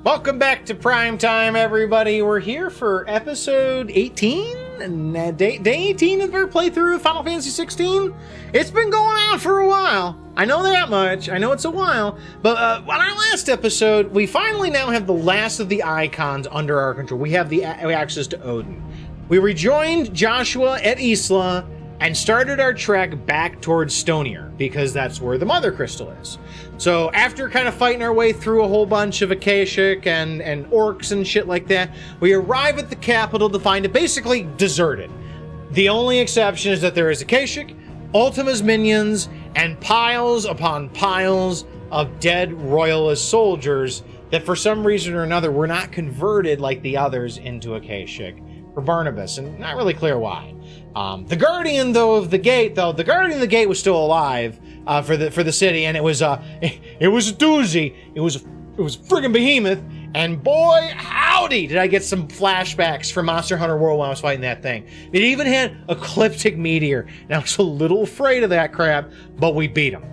Welcome back to Prime Time, everybody. We're here for episode 18, and day 18 of our playthrough of Final Fantasy 16. It's been going on for a while. I know that much. I know it's a while. But on our last episode, we finally now have the last of the icons under our control. We have the access to Odin. We rejoined Joshua at Isla and started our trek back towards Stonier, because that's where the Mother Crystal is. So after kind of fighting our way through a whole bunch of akashic and orcs and shit like that, we arrive at the capital to find it basically deserted. The only exception is that there is akashic, Ultima's minions, and piles upon piles of dead royalist soldiers that for some reason or another were not converted like the others into akashic for Barnabas, and not really clear why. The guardian of the gate was still alive for the city, and it was a doozy. It was a friggin' behemoth, and boy howdy did I get some flashbacks from Monster Hunter World when I was fighting that thing. It even had ecliptic meteor, and I was a little afraid of that crap, but we beat him.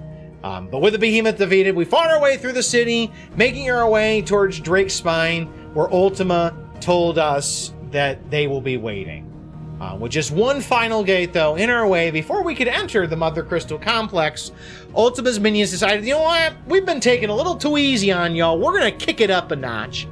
But with the behemoth defeated, we fought our way through the city, making our way towards Drake's Spine, where Ultima told us that they will be waiting. With just one final gate, though, in our way, before we could enter the Mother Crystal Complex, Ultima's minions decided, you know what? We've been taking a little too easy on y'all. We're going to kick it up a notch.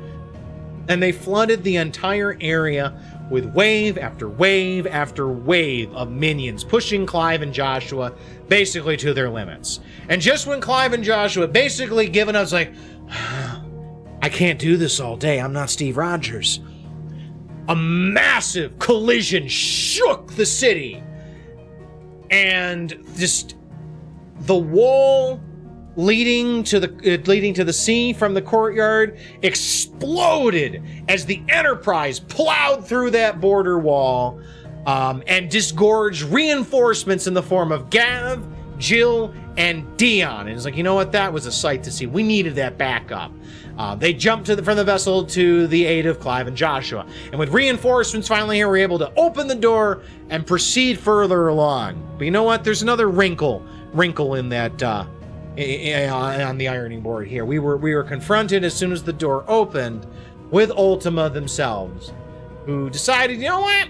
And they flooded the entire area with wave after wave after wave of minions, pushing Clive and Joshua basically to their limits. And just when Clive and Joshua basically given us like, I can't do this all day. I'm not Steve Rogers. A massive collision shook the city, and just the wall leading to the sea from the courtyard exploded as the Enterprise plowed through that border wall and disgorged reinforcements in the form of Gav, Jill, and Dion. And it's like, you know what? That was a sight to see. We needed that backup. They jumped from the vessel to the aid of Clive and Joshua. And with reinforcements finally here, we're able to open the door and proceed further along. But you know what? There's another wrinkle in that, on the ironing board here. We were confronted as soon as the door opened with Ultima themselves, who decided, you know what?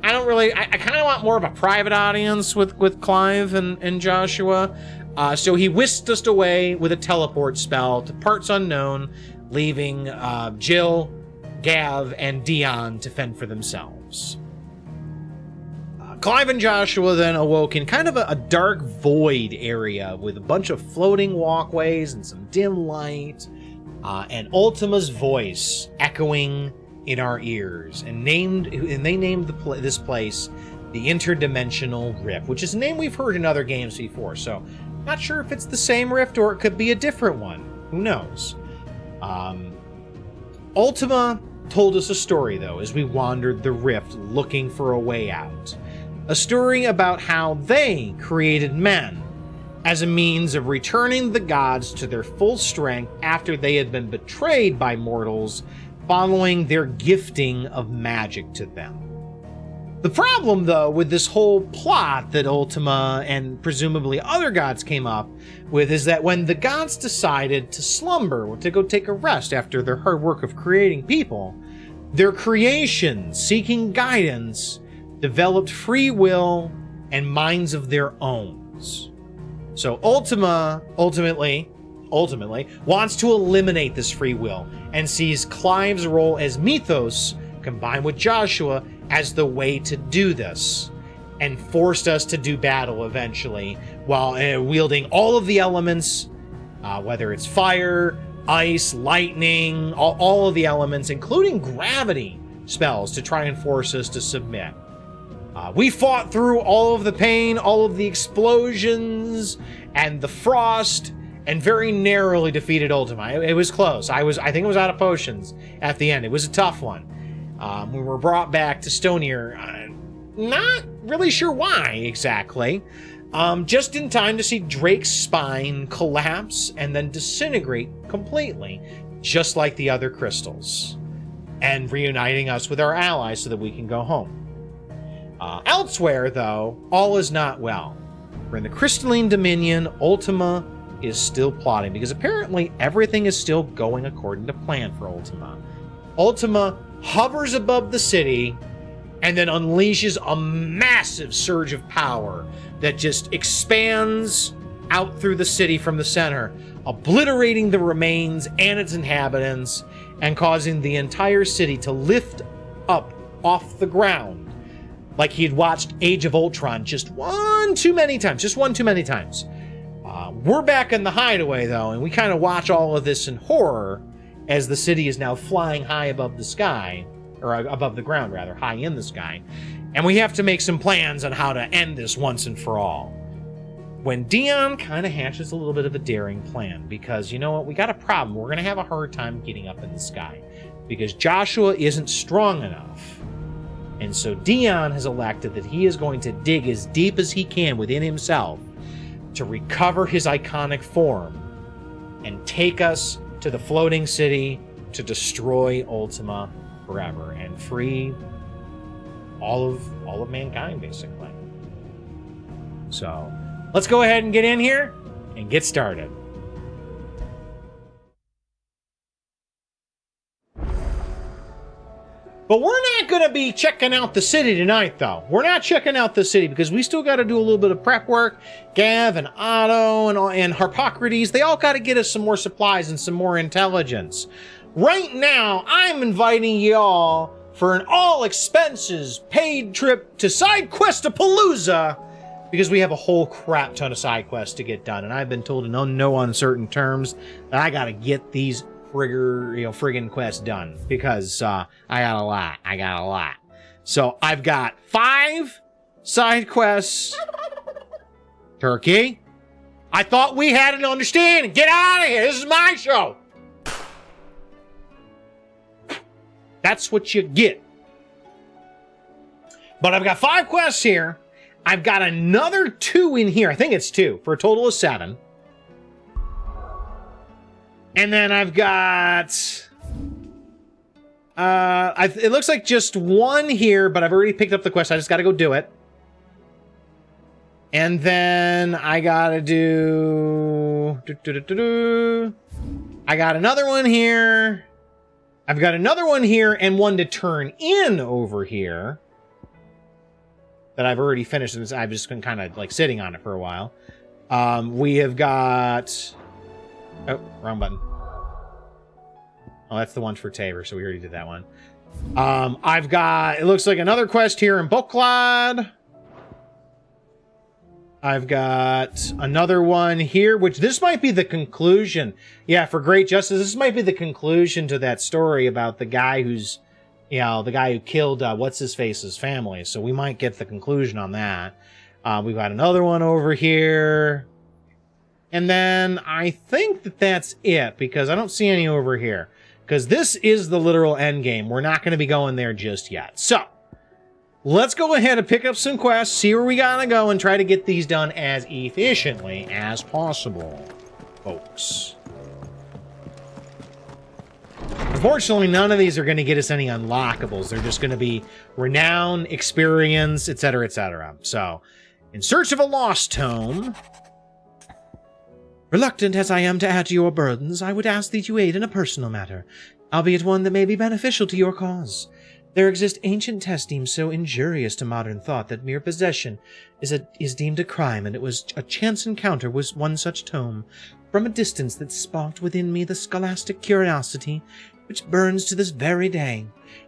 I kind of want more of a private audience with Clive and Joshua. So he whisked us away with a teleport spell to parts unknown, leaving Jill, Gav, and Dion to fend for themselves. Clive and Joshua then awoke in kind of a dark void area with a bunch of floating walkways and some dim light, and Ultima's voice echoing in our ears, and they named this place the Interdimensional Rift, which is a name we've heard in other games before, so not sure if it's the same rift or it could be a different one. Who knows? Ultima told us a story, though, as we wandered the rift looking for a way out. A story about how they created men as a means of returning the gods to their full strength after they had been betrayed by mortals following their gifting of magic to them. The problem, though, with this whole plot that Ultima and presumably other gods came up with is that when the gods decided to slumber or to go take a rest after their hard work of creating people, their creations, seeking guidance, developed free will and minds of their own. So Ultima ultimately wants to eliminate this free will and sees Clive's role as Mythos combined with Joshua as the way to do this, and forced us to do battle eventually while wielding all of the elements, whether it's fire, ice, lightning, all of the elements, including gravity spells to try and force us to submit. We fought through all of the pain, all of the explosions, and the frost, and very narrowly defeated Ultima. It was close. I think it was out of potions at the end. It was a tough one. We were brought back to Stonier, not really sure why exactly, just in time to see Drake's spine collapse and then disintegrate completely, just like the other crystals, and reuniting us with our allies so that we can go home. Elsewhere, though, all is not well. We're in the Crystalline Dominion. Ultima is still plotting, because apparently everything is still going according to plan for Ultima. Ultima hovers above the city and then unleashes a massive surge of power that just expands out through the city from the center, obliterating the remains and its inhabitants and causing the entire city to lift up off the ground like he had watched Age of Ultron just one too many times. We're back in the hideaway, though, and we kind of watch all of this in horror as the city is now flying high above the sky, or above the ground, rather, high in the sky. And we have to make some plans on how to end this once and for all. When Dion kind of hatches a little bit of a daring plan, because, you know what, we got a problem. We're going to have a hard time getting up in the sky, because Joshua isn't strong enough. And so Dion has elected that he is going to dig as deep as he can within himself to recover his iconic form and take us to the floating city to destroy Ultima forever and free all of mankind, basically. So let's go ahead and get in here and get started. But we're not going to be checking out the city tonight, though. We're not checking out the city because we still got to do a little bit of prep work. Gav and Otto and Harpocrates, they all got to get us some more supplies and some more intelligence. Right now, I'm inviting y'all for an all-expenses paid trip to Sidequest-A-Palooza because we have a whole crap ton of side quests to get done. And I've been told in no uncertain terms that I got to get these friggin' quests done because I got a lot. So I've got 5 side quests. Turkey, I thought we had an understanding. Get out of here. This is my show. That's what you get. But I've got 5 quests here. I've got another 2 in here. I think it's 2 for a total of 7. And then I've got, it looks like just 1 here, but I've already picked up the quest. I just got to go do it. And then I got to do, I got another one here. I've got another one here and 1 to turn in over here that I've already finished. And I've just been kind of like sitting on it for a while. We have got, oh, wrong button. Oh, that's the one for Tabor, so we already did that one. I've got, it looks like another quest here in Boklad. I've got another one here, which this might be the conclusion. Yeah, for Great Justice, this might be the conclusion to that story about the guy who's, you know, the guy who killed, what's-his-face's family. So we might get the conclusion on that. We've got another one over here. And then I think that that's it, because I don't see any over here. Because this is the literal end game. We're not going to be going there just yet. So, let's go ahead and pick up some quests, see where we gotta go, and try to get these done as efficiently as possible, folks. Unfortunately, none of these are going to get us any unlockables. They're just going to be renown, experience, etc., etc. So, in search of a lost tome... Reluctant as I am to add to your burdens, I would ask that you aid in a personal matter, albeit one that may be beneficial to your cause. There exist ancient texts deemed so injurious to modern thought that mere possession is deemed a crime, and it was a chance encounter with one such tome, from a distance that sparked within me the scholastic curiosity, which burns to this very day.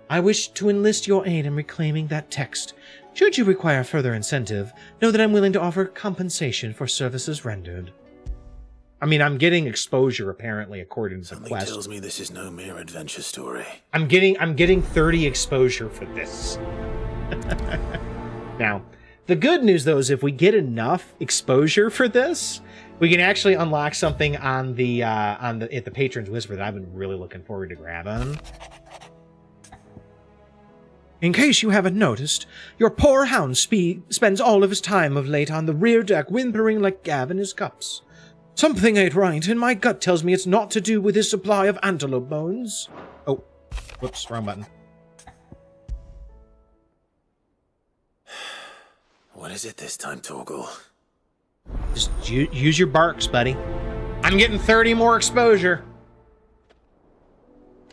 I wish to enlist your aid in reclaiming that text. Should you require further incentive, know that I'm willing to offer compensation for services rendered. I mean, I'm getting exposure, apparently, according to the quest. Something tells me this is no mere adventure story. I'm getting 30 exposure for this. Now, the good news, though, is if we get enough exposure for this, we can actually unlock something at the Patron's Whisper that I've been really looking forward to grabbing. In case you haven't noticed, your poor hound spends all of his time of late on the rear deck whimpering like Gav in his cups. Something ain't right, and my gut tells me it's not to do with his supply of antelope bones. Oh, whoops, wrong button. What is it this time, Torgal? Just use your barks, buddy. I'm getting 30 more exposure.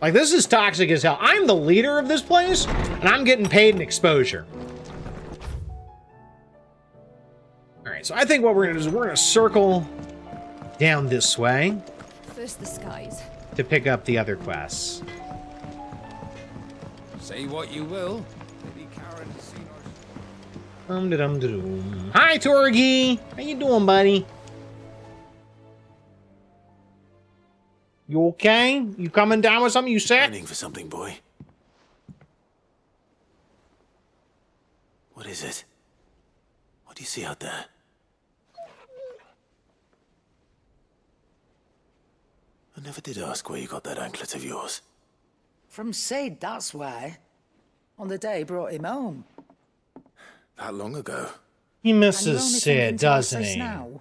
Like, this is toxic as hell. I'm the leader of this place, and I'm getting paid in exposure. Alright, so I think what we're gonna do is we're gonna circle down this way. First the skies. To pick up the other quests. Say what you will. Maybe Karen has seen us. Hi, Torgi. How you doing, buddy? You okay? You coming down with something? You sick? Running for something, boy. What is it? What do you see out there? I never did ask where you got that anklet of yours. From Sid, that's why. On the day he brought him home. That long ago? He And you're misses only Sid, thinking doesn't twice he? now?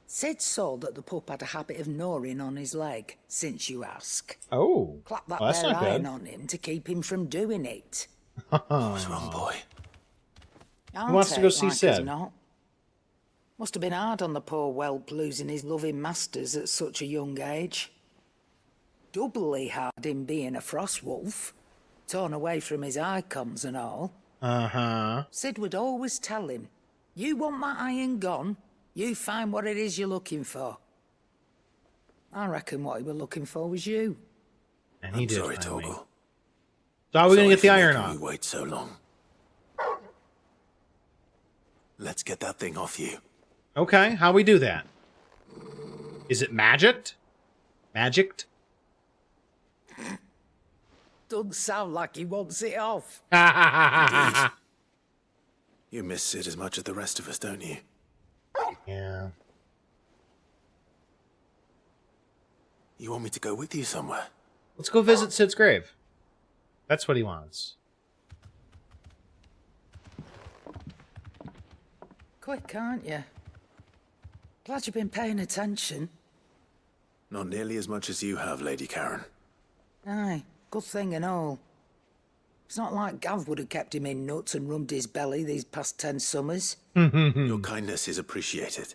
Sid saw that the pup had a habit of gnawing on his leg, since you ask. Oh, Clap that well, that's there not iron good. on him to keep him from doing it. What's wrong, boy? I'll wants to take go see like as Sid. not. Must have been hard on the poor whelp losing his loving masters at such a young age. Doubly hard him being a frost wolf, torn away from his icons and all. Uh-huh. Sid would always tell him, you want that iron gone, you find what it is you're looking for. I reckon what he was looking for was you. And he I'm did sorry, finally. Torgal. So how are we gonna Sorry get the for iron making off? you wait so long. Let's get that thing off you. Okay, how we do that? Is it magicked? Magicked? Doesn't sound like he wants it off. You miss Sid as much as the rest of us, don't you? Yeah. You want me to go with you somewhere? Let's go visit Sid's grave. That's what he wants. Quick, aren't you? Glad you've been paying attention. Not nearly as much as you have, Lady Karen. Aye, good thing and all. It's not like Gav would have kept him in nuts and rubbed his belly these past 10 summers. Your kindness is appreciated.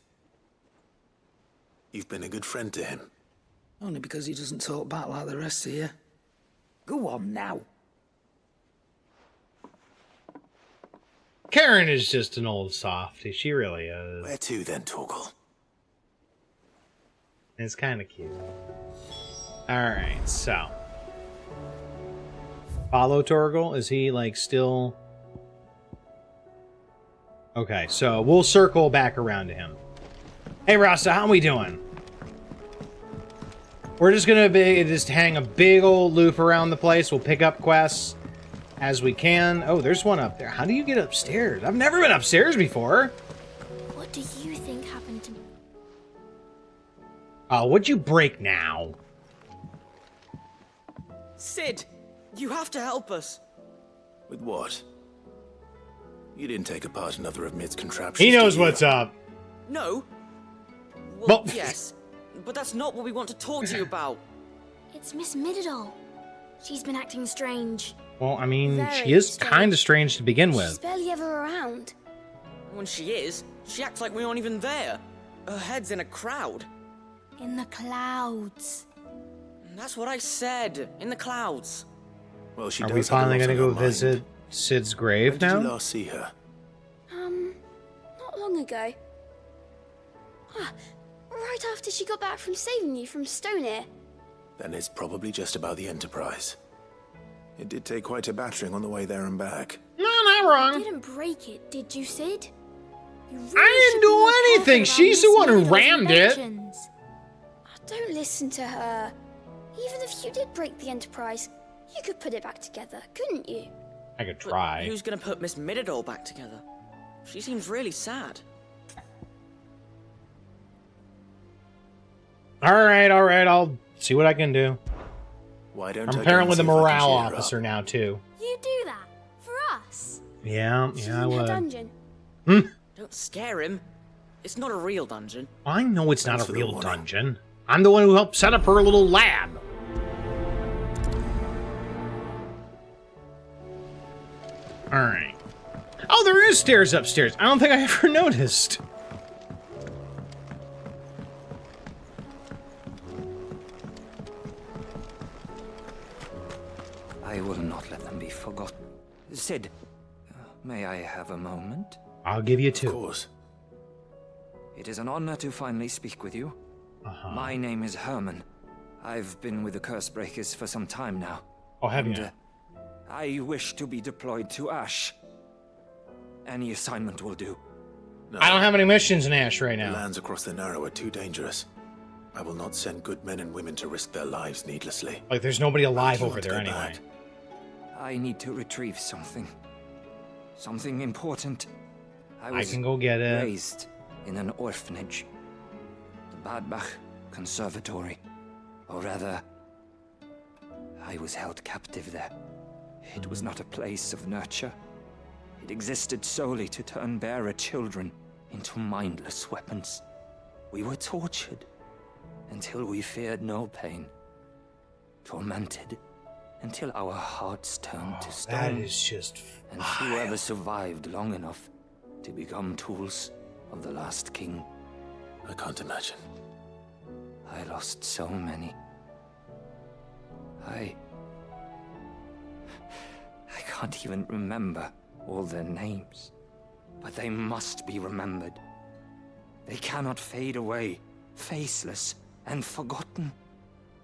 You've been a good friend to him. Only because he doesn't talk back like the rest of you. Go on now. Karen is just an old softie. She really is. Where to then, Torgal? It's kind of cute. Alright, so. Follow Torgal? Is he, like, still... Okay, so we'll circle back around to him. Hey, Rasta, how we doing? We're just gonna just hang a big old loop around the place. We'll pick up quests as we can. Oh, there's one up there. How do you get upstairs? I've never been upstairs before. What do you think happened to me? Oh, what'd you break now? Sid, you have to help us. With what? You didn't take apart another of Mid's contraptions. He knows did you? what's up. No? Well, Well- yes. But that's not what we want to talk to you about. It's Miss Midadol. She's been acting strange. Well, I mean, Very she is strange. kind of strange to begin She's with. barely ever around. When she is, she acts like we aren't even there. Her head's in a crowd. In the clouds. That's what I said. In the clouds. Well, she Are does we have a finally lot gonna on go her mind. visit Sid's grave When did you now? last see her? Not long ago. Right after she got back from saving you from Stonear. Then it's probably just about the Enterprise. It did take quite a battering on the way there and back. No, not You wrong. didn't break it, did you, Sid? You really I should didn't be do more anything. careful She's around the one who Miss Midadol's rammed it. inventions. Don't listen to her. Even if you did break the Enterprise, you could put it back together, couldn't you? I could But try. who's gonna put Miss Midadol back together? She seems really sad. All right, I'll see what I can do. Why don't I'm I go apparently and the see if I can morale cheer her officer up? now, too. You do that for us. Yeah, She's yeah, I in her would. dungeon. Don't scare him. It's not a real dungeon. I know it's Thanks not for a the real warning. dungeon. I'm the one who helped set up her little lab. All right. Oh, there is stairs upstairs. I don't think I ever noticed. I will not let them be forgotten. Sid, may I have a moment? I'll give you Of 2. course. It is an honor to finally speak with you. My name is Herman. I've been with the Cursebreakers for some time now. Oh, have you? And, I wish to be deployed to Ash. Any assignment will do. No, I don't have any missions in Ash right the now. lands across the Narrow are too dangerous. I will not send good men and women to risk their lives needlessly. Like, there's nobody alive You over want to there go anyway. back? I need to retrieve something. Something important. I can go get it. Raised in an orphanage. The Badbach Conservatory. Or rather, I was held captive there. It was not a place of nurture. It existed solely to turn bearer children into mindless weapons. We were tortured until we feared no pain. Tormented until our hearts turned to stone. That is just And whoever survived long enough to become tools of the last king. I can't imagine. I lost so many. I can't even remember all their names. But they must be remembered. They cannot fade away, faceless and forgotten.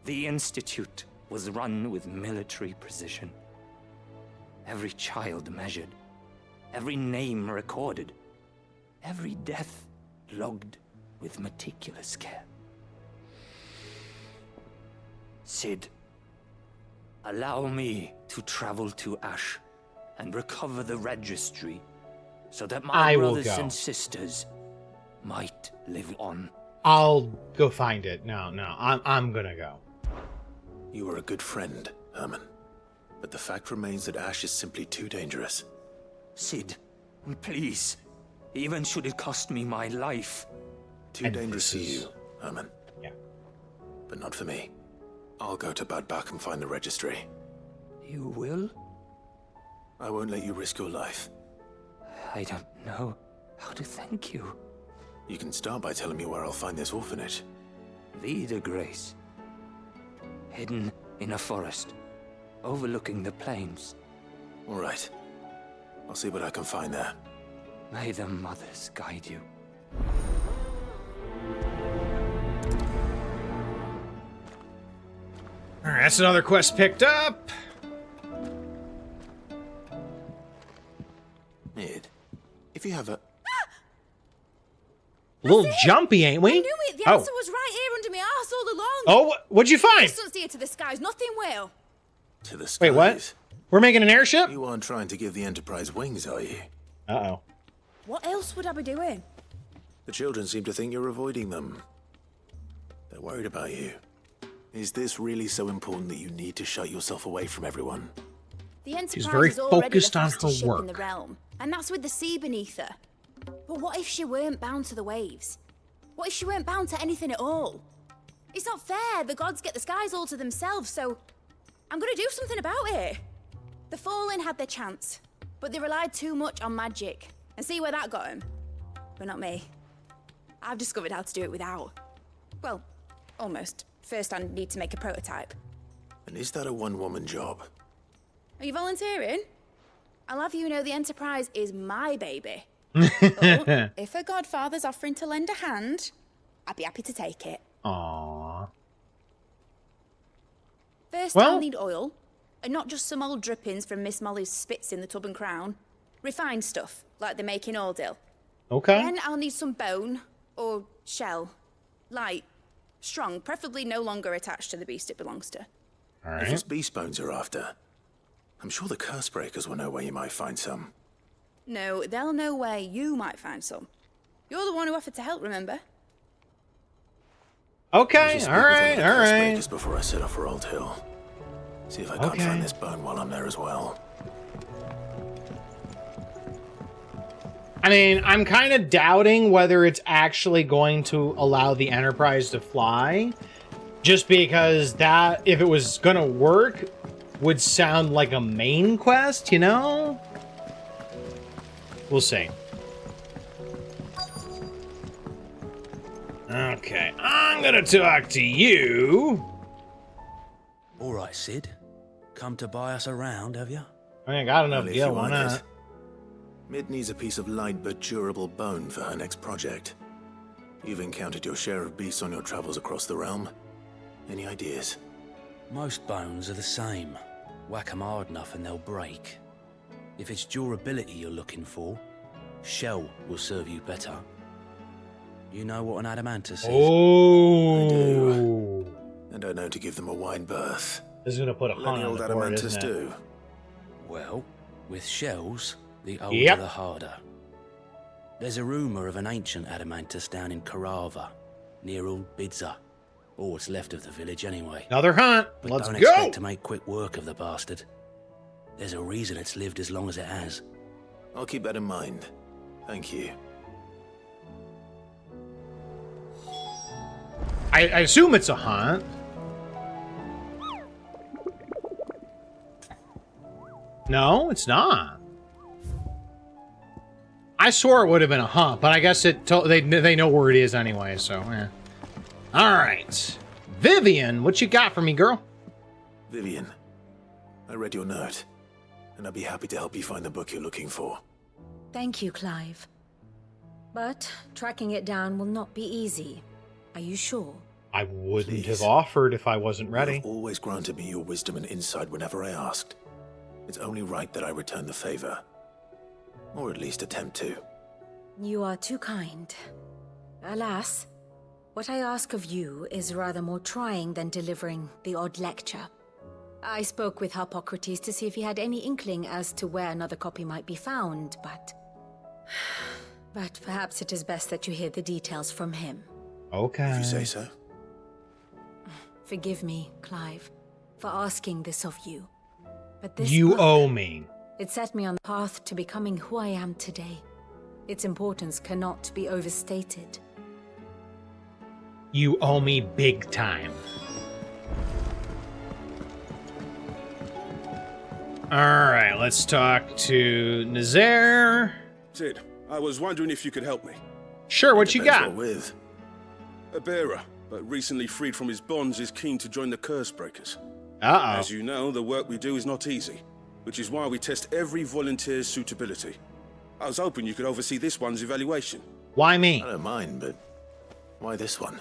The Institute was run with military precision. Every child measured, every name recorded, every death logged with meticulous care. Sid, allow me to travel to Ash and recover the registry so that my brothers and sisters might live on. I'll go find it. No, I'm gonna go. You were a good friend, Herman. But the fact remains that Ash is simply too dangerous. Sid, please. Even should it cost me my life. Too dangerous for you, Herman. Yeah. But not for me. I'll go to Bad Bach and find the registry. You will? I won't let you risk your life. I don't know how to thank you. You can start by telling me where I'll find this orphanage. Vida Grace. Hidden in a forest, overlooking the plains. All right. I'll see what I can find there. May the mothers guide you. Alright, that's another quest picked up. Mid, if you have a... Little jumpy, ain't we? I knew it. The answer was right here under my arse all along. Oh, what'd you find? Distance here to the skies, nothing will. To the skies. Wait, what? We're making an airship? You aren't trying to give the Enterprise wings, are you? Uh-oh. What else would I be doing? The children seem to think you're avoiding them. They're worried about you. Is this really so important that you need to shut yourself away from everyone? The Enterprise very is already focused the on fastest her ship work. in the realm, and that's with the sea beneath her. But what if she weren't bound to the waves? What if she weren't bound to anything at all? It's not fair. The gods get the skies all to themselves, so I'm gonna do something about it. The Fallen had their chance, but they relied too much on magic. And see where that got them? But not me. I've discovered how to do it without. Well, almost. First, I need to make a prototype. And is that a one-woman job? Are you volunteering? I'll have you know the Enterprise is my baby. But if her godfather's offering to lend a hand, I'd be happy to take it. Aww. First, Well- I'll need oil, and not just some old drippings from Miss Molly's spits in the Tub and Crown. Refined stuff, like they make in Ordill. Okay. Then I'll need some bone, or shell. Light, strong, preferably no longer attached to the beast it belongs to. If Alright. it's beast bones you're after, I'm sure the Cursebreakers will know where you might find some. No, they'll know where you might find some. You're the one who offered to help, remember? I Okay, should speak with one of alright, the alright. Cursebreakers before I set off for Old Hill. See if I can't Okay. find this bone while I'm there as well. I mean, I'm kind of doubting whether it's actually going to allow the Enterprise to fly. Just because that, if it was gonna work, would sound like a main quest, you know? We'll see. Okay, I'm gonna talk to you. All right, Sid. Come to buy us around, have you? I mean, I got enough Well, if gil, you why want not? it. Mid needs a piece of light but durable bone for her next project. You've encountered your share of beasts on your travels across the realm. Any ideas? Most bones are the same. Whack 'em hard enough and they'll break. If it's durability you're looking for, shell will serve you better. You know what an adamantus is? Oh, I do. And I know to give them a wide berth. This is gonna put a What hunt any on old the board, adamantus isn't it? do? Well, with shells, the older Yep. the harder. There's a rumour of an ancient adamantus down in Karava, near Old Bidza. Or what's left of the village anyway. Another hunt. But Let's don't go. expect to make quick work of the bastard. There's a reason it's lived as long as it has. I'll keep that in mind. Thank you. I assume it's a hunt. No, it's not. I swore it would have been a hunt, but I guess they know where it is anyway, so All right. Vivian, what you got for me, girl? Vivian, I read your note, and I'd be happy to help you find the book you're looking for. Thank you, Clive. But tracking it down will not be easy. Are you sure? I wouldn't Please. have offered if I wasn't You ready. have always granted me your wisdom and insight whenever I asked. It's only right that I return the favor. Or at least attempt to. You are too kind. Alas, what I ask of you is rather more trying than delivering the odd lecture. I spoke with Harpocrates to see if he had any inkling as to where another copy might be found, but perhaps it is best that you hear the details from him. Okay. If you say so. Forgive me, Clive, for asking this of you. But this You book, owe me. it set me on the path to becoming who I am today. Its importance cannot be overstated. You owe me big time. Alright, let's talk to Nazaire. Sid, I was wondering if you could help me. Sure, what you Depends got? what with. A bearer, but recently freed from his bonds, is keen to join the Curse Breakers. Uh-oh. As you know, the work we do is not easy, which is why we test every volunteer's suitability. I was hoping you could oversee this one's evaluation. Why me? I don't mind, but why this one?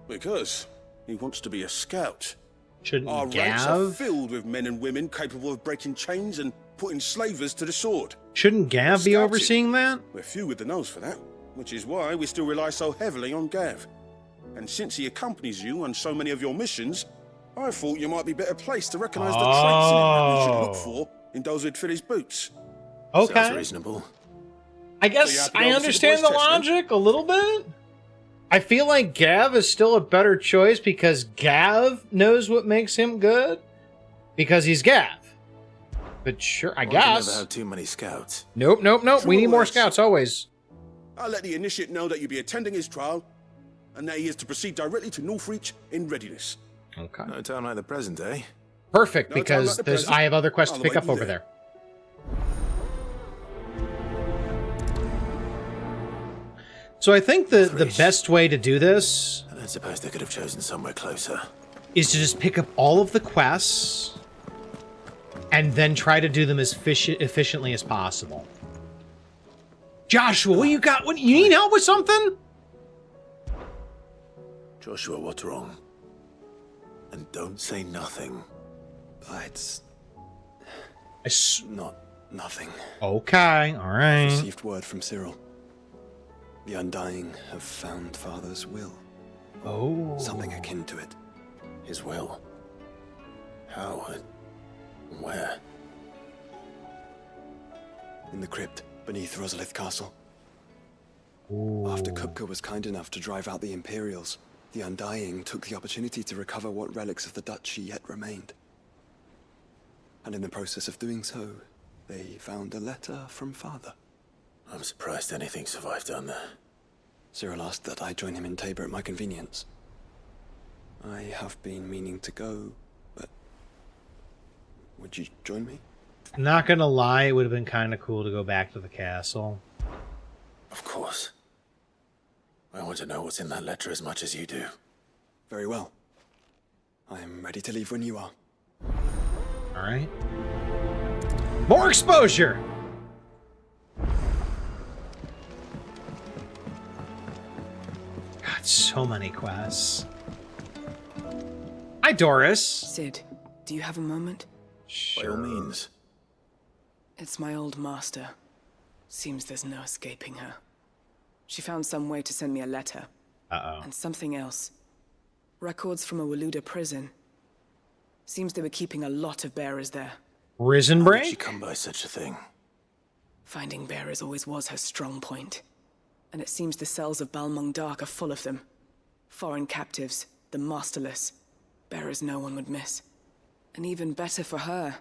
Because he wants to be a scout. Shouldn't Our ranks are Gav? filled with men and women capable of breaking chains and putting slavers to the sword. Shouldn't Gav be Scouting. overseeing that? We're few with the nose for that, which is why we still rely so heavily on Gav. And since he accompanies you on so many of your missions, I thought you might be better placed to recognize the traits in him that we should look for in those who'd fill his boots. Sounds Okay. reasonable. I So you guess have to I go over to the understand voice the test, then? logic a little bit. I feel like Gav is still a better choice because Gav knows what makes him good. Because he's Gav. But sure, I One can guess. never have too many scouts. Nope. We True need more words. scouts always. I'll let the initiate know that you'll be attending his trial, and that he is to proceed directly to Northreach in readiness. Okay. No time like the present, eh? Perfect, No time because like the there's present. I have other quests I'll to pick await up you over there. there. So I think the Northreach. best way to do this I don't suppose they could have chosen somewhere closer. is to just pick up all of the quests and then try to do them as efficiently as possible. Joshua, what you got? What, you need help with something? Joshua, what's wrong? And don't say nothing. It's Not nothing. Okay, all right. received word from Cyril. The Undying have found Father's will. Oh. Something akin to it. His will. How and where? In the crypt beneath Rosalith Castle. After Kupka was kind enough to drive out the Imperials, the Undying took the opportunity to recover what relics of the duchy yet remained. And in the process of doing so, they found a letter from Father. I'm surprised anything survived down there. Cyril asked that I join him in Tabor at my convenience. I have been meaning to go, but would you join me? Not gonna lie, it would have been kind of cool to go back to the castle. Of course. I want to know what's in that letter as much as you do. Very well. I am ready to leave when you are. All right. More exposure. God, so many quests. Hi, Doris. Sid, do you have a moment? By all means. It's my old master. Seems there's no escaping her. She found some way to send me a letter. Uh-oh. And something else. Records from a Waluda prison. Seems they were keeping a lot of bearers there. Prison break? How did she come by such a thing? Finding bearers always was her strong point. And it seems the cells of Balmung Dark are full of them. Foreign captives, the masterless. Bearers no one would miss. And even better for her,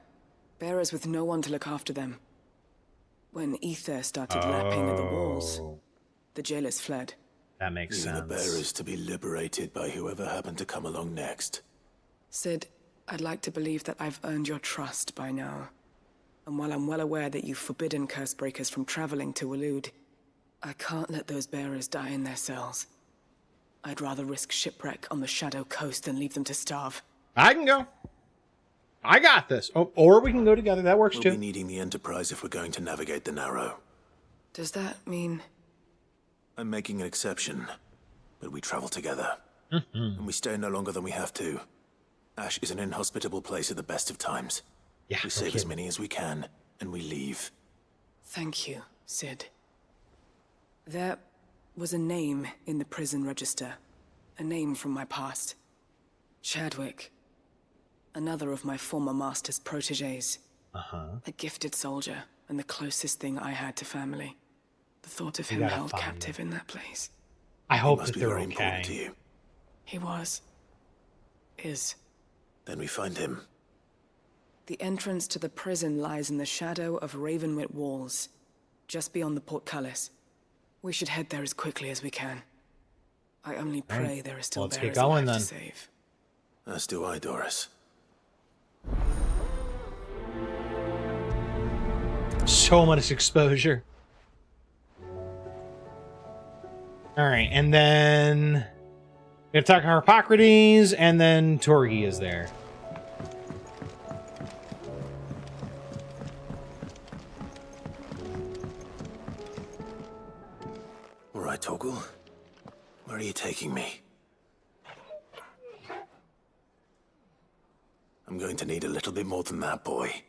bearers with no one to look after them. When ether started lapping at the walls, the jailers fled. That makes Leaving sense. the bearers to be liberated by whoever happened to come along next. Sid, I'd like to believe that I've earned your trust by now. And while I'm well aware that you've forbidden Cursebreakers from traveling to Walud, I can't let those bearers die in their cells. I'd rather risk shipwreck on the Shadow Coast than leave them to starve. I can go. I got this. Oh, or we can go together. That works too. We'll be needing the Enterprise if we're going to navigate the Narrow. Does that mean... I'm making an exception, but we travel together. And we stay no longer than we have to. Ash is an inhospitable place at the best of times. Yeah, we save as many as we can, and we leave. Thank you, Sid. There was a name in the prison register. A name from my past. Chadwick. Another of my former master's protégés. A gifted soldier, and the closest thing I had to family. The thought of him held captive in that place. I hope that be they're very okay. important to you. He was. Is. Then we find him. The entrance to the prison lies in the shadow of Ravenwit Walls, just beyond the portcullis. We should head there as quickly as we can. I only pray there are still bearers alive to save. As do I, Doris. So much exposure. All right, and then we have to talk to Hippocrates, and then Torgi is there. All right, Torgal. Where are you taking me? I'm going to need a little bit more than that, boy.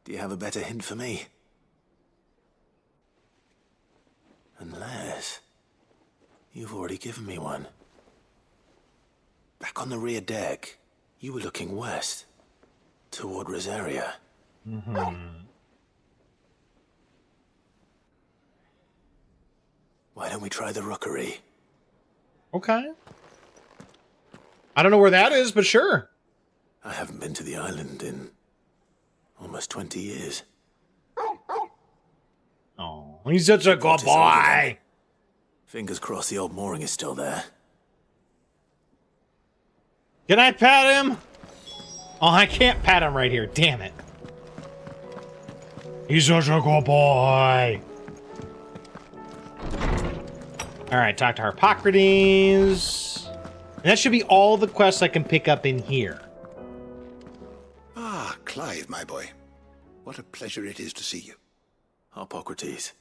Do you have a better hint for me? Unless... you've already given me one. Back on the rear deck, you were looking west. Toward Rosaria. Why don't we try the rookery? Okay. I don't know where that is, but sure. I haven't been to the island in almost 20 years. Oh, he's such a good boy. Fingers crossed the old mooring is still there. Can I pat him? Oh, I can't pat him right here. Damn it. He's such a good boy. All right, talk to Hippocrates. And that should be all the quests I can pick up in here. Ah, Clive, my boy. What a pleasure it is to see you. Hippocrates.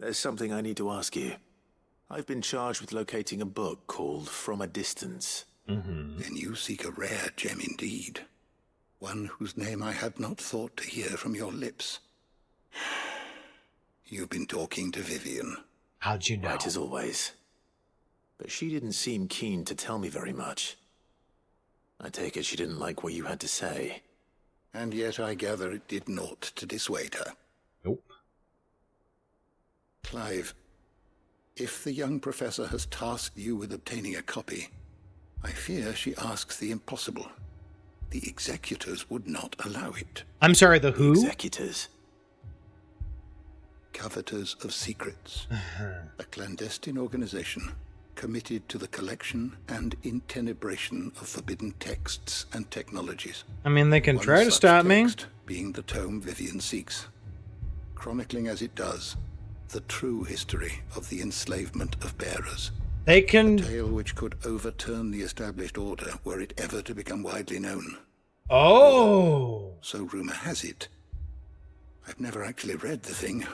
There's something I need to ask you. I've been charged with locating a book called From a Distance. Then you seek a rare gem indeed. One whose name I had not thought to hear from your lips. You've been talking to Vivian. How'd you know? Right as always. But she didn't seem keen to tell me very much. I take it she didn't like what you had to say. And yet I gather it did naught to dissuade her. Nope. Clive, if the young professor has tasked you with obtaining a copy, I fear she asks the impossible. The executors would not allow it. I'm sorry, the who? Executors. Coveters of Secrets. A clandestine organization committed to the collection and intenebration of forbidden texts and technologies. I mean, they can One try to such stop me. text being the tome Vivian seeks, chronicling as it does the true history of the enslavement of bearers. They can... A tale which could overturn the established order were it ever to become widely known. Oh! So rumor has it. I've never actually read the thing.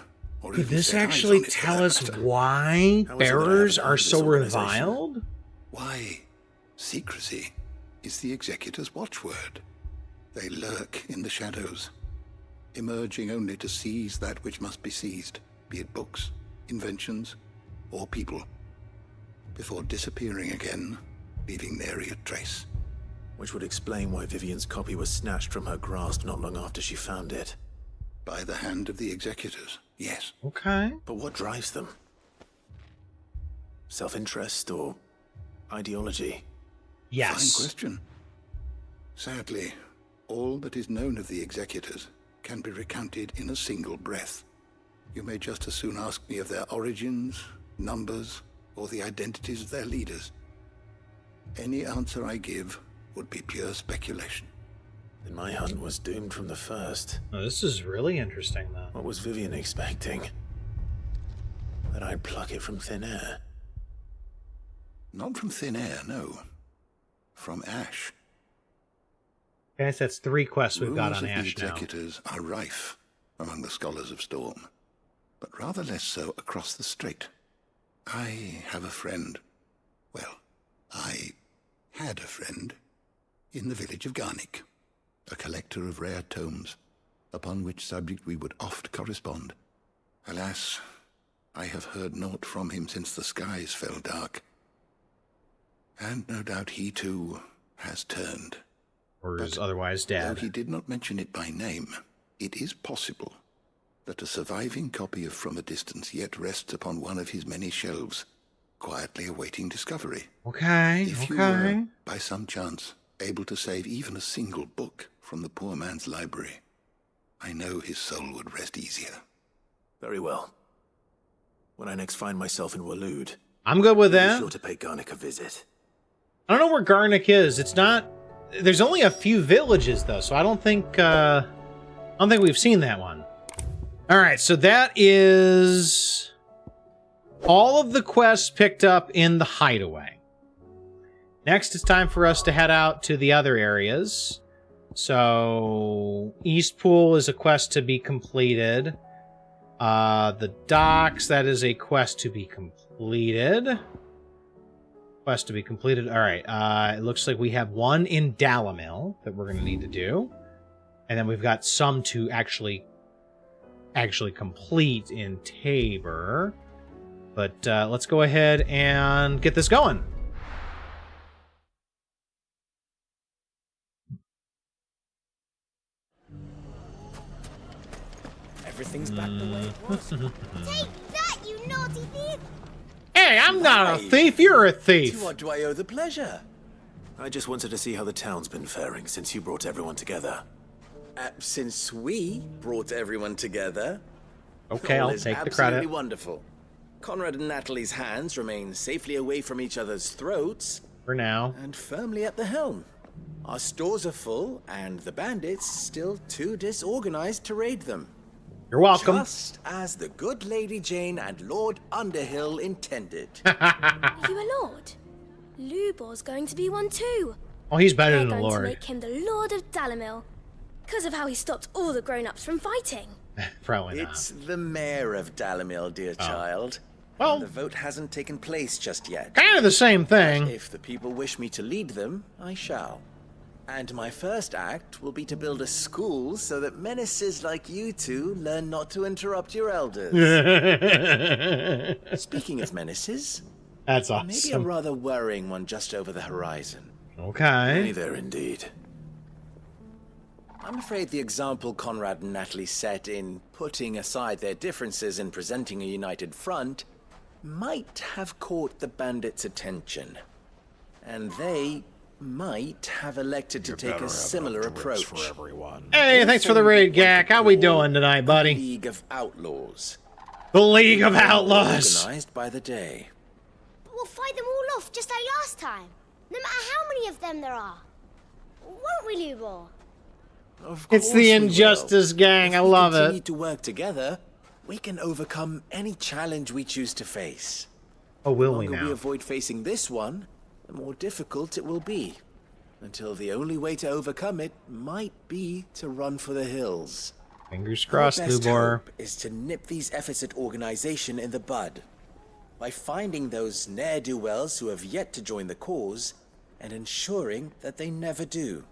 Or Could even this set eyes actually on it, for tell that us matter. why How is it that I bearers haven't are heard of so this organization? reviled? Why, secrecy is the Executor's watchword. They lurk in the shadows, emerging only to seize that which must be seized, be it books, inventions, or people, before disappearing again, leaving nary a trace. Which would explain why Vivian's copy was snatched from her grasp not long after she found it. By the hand of the Executors, yes. Okay. But what drives them? Self-interest or ideology? Yes. Fine question. Sadly, all that is known of the Executors can be recounted in a single breath. You may just as soon ask me of their origins, numbers, or the identities of their leaders. Any answer I give would be pure speculation. Then my hunt was doomed from the first. Oh, this is really interesting, though. What was Vivian expecting? That I'd pluck it from thin air? Not from thin air, no. From ash. Guys, that's 3 quests we've got Rumors on of Ash the now. Executors are rife among the Scholars of Storm, but rather less so across the Strait. I have a friend. Well, I had a friend in the village of Garnick, a collector of rare tomes, upon which subject we would oft correspond. Alas, I have heard naught from him since the skies fell dark. And no doubt he too has turned. Or is otherwise dead. Though he did not mention it by name, it is possible that a surviving copy of From a Distance yet rests upon one of his many shelves, quietly awaiting discovery. Okay, If you okay. were, by some chance, able to save even a single book from the poor man's library, I know his soul would rest easier. Very well. When I next find myself in Waloed, I'm good with I'll be that. sure to pay Garnick a visit. I don't know where Garnick is. It's not... There's only a few villages, though, so I don't think we've seen that one. All right, so that is all of the quests picked up in the hideaway. Next, it's time for us to head out to the other areas. So, Eastpool is a quest to be completed. The docks, that is a quest to be completed. Quest to be completed. All right. It looks like we have one in Dalamil that we're going to need to do. And then we've got some to actually complete in Tabor. But let's go ahead and get this going. Everything's back the way it was. Take that, you naughty thief! Hey, I'm not a thief. You're a thief. To what do I owe the pleasure? I just wanted to see how the town's been faring since you brought everyone together. Since we brought everyone together, Okay, all I'll is take the absolutely credit. wonderful. Conrad and Natalie's hands remain safely away from each other's throats. For now. And firmly at the helm. Our stores are full, and the bandits still too disorganized to raid them. You're welcome. Just as the good Lady Jane and Lord Underhill intended. Are you a lord? Lubor's going to be one too. Oh, he's better They're than a going to lord. make him the Lord of Dalamil, because of how he stopped all the grown-ups from fighting. Probably not. It's the mayor of Dalamil, dear child. Well, the vote hasn't taken place just yet. Kind of the same thing. If the people wish me to lead them, I shall. And my first act will be to build a school so that menaces like you two learn not to interrupt your elders. Speaking of menaces, That's maybe a awesome. rather worrying one just over the horizon. Okay. Hey there, indeed. I'm afraid the example Conrad and Natalie set in putting aside their differences and presenting a united front might have caught the bandits' attention. And they might have elected to take a similar approach. Hey, thanks for the raid, Gak. How we doing tonight, buddy? League of Outlaws. The League of Outlaws. Organized by the day. But we'll fight them all off just like last time, no matter how many of them there are. Won't we, Lubor? It's the Injustice Gang. I love If we continue it. to work together, we can overcome any challenge we choose to face. Oh, will The we longer now? we avoid facing this one, the more difficult it will be. until the only way to overcome it might be to run for the hills. Fingers crossed, Our best Lubor. hope is to nip these efforts at organization in the bud by finding those ne'er-do-wells who have yet to join the cause and ensuring that they never do.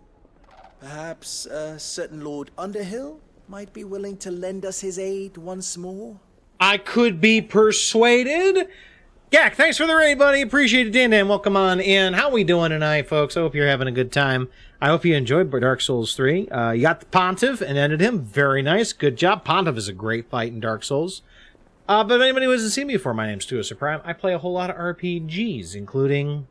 Perhaps a certain Lord Underhill might be willing to lend us his aid once more? I could be persuaded. Gak, thanks for the raid, buddy. Appreciate it, Dan. Welcome on in. How we doing tonight, folks? I hope you're having a good time. I hope you enjoyed Dark Souls 3. You got the Pontiff and ended him. Very nice. Good job. Pontiff is a great fight in Dark Souls. But if anybody who hasn't seen me before, my name's Tuo Supreme. I play a whole lot of RPGs, including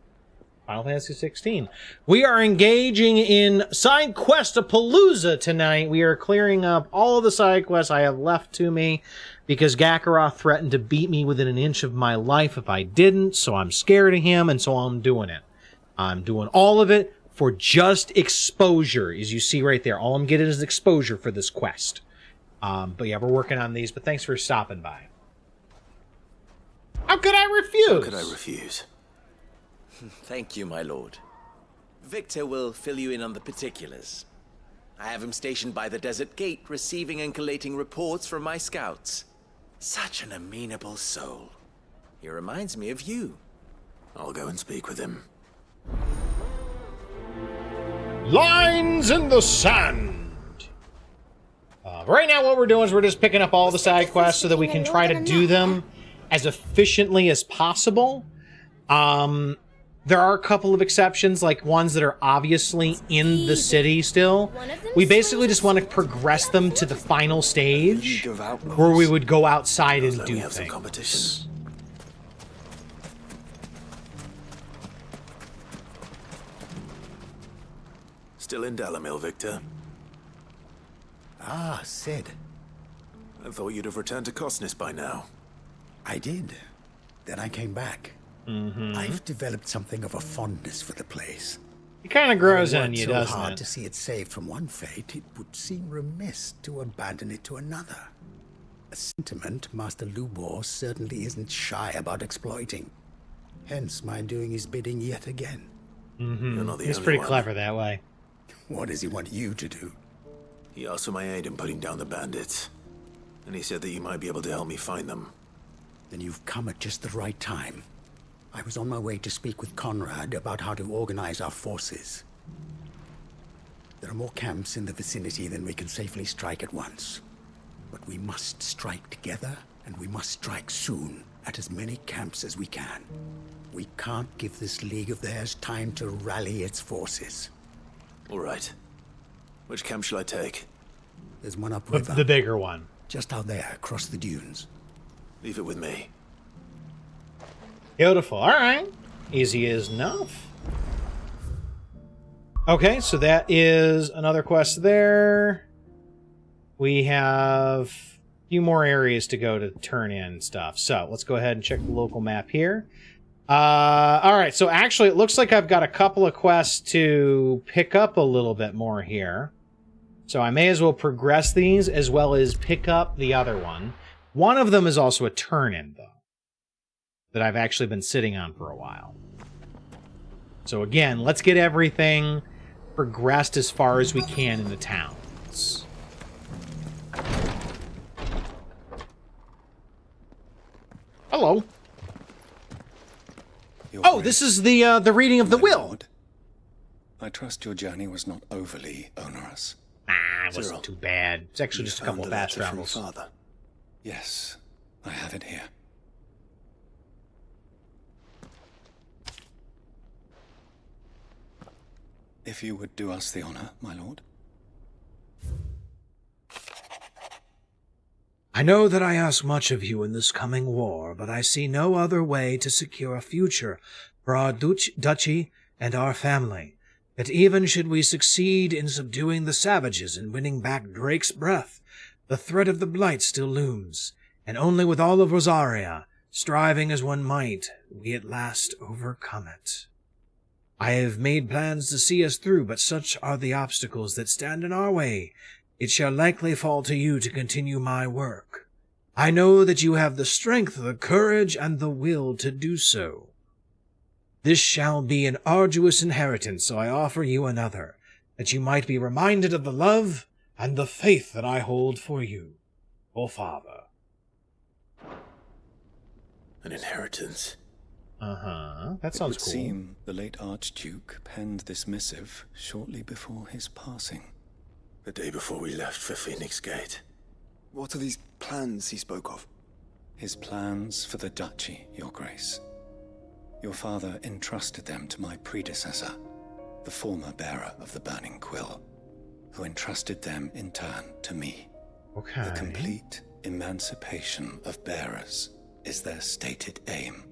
Final Fantasy 16. We are engaging in Sidequest-A-Palooza tonight. We are clearing up all of the side quests I have left to me because Gakaroth threatened to beat me within an inch of my life if I didn't, so I'm scared of him, and so I'm doing it. I'm doing all of it for just exposure, as you see right there. All I'm getting is exposure for this quest. But yeah, we're working on these, but thanks for stopping by. How could I refuse? How could I refuse? Thank you, my lord. Victor will fill you in on the particulars. I have him stationed by the desert gate, receiving and collating reports from my scouts. Such an amenable soul. He reminds me of you. I'll go and speak with him. Lines in the sand. Right now what we're doing is we're just picking up all the side quests so that we can try to do them as efficiently as possible. There are a couple of exceptions, like ones that are obviously in the city still. We basically just want to progress them to the final stage, where we would go outside and do things. Still in Dalamil, Victor? Ah, Sid. I thought you'd have returned to Cosnis by now. I did. Then I came back. I've developed something of a fondness for the place. It kind of grows I on you, worked so doesn't hard it? to see it saved from one fate, it would seem remiss to abandon it to another. A sentiment Master Lubor certainly isn't shy about exploiting. Hence my doing his bidding yet again. You're not the He's only pretty one. clever that way. What does he want you to do? He asked for my aid in putting down the bandits. And he said that you might be able to help me find them. Then you've come at just the right time. I was on my way to speak with Conrad about how to organize our forces. There are more camps in the vicinity than we can safely strike at once. But we must strike together, and we must strike soon at as many camps as we can. We can't give this league of theirs time to rally its forces. All right. Which camp shall I take? There's one upriver. The bigger one. Just out there, across the dunes. Leave it with me. Beautiful. All right. Easy as enough. Okay, so that is another quest there. We have a few more areas to go to turn in stuff. So let's go ahead and check the local map here. All right, so actually it looks like I've got a couple of quests to pick up a little bit more here. So I may as well progress these as well as pick up the other one. One of them is also a turn-in, though, that I've actually been sitting on for a while. So again, let's get everything progressed as far as we can in the towns. Hello. Oh, this is the reading of the will. I trust your journey was not overly onerous. Nah, it wasn't too bad. It's actually just a couple of fast travels. Father. Yes, I have it here. If you would do us the honor, my lord. I know that I ask much of you in this coming war, but I see no other way to secure a future for our duchy and our family. That even should we succeed in subduing the savages and winning back Drake's breath, the threat of the Blight still looms, and only with all of Rosaria, striving as one might, we at last overcome it. I have made plans to see us through, but such are the obstacles that stand in our way. It shall likely fall to you to continue my work. I know that you have the strength, the courage, and the will to do so. This shall be an arduous inheritance, so I offer you another, that you might be reminded of the love and the faith that I hold for you, O father. An inheritance. That sounds It would cool. seem the late Archduke penned this missive shortly before his passing. The day before we left for Phoenix Gate. What are these plans he spoke of? His plans for the duchy, Your Grace. Your father entrusted them to my predecessor, the former bearer of the Burning Quill, who entrusted them in turn to me. Okay. The complete emancipation of bearers is their stated aim.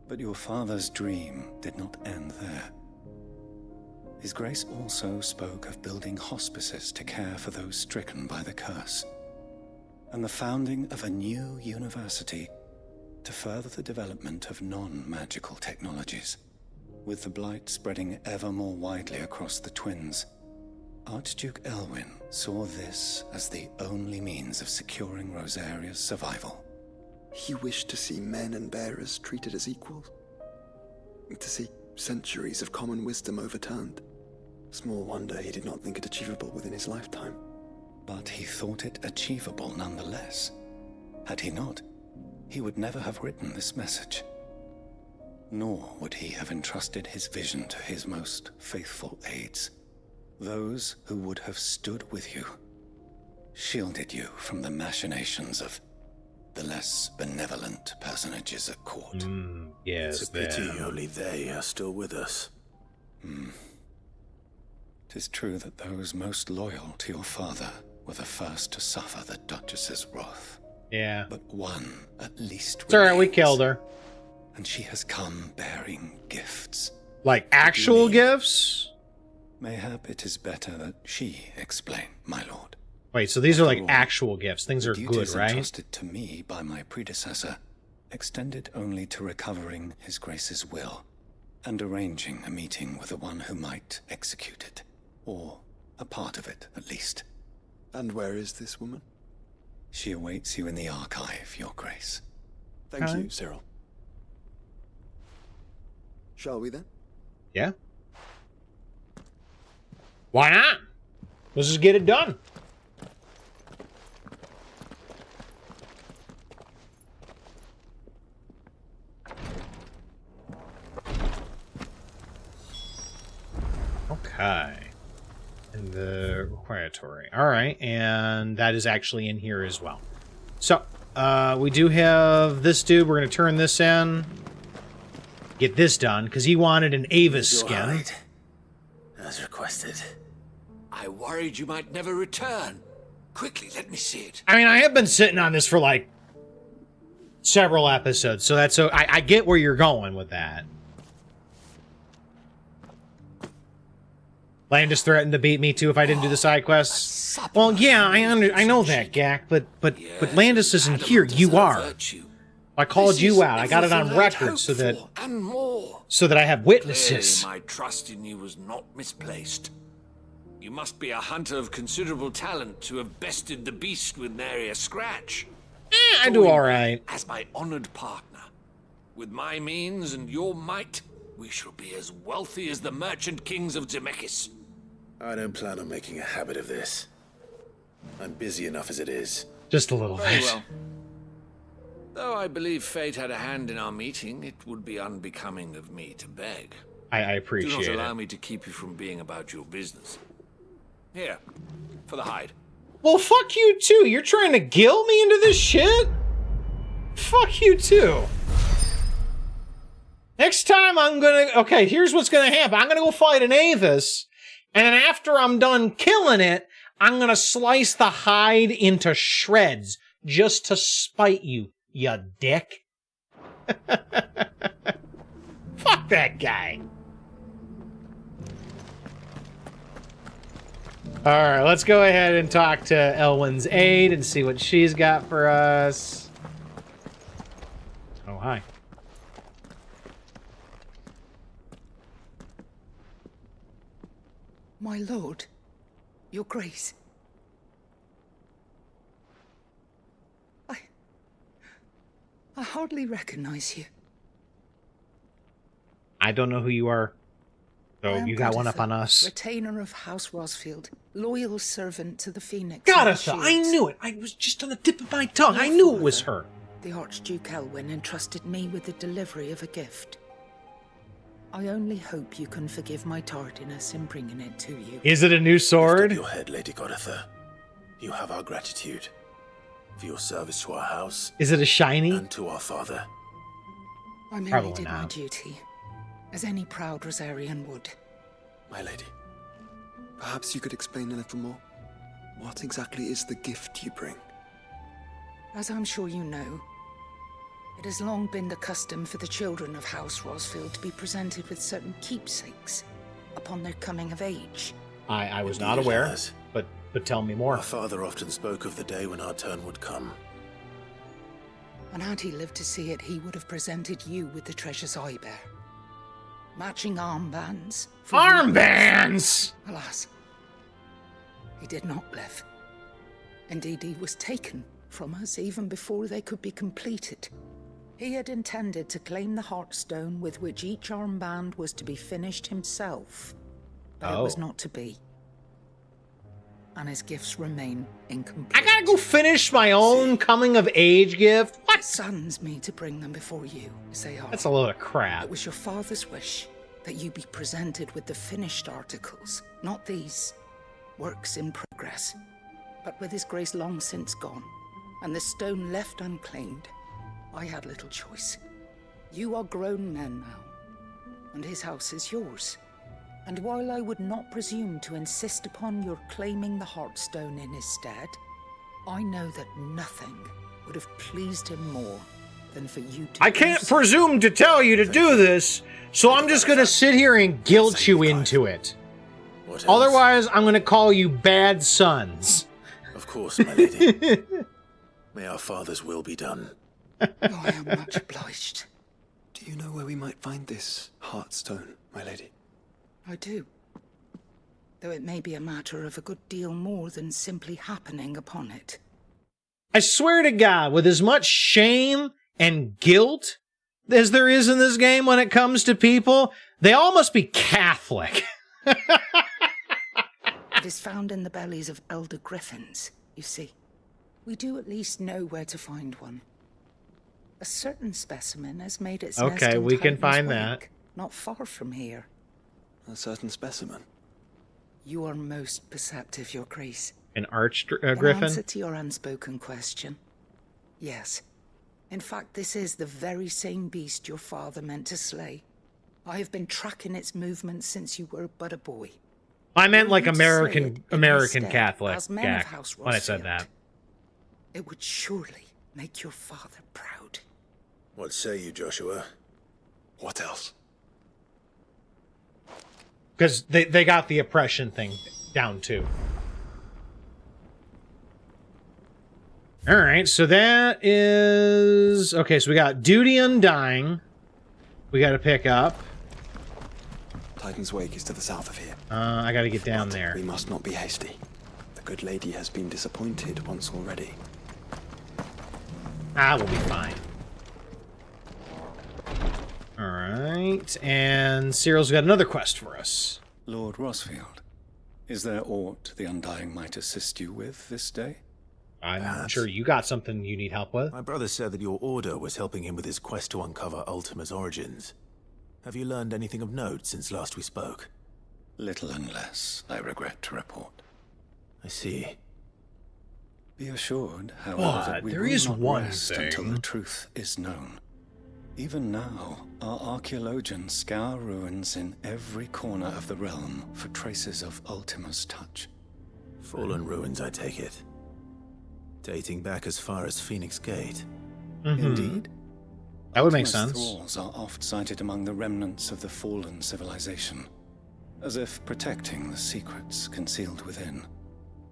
But your father's dream did not end there. His Grace also spoke of building hospices to care for those stricken by the curse, and the founding of a new university to further the development of non-magical technologies. With the blight spreading ever more widely across the Twins, Archduke Elwyn saw this as the only means of securing Rosaria's survival. He wished to see men and bearers treated as equals? To see centuries of common wisdom overturned? Small wonder he did not think it achievable within his lifetime. But he thought it achievable nonetheless. Had he not, he would never have written this message. Nor would he have entrusted his vision to his most faithful aides, those who would have stood with you, shielded you from the machinations of the less benevolent personages at court. Yes, it's a pity only they are still with us. 'Tis true that those most loyal to your father were the first to suffer the Duchess's wrath. Yeah. But one at least It's alright, we remains, killed her. and she has come bearing gifts. Like actual gifts? Mayhap it is better that she explain, my lord. Wait, so these are like actual gifts. Things are The good, duties right? entrusted to me by my predecessor extended only to recovering his Grace's will and arranging a meeting with the one who might execute it, or a part of it at least. And where is this woman? She awaits you in the archive, Your Grace. Thank you, Cyril. Shall we then? Yeah. Why not? Let's just get it done. Okay. In the requiratory. Alright, and that is actually in here as well. So, we do have this dude. We're going to turn this in. Get this done, because he wanted an Avis skin. As requested. I worried you might never return. Quickly, let me see it. I mean, I have been sitting on this for like several episodes, so that's so I get where you're going with that. Landis threatened to beat me too if I didn't do the side quests. Well, yeah, I know that, Gak, but Landis isn't here. You are. I called you out. I got it on record so that I have witnesses. Clearly, my trust in you was not misplaced. You must be a hunter of considerable talent to have bested the beast with nary a scratch. I do all right. As my honored partner, with my means and your might, we shall be as wealthy as the merchant kings of Zemeckis. I don't plan on making a habit of this. I'm busy enough as it is. Just a little Very bit. well. Though I believe fate had a hand in our meeting, it would be unbecoming of me to beg. I appreciate Do not allow it. me to keep you from being about your business. Here, for the hide. Well, fuck you too. You're trying to gill me into this shit? Fuck you too. Next time I'm gonna... Okay, here's what's gonna happen. I'm gonna go fight an Avis, and then after I'm done killing it, I'm gonna slice the hide into shreds just to spite you, you dick. Fuck that guy. Alright, let's go ahead and talk to Elwyn's aide and see what she's got for us. Oh, hi. My lord, your grace. I hardly recognize you. I don't know who you are. So you got one up on us. Retainer of House Rosfield, loyal servant to the Phoenix. Gadatha, I knew it. I was just on the tip of my tongue. I knew it was her. The Archduke Elwyn entrusted me with the delivery of a gift. I only hope you can forgive my tardiness in bringing it to you. Is it a new sword? Lift up your head, Lady Gadatha. You have our gratitude for your service to our house. Is it a shiny? And to our father. I merely did my duty, as any proud Rosarian would. My lady, perhaps you could explain a little more. What exactly is the gift you bring? As I'm sure you know, it has long been the custom for the children of House Rosfield to be presented with certain keepsakes upon their coming of age. I was not aware, but tell me more. Our father often spoke of the day when our turn would come. And had he lived to see it, he would have presented you with the treasures I bear. Matching armbands. Armbands! Alas, he did not live. Indeed, he was taken from us even before they could be completed. He had intended to claim the Heartstone with which each armband was to be finished himself, but it was not to be. And his gifts remain incomplete. I gotta go finish my own coming-of-age gift? What? It saddens me to bring them before you, as they are. That's a load of crap. It was your father's wish that you be presented with the finished articles, not these works in progress. But with his grace long since gone, and the stone left unclaimed, I had little choice. You are grown men now, and his house is yours. And while I would not presume to insist upon your claiming the Heartstone in his stead, I know that nothing would have pleased him more than for you to... I can't presume to tell you to do this, so I'm just gonna sit here and guilt you into it. Otherwise, I'm gonna call you bad sons. Of course, my lady. May our father's will be done. Oh, I am much obliged. Do you know where we might find this Heartstone, my lady? I do. Though it may be a matter of a good deal more than simply happening upon it. I swear to God, with as much shame and guilt as there is in this game when it comes to people, they all must be Catholic. It is found in the bellies of elder griffins, you see. We do at least know where to find one. A certain specimen has made its nest Okay, in we can Titan's find Wake, that. not far from here. A certain specimen? You are most perceptive, Your Grace. An griffin? In answer to your unspoken question, yes. In fact, this is the very same beast your father meant to slay. I have been tracking its movements since you were but a boy. I meant like American instead, Catholic as men of Gak, House when I said Rosfield. that. It would surely make your father proud. What say you, Joshua? What else? Because they got the oppression thing down too. Alright, so that is... Okay, so we got Duty Undying. We got to pick up. Titan's Wake is to the south of here. I got to get down there. We must not be hasty. The good lady has been disappointed once already. We'll be fine. Alright, and Cyril's got another quest for us. Lord Rosfield, is there aught the Undying might assist you with this day? I'm sure you got something you need help with. My brother said that your order was helping him with his quest to uncover Ultima's origins. Have you learned anything of note since last we spoke? Little and less, I regret to report. I see. Be assured, however, But that we there will is not one rest thing. until the truth is known. Even now, our archaeologians scour ruins in every corner of the realm for traces of Ultima's touch. Fallen ruins, I take it. Dating back as far as Phoenix Gate. Indeed. That would make Ultima's sense. thralls are oft sighted among the remnants of the fallen civilization, as if protecting the secrets concealed within.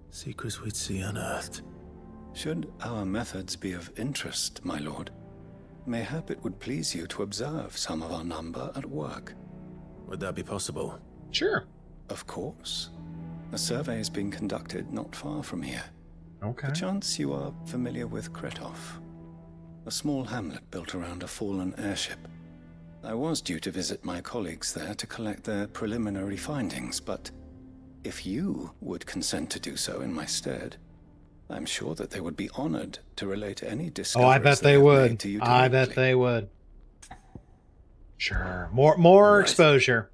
Secrets we'd see unearthed. Should our methods be of interest, my lord, mayhap it would please you to observe some of our number at work. Would that be possible? Sure. Of course. A survey is being conducted not far from here. Okay. Perchance you are familiar with Kretov, a small hamlet built around a fallen airship. I was due to visit my colleagues there to collect their preliminary findings, but if you would consent to do so in my stead, I'm sure that they would be honored to relate any discoveries. Oh, I bet they would. I bet they would. Sure. More exposure.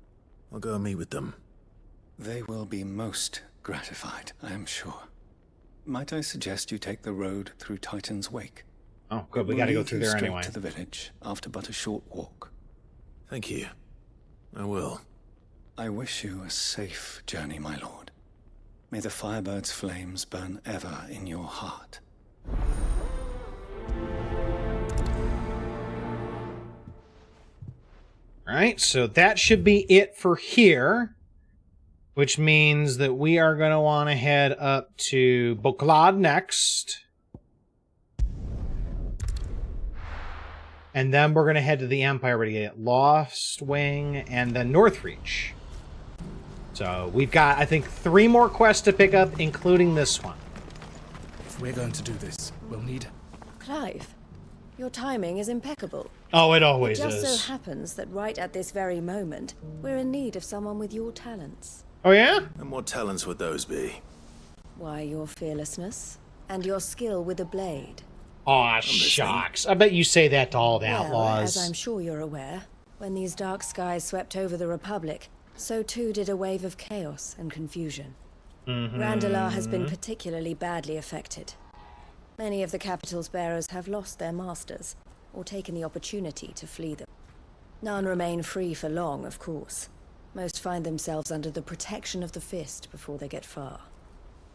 I'll go and meet with them. They will be most gratified, I am sure. Might I suggest you take the road through Titan's Wake? Oh, good. We got to go through there anyway. To the village after but a short walk. Thank you. I will. I wish you a safe journey, my lord. May the Firebird's flames burn ever in your heart. Alright, so that should be it for here. Which means that we are going to want to head up to Boklad next. And then we're going to head to the Empire to get Lost Wing and then Northreach. So we've got, I think, 3 more quests to pick up, including this one. If we're going to do this, we'll need... Clive, your timing is impeccable. Oh, it always is. It just is. so happens that right at this very moment, we're in need of someone with your talents. Oh, yeah? And what talents would those be? Why, your fearlessness and your skill with a blade. Aw, shucks. I bet you say that to all the outlaws. As I'm sure you're aware, when these dark skies swept over the Republic, so too did a wave of chaos and confusion. Randalar has been particularly badly affected. Many of the capital's bearers have lost their masters, or taken the opportunity to flee them. None remain free for long, of course. Most find themselves under the protection of the Fist before they get far.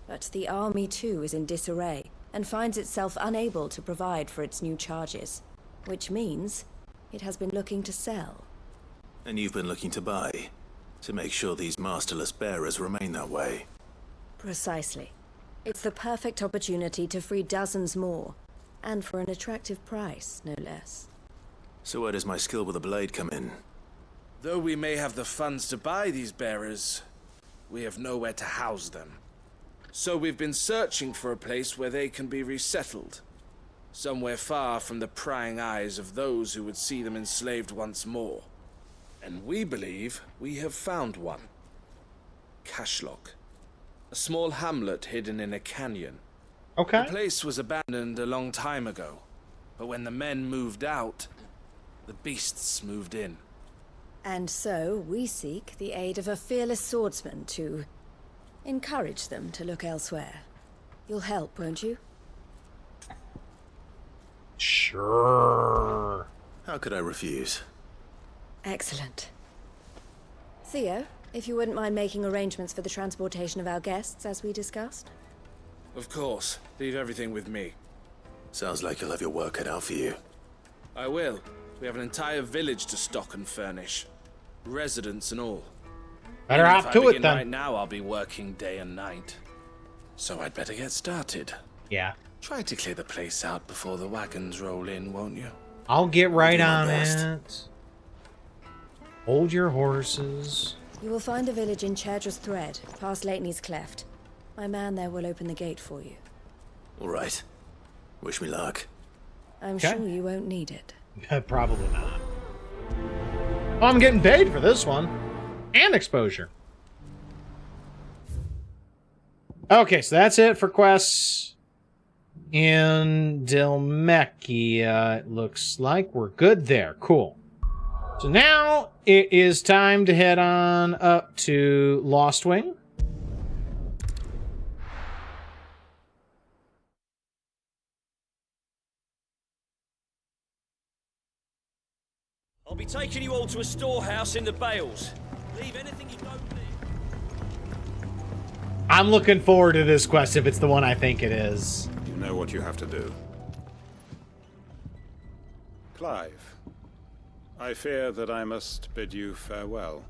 But the army too is in disarray, and finds itself unable to provide for its new charges, which means it has been looking to sell. And you've been looking to buy, to make sure these masterless bearers remain that way. Precisely. It's the perfect opportunity to free dozens more, and for an attractive price, no less. So where does my skill with a blade come in? Though we may have the funds to buy these bearers, we have nowhere to house them. So we've been searching for a place where they can be resettled. Somewhere far from the prying eyes of those who would see them enslaved once more. And we believe we have found one. Cashlock. A small hamlet hidden in a canyon. Okay. The place was abandoned a long time ago. But when the men moved out, the beasts moved in. And so we seek the aid of a fearless swordsman to encourage them to look elsewhere. You'll help, won't you? Sure. How could I refuse? Excellent. Theo, if you wouldn't mind making arrangements for the transportation of our guests, as we discussed. Of course. Leave everything with me. Sounds like you'll have your work cut out for you. I will. We have an entire village to stock and furnish. Residents and all. Better hop to it then. Right now I'll be working day and night. So I'd better get started. Yeah. Try to clear the place out before the wagons roll in, won't you? I'll get right on it. Hold your horses. You will find the village in Chadra's Thread, past Lateney's Cleft. My man there will open the gate for you. All right. Wish me luck. I'm sure you won't need it. Probably not. Well, I'm getting paid for this one. And exposure. Okay, so that's it for quests in Dylmekia. It looks like we're good there. Cool. So now it is time to head on up to Lost Wing. I'll be taking you all to a storehouse in the Bales. Leave anything you don't need. I'm looking forward to this quest if it's the one I think it is. You know what you have to do. Clive, I fear that I must bid you farewell.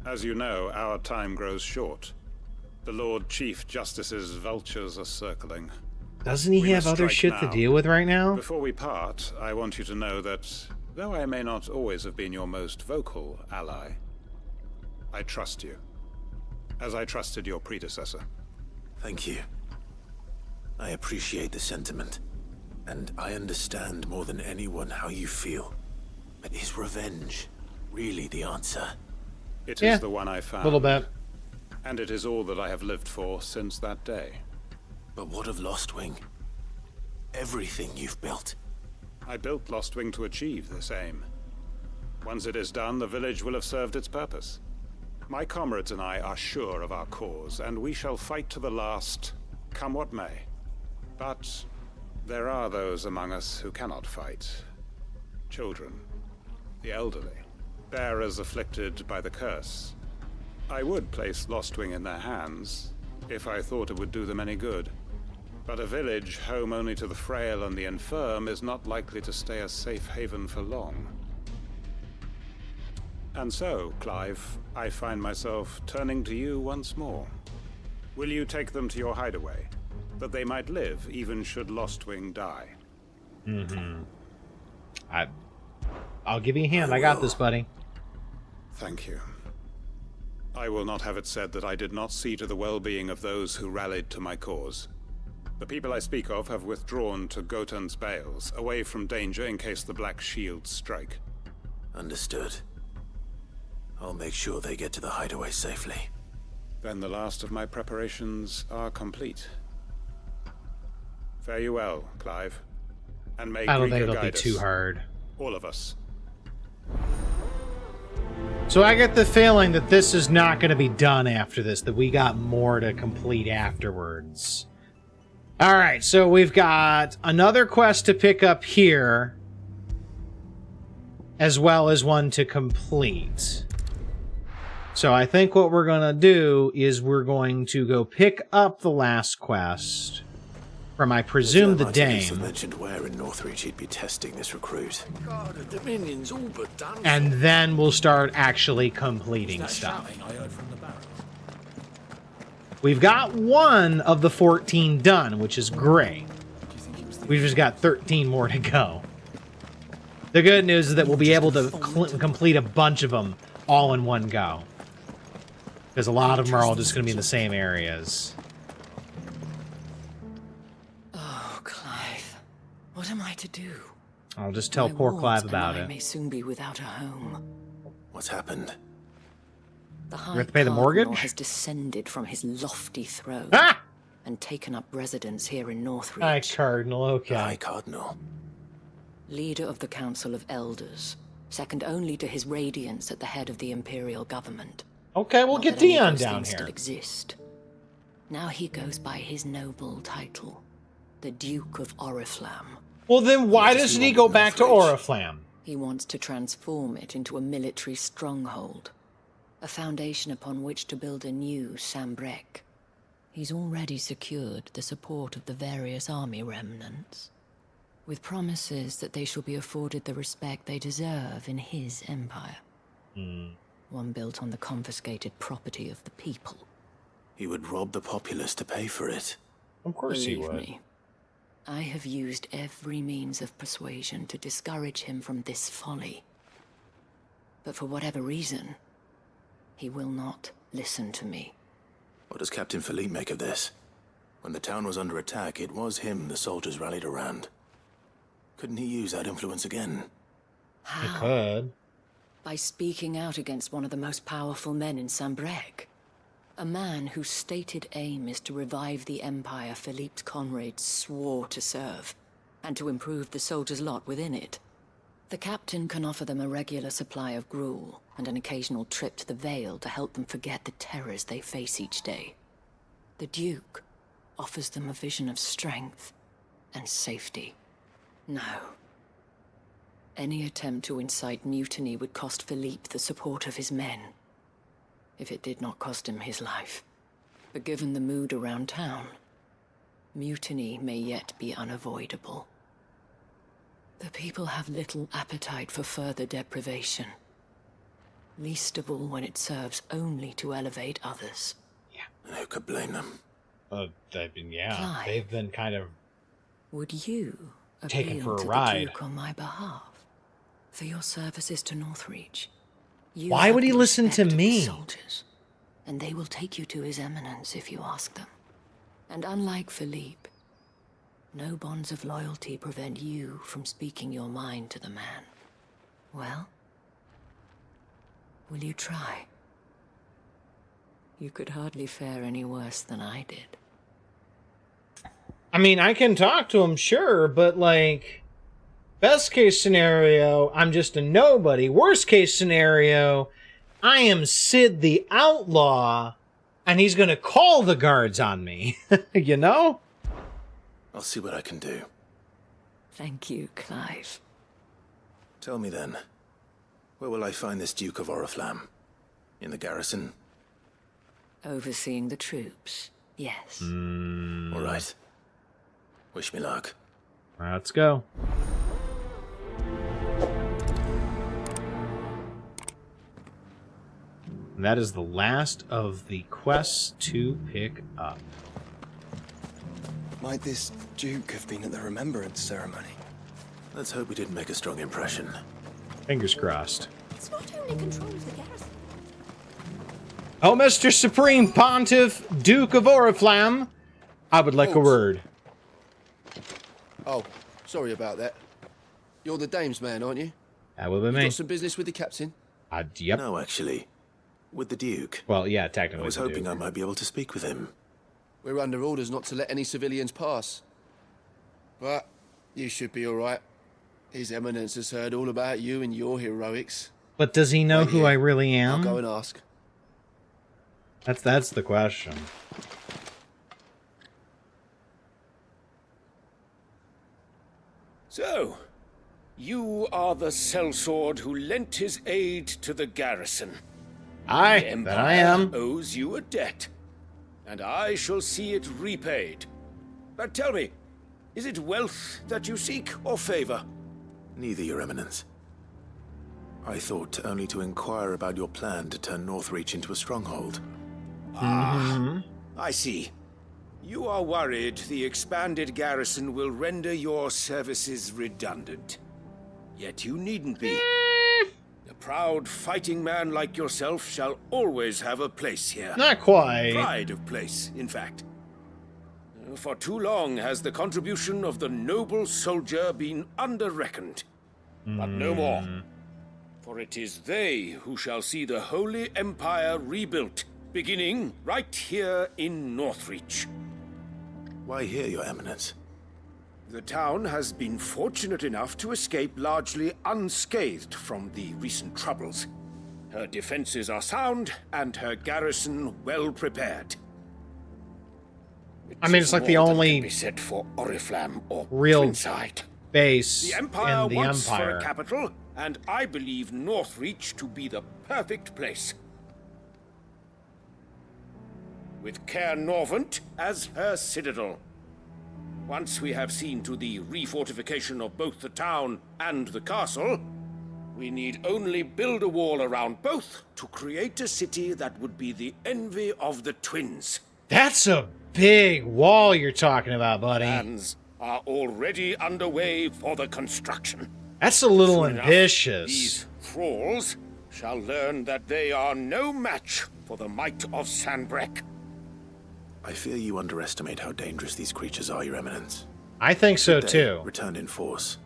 As you know, our time grows short. The Lord Chief Justice's vultures are circling. Doesn't he have other shit to deal with right now? Before we part, I want you to know that, though I may not always have been your most vocal ally, I trust you, as I trusted your predecessor. Thank you. I appreciate the sentiment, and I understand more than anyone how you feel. But is revenge really the answer? It Yeah, is the one I found. a little bit. And it is all that I have lived for since that day. But what of Lostwing? Everything you've built. I built Lostwing to achieve this aim. Once it is done, the village will have served its purpose. My comrades and I are sure of our cause, and we shall fight to the last, come what may. But there are those among us who cannot fight. Children, the elderly, bearers afflicted by the curse. I would place Lostwing in their hands, if I thought it would do them any good. But a village home only to the frail and the infirm is not likely to stay a safe haven for long. And so, Clive, I find myself turning to you once more. Will you take them to your hideaway, that they might live even should Lostwing die? Mm-hmm. I'll give you a hand. I got this, buddy. Thank you. I will not have it said that I did not see to the well-being of those who rallied to my cause. The people I speak of have withdrawn to Gotan's Bales, away from danger in case the Black Shields strike. Understood. I'll make sure they get to the hideaway safely. Then the last of my preparations are complete. Fare you well, Clive. And may I don't think Greeker it'll be guide us. too hard. All of us. So I get the feeling that this is not going to be done after this, that we got more to complete afterwards. Alright, so we've got another quest to pick up here, as well as one to complete. So I think what we're going to do is we're going to go pick up the last quest from, I presume, the Dame. Mentioned where in Northreach he'd be testing this recruit. God, the Dominion's all but done. And then we'll start actually completing stuff. Shouting I heard from the barrel. We've got one of the 14 done, which is great. We've just got 13 more to go. The good news is that we'll be able to complete a bunch of them all in one go. Because a lot of them are all just going to be in the same areas. Oh, Clive. What am I to do? I'll just tell poor Clive about I it. may soon be without a home. What's happened? The You High have to pay the Cardinal mortgage? has descended from his lofty throne and taken up residence here in Northreach. High Cardinal, okay. High Cardinal. Leader of the Council of Elders, second only to his Radiance at the head of the Imperial government. Okay, we'll Not get that any of Dion those down things here. Still exist. Now he goes by his noble title, the Duke of Oriflamme. Well, then why doesn't he go back to Oriflamme? He wants to transform it into a military stronghold, a foundation upon which to build a new Sambrec. He's already secured the support of the various army remnants, with promises that they shall be afforded the respect they deserve in his empire. One built on the confiscated property of the people. He would rob the populace to pay for it. Of course he Believe would. me, I have used every means of persuasion to discourage him from this folly. But for whatever reason, he will not listen to me. What does Captain Philippe make of this? When the town was under attack, it was him the soldiers rallied around. Couldn't he use that influence again? He could. By speaking out against one of the most powerful men in Sambrec. A man whose stated aim is to revive the empire Philippe's comrades swore to serve, and to improve the soldiers' lot within it. The captain can offer them a regular supply of gruel, and an occasional trip to the Vale to help them forget the terrors they face each day. The Duke offers them a vision of strength and safety. No. Any attempt to incite mutiny would cost Philippe the support of his men, if it did not cost him his life. But given the mood around town, mutiny may yet be unavoidable. The people have little appetite for further deprivation, least of all when it serves only to elevate others. And who could blame them? They've been, yeah, Clive. they've been kind of Would you taken appeal for a to ride. the Duke on my behalf for your services to Northreach? You Why have would he the listen to respect of the me? soldiers, and they will take you to his eminence if you ask them. And unlike Philippe, no bonds of loyalty prevent you from speaking your mind to the man. Well, will you try? You could hardly fare any worse than I did. I mean, I can talk to him, sure, but, like, best case scenario, I'm just a nobody. Worst case scenario, I am Sid the Outlaw, and he's gonna call the guards on me. You know? I'll see what I can do. Thank you, Clive. Tell me then, where will I find this Duke of Oriflamme? In the garrison? Overseeing the troops, yes. All right. Wish me luck. Let's go. And that is the last of the quests to pick up. Might this Duke have been at the remembrance ceremony? Let's hope we didn't make a strong impression. Fingers crossed. It's not only control of the garrison. Oh, Mr. Supreme Pontiff, Duke of Oriflamme, I would like a word. Oh, sorry about that. You're the dame's man, aren't you? That would be You me. got some business with the captain? Yep. No, actually. With the Duke. Well, yeah, technically. I was hoping I might be able to speak with him. We're under orders not to let any civilians pass. But you should be all right. His Eminence has heard all about you and your heroics. But does he know who I really am? I'll go and ask. That's the question. So, you are the sellsword who lent his aid to the garrison. Aye, The that I Empire am. owes you a debt, and I shall see it repaid. But tell me, is it wealth that you seek, or favor? Neither, Your Eminence. I thought only to inquire about your plan to turn Northreach into a stronghold. I see. You are worried the expanded garrison will render your services redundant. Yet you needn't be. A proud fighting man like yourself shall always have a place here. Not quite. Pride of place, in fact. For too long has the contribution of the noble soldier been under-reckoned. But no more. For it is they who shall see the Holy Empire rebuilt, beginning right here in Northreach. Why here, Your Eminence? The town has been fortunate enough to escape largely unscathed from the recent troubles. Her defenses are sound, and her garrison well prepared. I mean, it's like the More than only can be said for Oriflamme or real Twinside. base The Empire in the wants Empire. for a capital, and I believe Northreach to be the perfect place. With Caer Norvent as her citadel. Once we have seen to the refortification of both the town and the castle, we need only build a wall around both to create a city that would be the envy of the twins. That's a big wall you're talking about, buddy. Plans are already underway for the construction. That's a little Soon enough, ambitious. These thralls shall learn that they are no match for the might of Sanbreque. I fear you underestimate how dangerous these creatures are, Your Eminence. I think so, Should they too. return in force,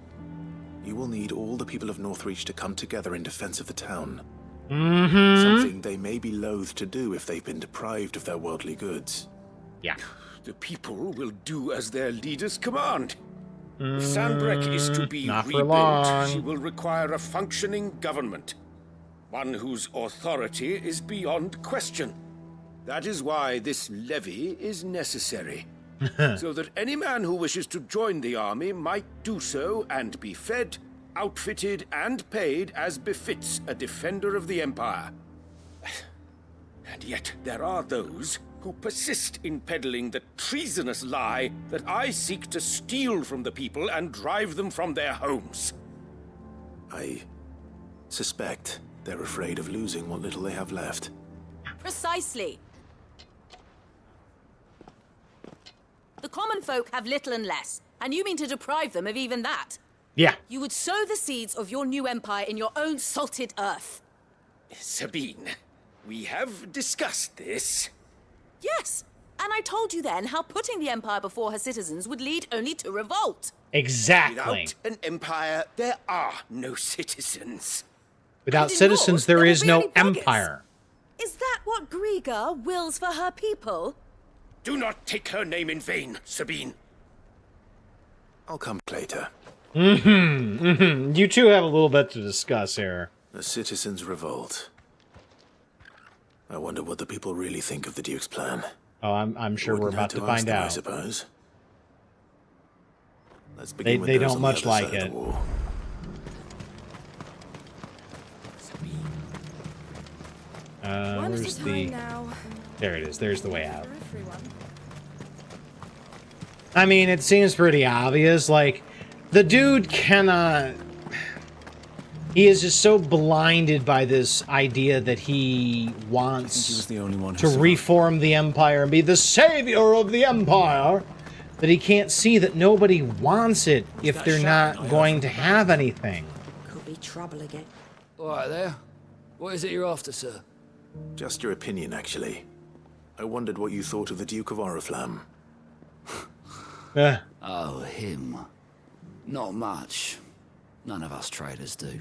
you will need all the people of Northreach to come together in defense of the town. Something they may be loath to do if they've been deprived of their worldly goods. Yeah. The people will do as their leaders command. If Sanbreque is to be not for rebuilt, long. she will require a functioning government. One whose authority is beyond question. That is why this levy is necessary. So that any man who wishes to join the army might do so and be fed, outfitted, and paid as befits a defender of the Empire. And yet there are those who persist in peddling the treasonous lie that I seek to steal from the people and drive them from their homes. I suspect they're afraid of losing what little they have left. Precisely. The common folk have little and less, and you mean to deprive them of even that? Yeah. You would sow the seeds of your new empire in your own salted earth. Sabine, we have discussed this. Yes, and And I told you then how putting the Empire before her citizens would lead only to revolt. Exactly. Without an empire, there are no citizens. Without citizens, there is no beggars. empire. Is that what Griga wills for her people? Do not take her name in vain, Sabine. I'll come later. You two have a little bit to discuss here. The citizens' revolt. I wonder what the people really think of the Duke's plan. Oh, I'm sure we're about to find out. I suppose. Let's begin with They those don't on the much other like side of it. the wall. Where's the... There it is. There's the way out. I mean, it seems pretty obvious. Like, the dude cannot... He is just so blinded by this idea that he wants to reform the Empire and be the savior of the Empire, that he can't see that nobody wants it if they're not going to have anything. Could be trouble again. All right there. What is it you're after, sir? Just your opinion, actually. I wondered what you thought of the Duke of Oriflamme. Oh, him. Not much. None of us traders do.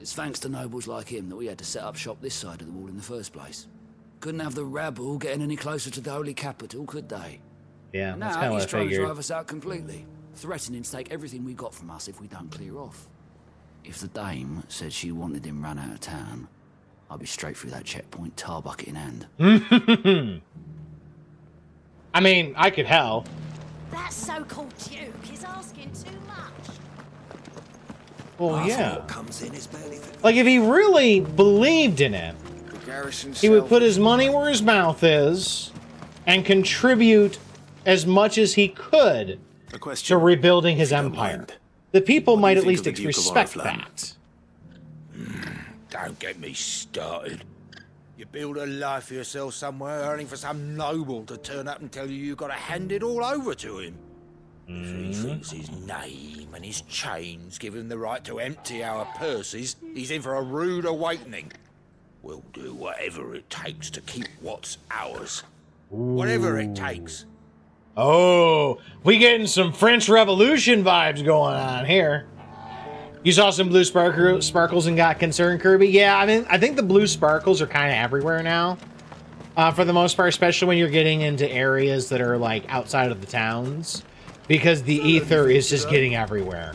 It's thanks to nobles like him that we had to set up shop this side of the wall in the first place. Couldn't have the rabble getting any closer to the holy capital, could they? Yeah, that's Now kind of he's what I trying to figured. drive us out completely, threatening to take everything we got from us if we don't clear off. If the dame said she wanted him run out of town, I'd be straight through that checkpoint, tar bucket in hand. I mean, I could help. That so-called Duke is asking too much. Well, yeah. What comes in is barely Like, if he really believed in it, he would put his money where his mouth is and contribute as much as he could to rebuilding his empire. The people might at least respect that. Don't get me started. You build a life for yourself somewhere, earning for some noble to turn up and tell you you've got to hand it all over to him. If he thinks his name and his chains give him the right to empty our purses, he's in for a rude awakening. We'll do whatever it takes to keep what's ours. Whatever it takes. Oh, we getting some French Revolution vibes going on here. You saw some blue sparkles and got concerned, Kirby? Yeah, I mean, I think the blue sparkles are kind of everywhere now. For the most part, especially when you're getting into areas that are, like, outside of the towns. Because the ether is just getting everywhere.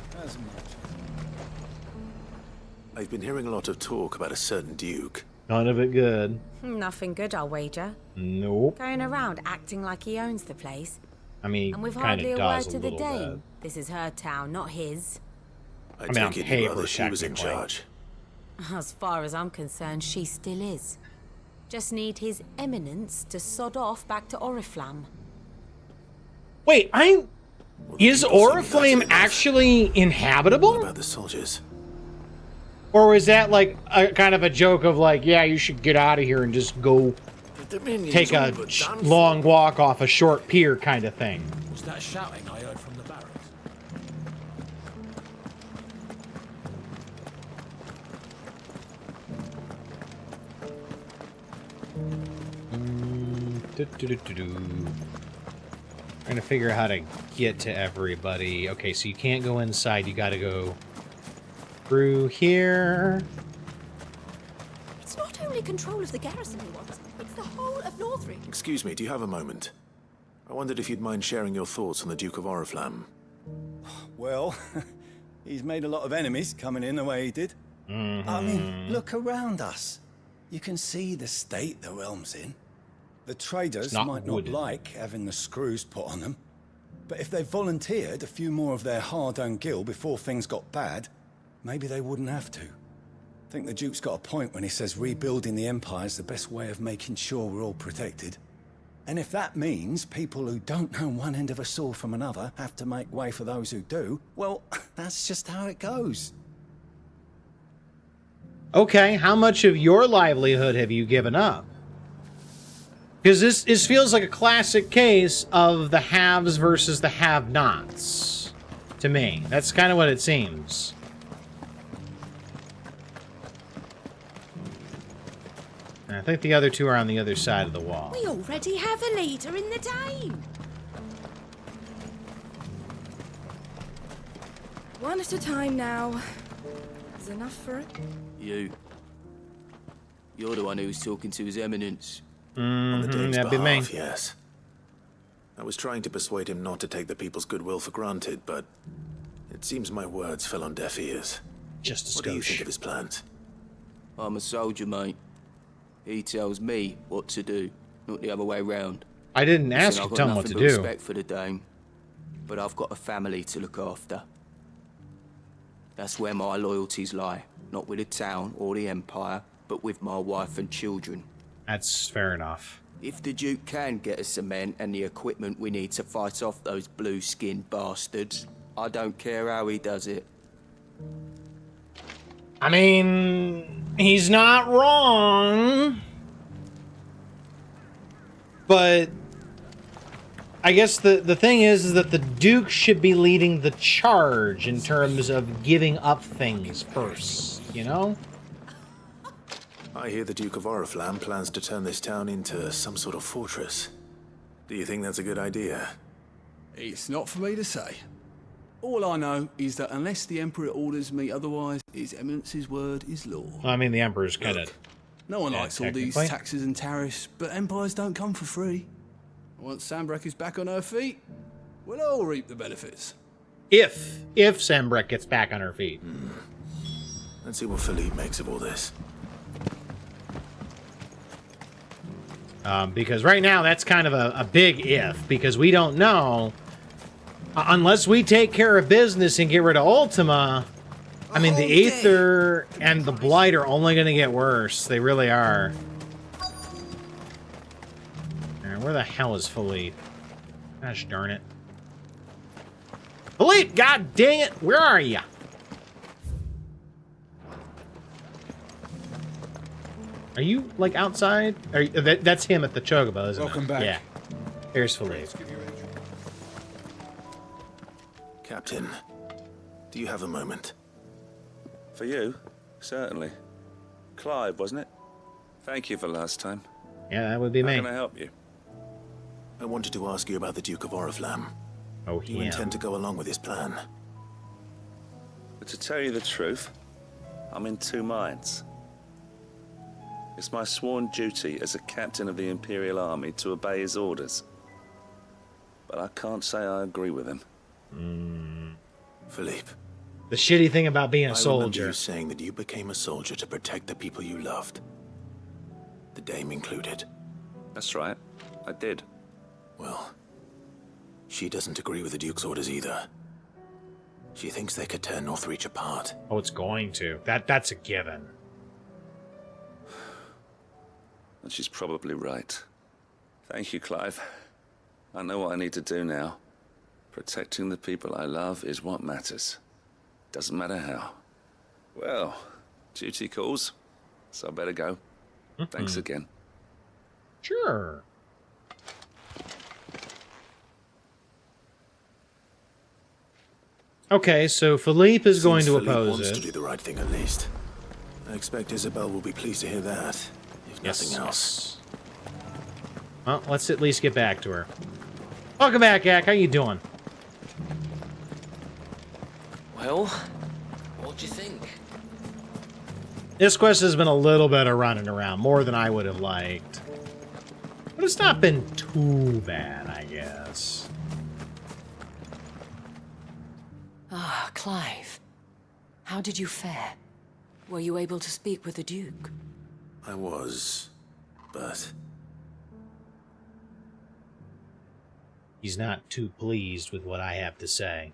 I've been hearing a lot of talk about a certain duke. None of it good. Nothing good, I'll wager. Nope. Going around acting like he owns the place. I mean, and we've kind hardly of a word does to a the little dame. bit. This is her town, not his. I mean, take on it you'd paper, rather she was in technically. charge. As far as I'm concerned, she still is. Just need his eminence to sod off back to Oriflamme. Wait, is Oriflamme actually inhabitable? What about the soldiers? Or was that like a kind of a joke of like, yeah, you should get out of here and just go take a long walk off a short pier kind of thing? Was that shouting I heard from the barracks? Trying to figure out how to get to everybody. Okay, so you can't go inside. You got to go through here. It's not only control of the garrison he wants, it's the whole of Northrend. Excuse me, do you have a moment? I wondered if you'd mind sharing your thoughts on the Duke of Oriflamme. Well, he's made a lot of enemies coming in the way he did. I mean, look around us. You can see the state the realm's in. The traders might not like having the screws put on them, but if they volunteered a few more of their hard-earned gil before things got bad, maybe they wouldn't have to. I think the Duke's got a point when he says rebuilding the Empire is the best way of making sure we're all protected. And if that means people who don't know one end of a sword from another have to make way for those who do, well, that's just how it goes. Okay, how much of your livelihood have you given up? Because this feels like a classic case of the haves versus the have-nots, to me. That's kind of what it seems. think the other two are on the other side of the wall. We already have a leader in the Dane. One at a time now. Is enough for it? You. You're the one who's talking to His Eminence. On the Dane's that'd be me. behalf, yes. I was trying to persuade him not to take the people's goodwill for granted, but it seems my words fell on deaf ears. Just a What do you think of his plans? I'm a soldier, mate. He tells me what to do, not the other way round. I didn't ask Listen, you to I've tell got him what to nothing but do. respect for the Dane, but I've got a family to look after. That's where my loyalties lie, not with the town or the Empire, but with my wife and children. That's fair enough. If the Duke can get us cement and the equipment we need to fight off those blue-skinned bastards, I don't care how he does it. I mean, he's not wrong. But I guess the thing is that the Duke should be leading the charge in terms of giving up things first, you know? I hear the Duke of Oriflamme plans to turn this town into some sort of fortress. Do you think that's a good idea? It's not for me to say. All I know is that unless the Emperor orders me otherwise, His Eminence's word is law. Well, I mean, the Emperor's kind of... No one likes all these technically. taxes and tariffs, but empires don't come for free. Once Sanbreque is back on her feet, we'll all reap the benefits. If Sambrek gets back on her feet. Let's see what Philippe makes of all this. Because right now, that's kind of a big if, because we don't know. Unless we take care of business and get rid of Ultima, I mean, the Aether and the Blight are only going to get worse. They really are. Alright, where the hell is Philippe? Gosh darn it. Philippe, god dang it! Where are you? Are you, like, outside? That's him at the Chocobo, isn't it? Welcome back. Yeah. Here's Philippe. Captain, do you have a moment? For you? Certainly. Clive, wasn't it? Thank you for last time. Yeah, that would be me. How can I help you? I wanted to ask you about the Duke of Oriflamme. Oh, do you intend to go along with his plan? But to tell you the truth, I'm in two minds. It's my sworn duty as a captain of the Imperial Army to obey his orders. But I can't say I agree with him. Philippe. The shitty thing about being a I remember soldier. you saying that you became a soldier to protect the people you loved. The Dame included. That's right. I did. Well, she doesn't agree with the Duke's orders either. She thinks they could tear Northreach apart. Oh, it's going to. That's a given. And she's probably right. Thank you, Clive. I know what I need to do now. Protecting the people I love is what matters. Doesn't matter how. Well, duty calls, so I better go. Thanks again. Sure. Okay, so Philippe is going to Philippe oppose wants it. to do the right thing at least. I expect Isabel will be pleased to hear that, if nothing else. Well, let's at least get back to her. Welcome back, Ak. How you doing? Well, what'd you think? This quest has been a little bit of running around, more than I would have liked. But it's not been too bad, I guess. Ah, Clive. How did you fare? Were you able to speak with the Duke? I was, but... He's not too pleased with what I have to say.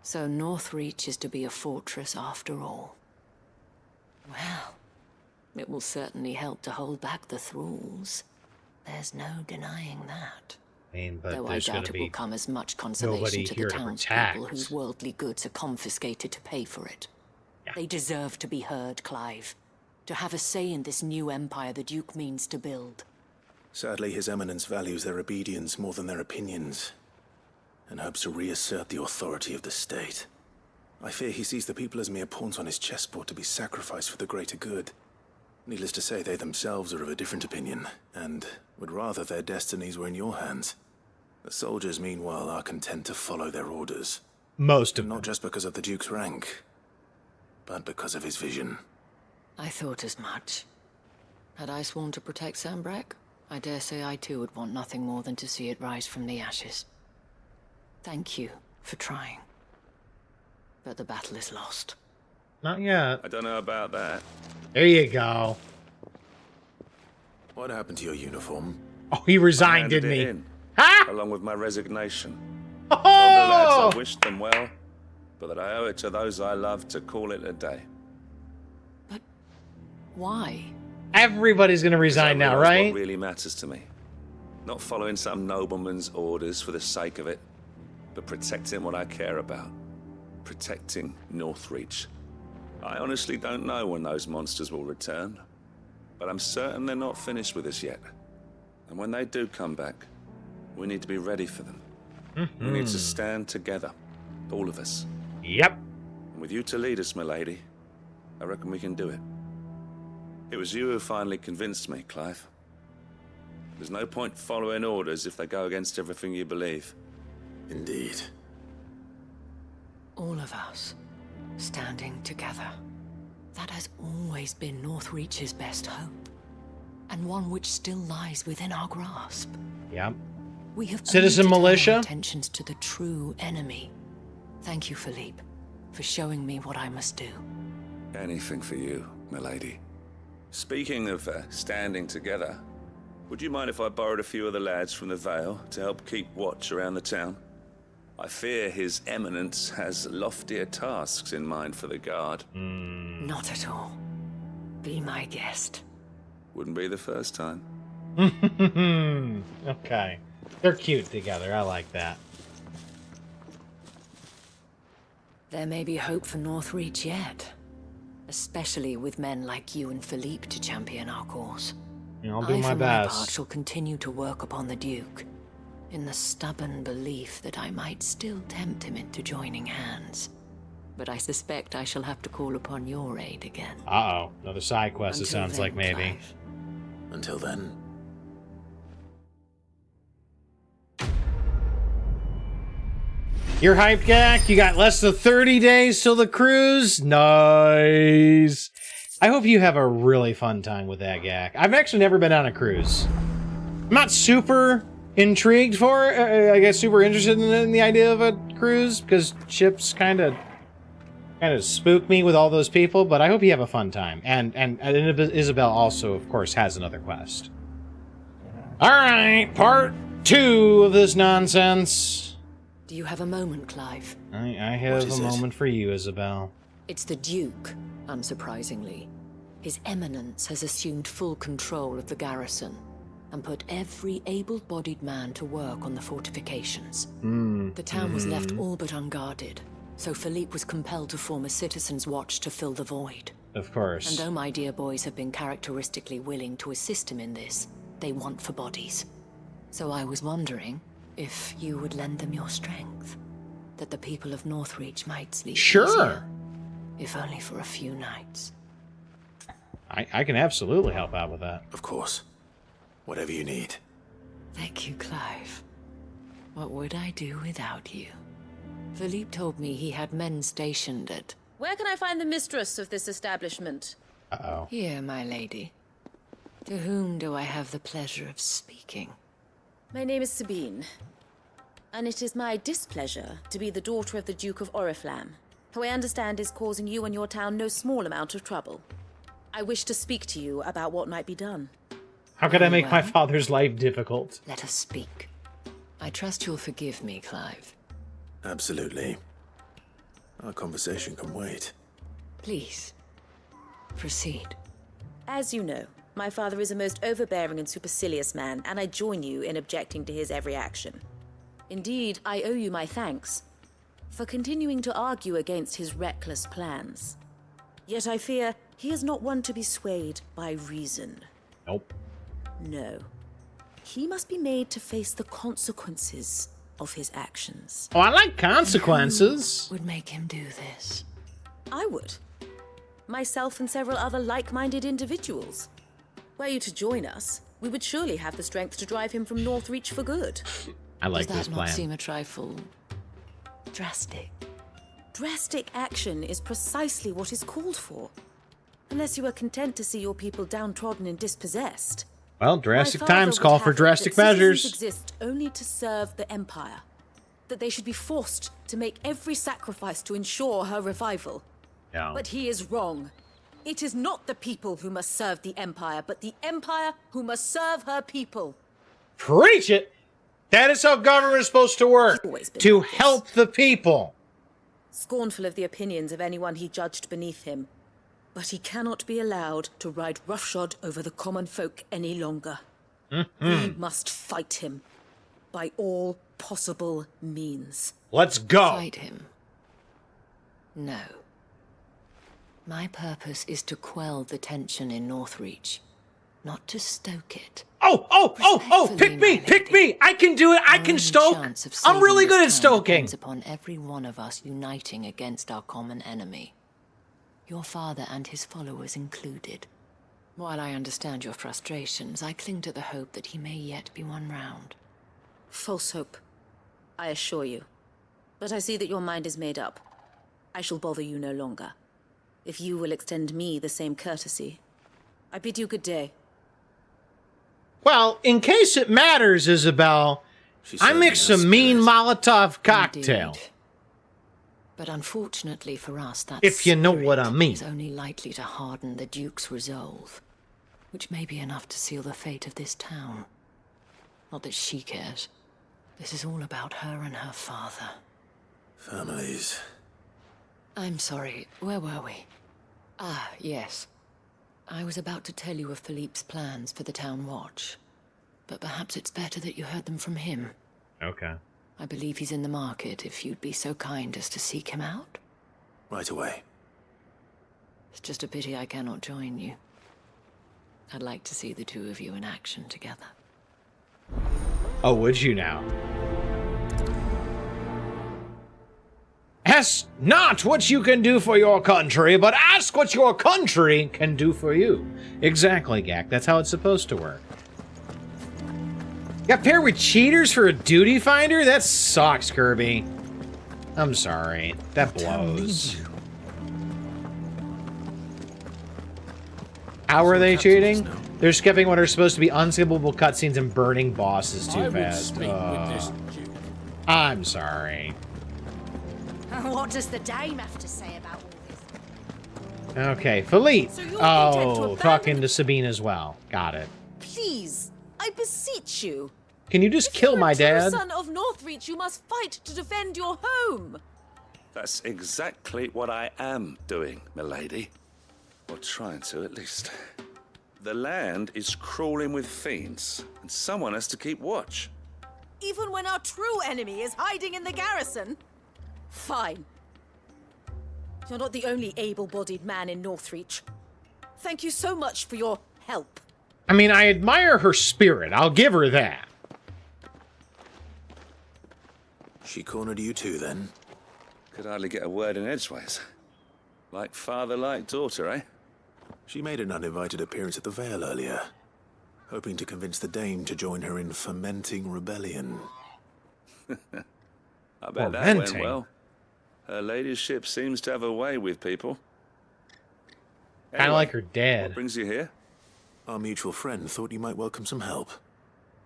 So Northreach is to be a fortress after all. Well, it will certainly help to hold back the thralls. There's no denying that. I mean, but Though I there's going doubt to it will be come as much nobody consolation to the here to townspeople protect. whose worldly goods are confiscated to pay for it. They deserve to be heard, Clive. To have a say in this new empire the Duke means to build. Sadly, His Eminence values their obedience more than their opinions, and hopes to reassert the authority of the state. I fear he sees the people as mere pawns on his chessboard to be sacrificed for the greater good. Needless to say, they themselves are of a different opinion, and would rather their destinies were in your hands. The soldiers, meanwhile, are content to follow their orders. Most of them. Not just because of the Duke's rank, but because of his vision. I thought as much. Had I sworn to protect Sandbreck, I dare say I too would want nothing more than to see it rise from the ashes. Thank you for trying. But the battle is lost. Not yet. I don't know about that. There you go. What happened to your uniform? Oh, he resigned, I handed didn't he? it in, along with my resignation. Oh! Told the lads I wished them well, but that I owe it to those I love to call it a day. Why? Everybody's gonna resign now, right? What really matters to me. Not following some nobleman's orders for the sake of it, but protecting what I care about. Protecting Northreach. I honestly don't know when those monsters will return, but I'm certain they're not finished with us yet. And when they do come back, we need to be ready for them. We need to stand together, all of us. Yep. And with you to lead us, milady, I reckon we can do it. It was you who finally convinced me, Clive. There's no point following orders if they go against everything you believe. Indeed. All of us, standing together. That has always been Northreach's best hope. And one which still lies within our grasp. Yep. We have Citizen only to turn militia? our attentions to the true enemy. Thank you, Philippe, for showing me what I must do. Anything for you, milady. Speaking of standing together, would you mind if I borrowed a few of the lads from the Vale to help keep watch around the town? I fear His Eminence has loftier tasks in mind for the guard. Not at all. Be my guest. Wouldn't be the first time. Okay. They're cute together. I like that. There may be hope for Northreach yet. Especially with men like you and Philippe to champion our cause. Yeah, I'll do my for best. My part, shall continue to work upon the Duke, in the stubborn belief that I might still tempt him into joining hands. But I suspect I shall have to call upon your aid again. Uh-oh. Another side quest, it Until sounds then, like, maybe. Clive. Until then. You're hyped, Gak? You got less than 30 days till the cruise? Nice. I hope you have a really fun time with that, Gak. I've actually never been on a cruise. I'm not super intrigued for it. I guess super interested in the idea of a cruise, because ships kind of spook me with all those people, but I hope you have a fun time. And Isabel also, of course, has another quest. Alright, part 2 of this nonsense. Do you have a moment, Clive? I have a moment for you, Isabel. It's the Duke, unsurprisingly. His Eminence has assumed full control of the garrison and put every able-bodied man to work on the fortifications. The town was left all but unguarded, so Philippe was compelled to form a citizen's watch to fill the void. Of course. And though my dear boys have been characteristically willing to assist him in this, they want for bodies. So I was wondering if you would lend them your strength, that the people of Northreach might sleep easier, if only for a few nights. I can absolutely help out with that. Of course. Whatever you need. Thank you, Clive. What would I do without you? Philippe told me he had men stationed at... Where can I find the mistress of this establishment? Uh-oh. Here, my lady. To whom do I have the pleasure of speaking? My name is Sabine, and it is my displeasure to be the daughter of the Duke of Oriflamme, who I understand is causing you and your town no small amount of trouble. I wish to speak to you about what might be done. How could I make my father's life difficult? Let us speak. I trust you'll forgive me, Clive. Absolutely. Our conversation can wait. Please, proceed. As you know, my father is a most overbearing and supercilious man, and I join you in objecting to his every action. Indeed, I owe you my thanks for continuing to argue against his reckless plans. Yet I fear he is not one to be swayed by reason. Nope. No. He must be made to face the consequences of his actions. Oh, I like consequences. Would make him do this. I would. Myself and several other like-minded individuals. Were you to join us, we would surely have the strength to drive him from Northreach for good. I like Does this that plan. not seem a trifle drastic? Drastic action is precisely what is called for. Unless you are content to see your people downtrodden and dispossessed. Well, drastic My father times would call have for it drastic that citizens measures. exist only to serve the Empire. That they should be forced to make every sacrifice to ensure her revival. Yeah. But he is wrong. It is not the people who must serve the Empire, but the Empire who must serve her people. Preach it! That is how government is supposed to work. To help the people. Scornful of the opinions of anyone he judged beneath him. But he cannot be allowed to ride roughshod over the common folk any longer. We must fight him. By all possible means. Let's go. Fight him. No. My purpose is to quell the tension in Northreach, not to stoke it. Oh, pick me. I can do it. I can stoke. I'm really good at stoking. Depends upon every one of us uniting against our common enemy. Your father and his followers included. While I understand your frustrations, I cling to the hope that he may yet be won round. False hope, I assure you. But I see that your mind is made up. I shall bother you no longer. If you will extend me the same courtesy, I bid you good day. Well, in case it matters, Isabel, I mixed some mean Molotov cocktail. Indeed. But unfortunately for us, that If you know what I mean. is only likely to harden the Duke's resolve, which may be enough to seal the fate of this town. Not that she cares. This is all about her and her father. Families. I'm sorry, where were we? Ah, yes. I was about to tell you of Philippe's plans for the town watch, but perhaps it's better that you heard them from him. Okay. I believe he's in the market, if you'd be so kind as to seek him out. Right away. It's just a pity I cannot join you. I'd like to see the two of you in action together. Oh, would you now? Ask not what you can do for your country, but ask what your country can do for you. Exactly, Gak. That's how it's supposed to work. Got paired with cheaters for a duty finder? That sucks, Kirby. I'm sorry. That blows. How are they cheating? They're skipping what are supposed to be unskippable cutscenes and burning bosses too fast. I'm sorry. What does the dame have to say about all this? Okay, Philippe. So you're content to abandon- Talking to Sabine as well. Got it. Please, I beseech you. Can you just kill my True dad? son of Northreach, you must fight to defend your home. That's exactly what I am doing, milady. Or trying to, at least. The land is crawling with fiends, and someone has to keep watch. Even when our true enemy is hiding in the garrison? Fine. You're not the only able-bodied man in Northreach. Thank you so much for your help. I mean, I admire her spirit. I'll give her that. She cornered you too, then? Could hardly get a word in edgeways. Like father, like daughter, eh? She made an uninvited appearance at the Vale earlier, hoping to convince the Dame to join her in fomenting rebellion. I bet that went well. Her ladyship seems to have a way with people. Kind of like her dad. What brings you here? Our mutual friend thought you might welcome some help.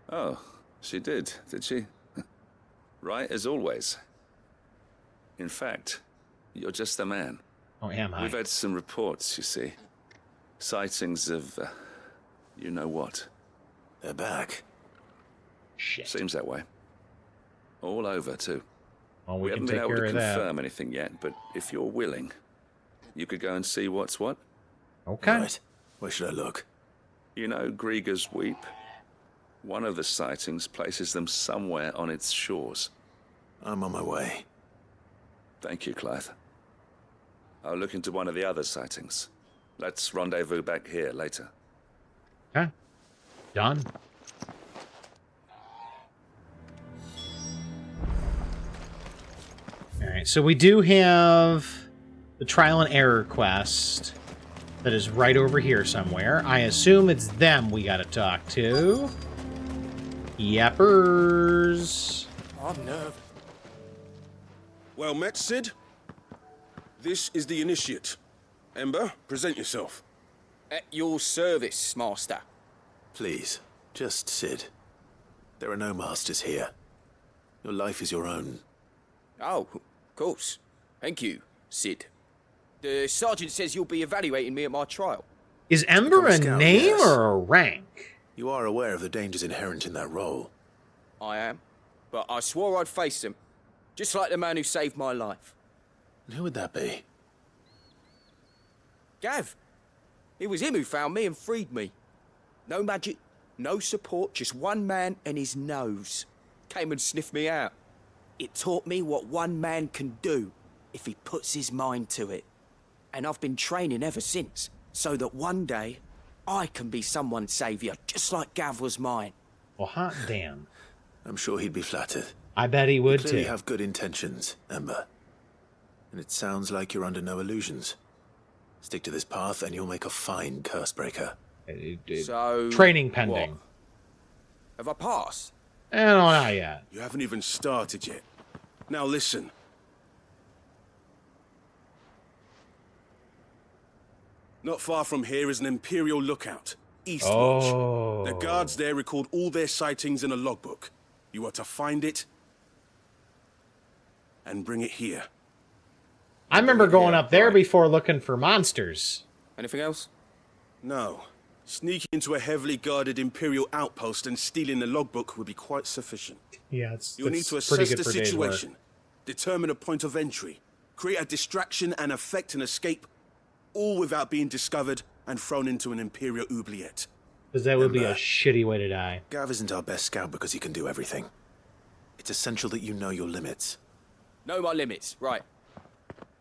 Oh, she did she? Right as always. In fact, you're just the man. Oh, am I? We've had some reports, you see. Sightings of, you know what. They're back. Shit. Seems that way. All over, too. Well, we can haven't been take able care to of that. confirm anything yet, but if you're willing, you could go and see what's what. Okay. Right. Where should I look? You know Grieger's Weep? One of the sightings places them somewhere on its shores. I'm on my way. Thank you, Clive. I'll look into one of the other sightings. Let's rendezvous back here later. Okay. Done. Alright, so we do have the trial and error quest that is right over here somewhere. I assume it's them we gotta talk to. Yeppers. I'm nervous. Well met, Sid. This is the initiate. Ember, present yourself. At your service, master. Please, just Sid. There are no masters here. Your life is your own. Oh, of course. Thank you, Sid. The sergeant says you'll be evaluating me at my trial. Is Ember a Scout, name yes. or a rank? You are aware of the dangers inherent in that role. I am. But I swore I'd face them. Just like the man who saved my life. And who would that be? Gav. It was him who found me and freed me. No magic, no support, just one man and his nose. Came and sniffed me out. It taught me what one man can do if he puts his mind to it. And I've been training ever since, so that one day I can be someone's saviour, just like Gav was mine. Well, hot damn. I'm sure he'd be flattered. I bet he would, you clearly too. have good intentions, Ember. And it sounds like you're under no illusions. Stick to this path and you'll make a fine curse-breaker. So... Training pending. What? Have I passed? No, not yet. You haven't even started yet. Now listen. Not far from here is an Imperial lookout, Eastwatch. The guards there record all their sightings in a logbook. You are to find it and bring it here. I remember going up there before looking for monsters. Anything else? No. Sneaking into a heavily guarded Imperial outpost and stealing the logbook would be quite sufficient. Yeah, You'll need to assess the situation, determine a point of entry, create a distraction and effect an escape, all without being discovered and thrown into an Imperial oubliette. Because that would be a shitty way to die. Gav isn't our best scout because he can do everything. It's essential that you know your limits. Know my limits, right.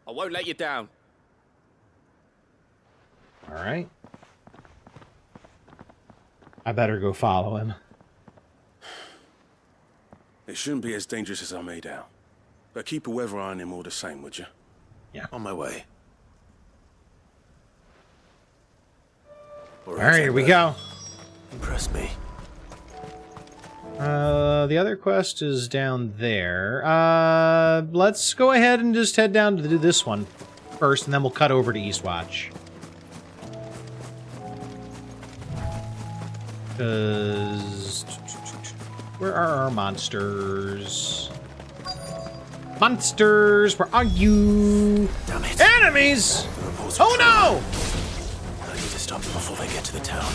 I won't let you down. Alright. I better go follow him. It shouldn't be as dangerous as I made out. But keep a weather eye on him all the same, would you? Yeah. On my way. Alright, here we go. Impress me. The other quest is down there. Let's go ahead and just head down to do this one first, and then we'll cut over to Eastwatch. Because... where are our monsters? Monsters! Where are you? Damn it. Enemies! Oh no! I need to stop them before they get to the town.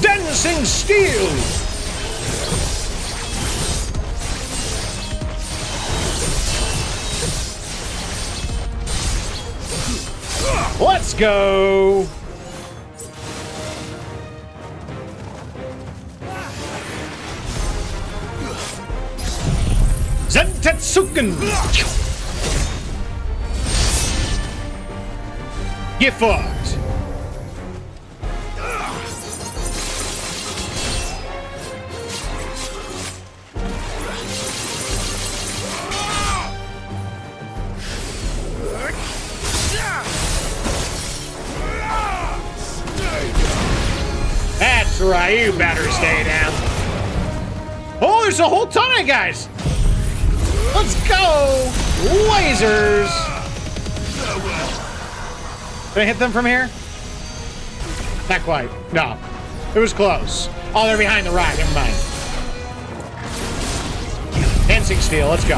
Dancing steel! Let's go! Zentetsuken! Get fucked! That's right, you better stay down. Oh, there's a whole ton of guys! Let's go! Lasers! Can I hit them from here? Not quite. No. It was close. Oh, they're behind the rock. Never mind. Dancing steel. Let's go.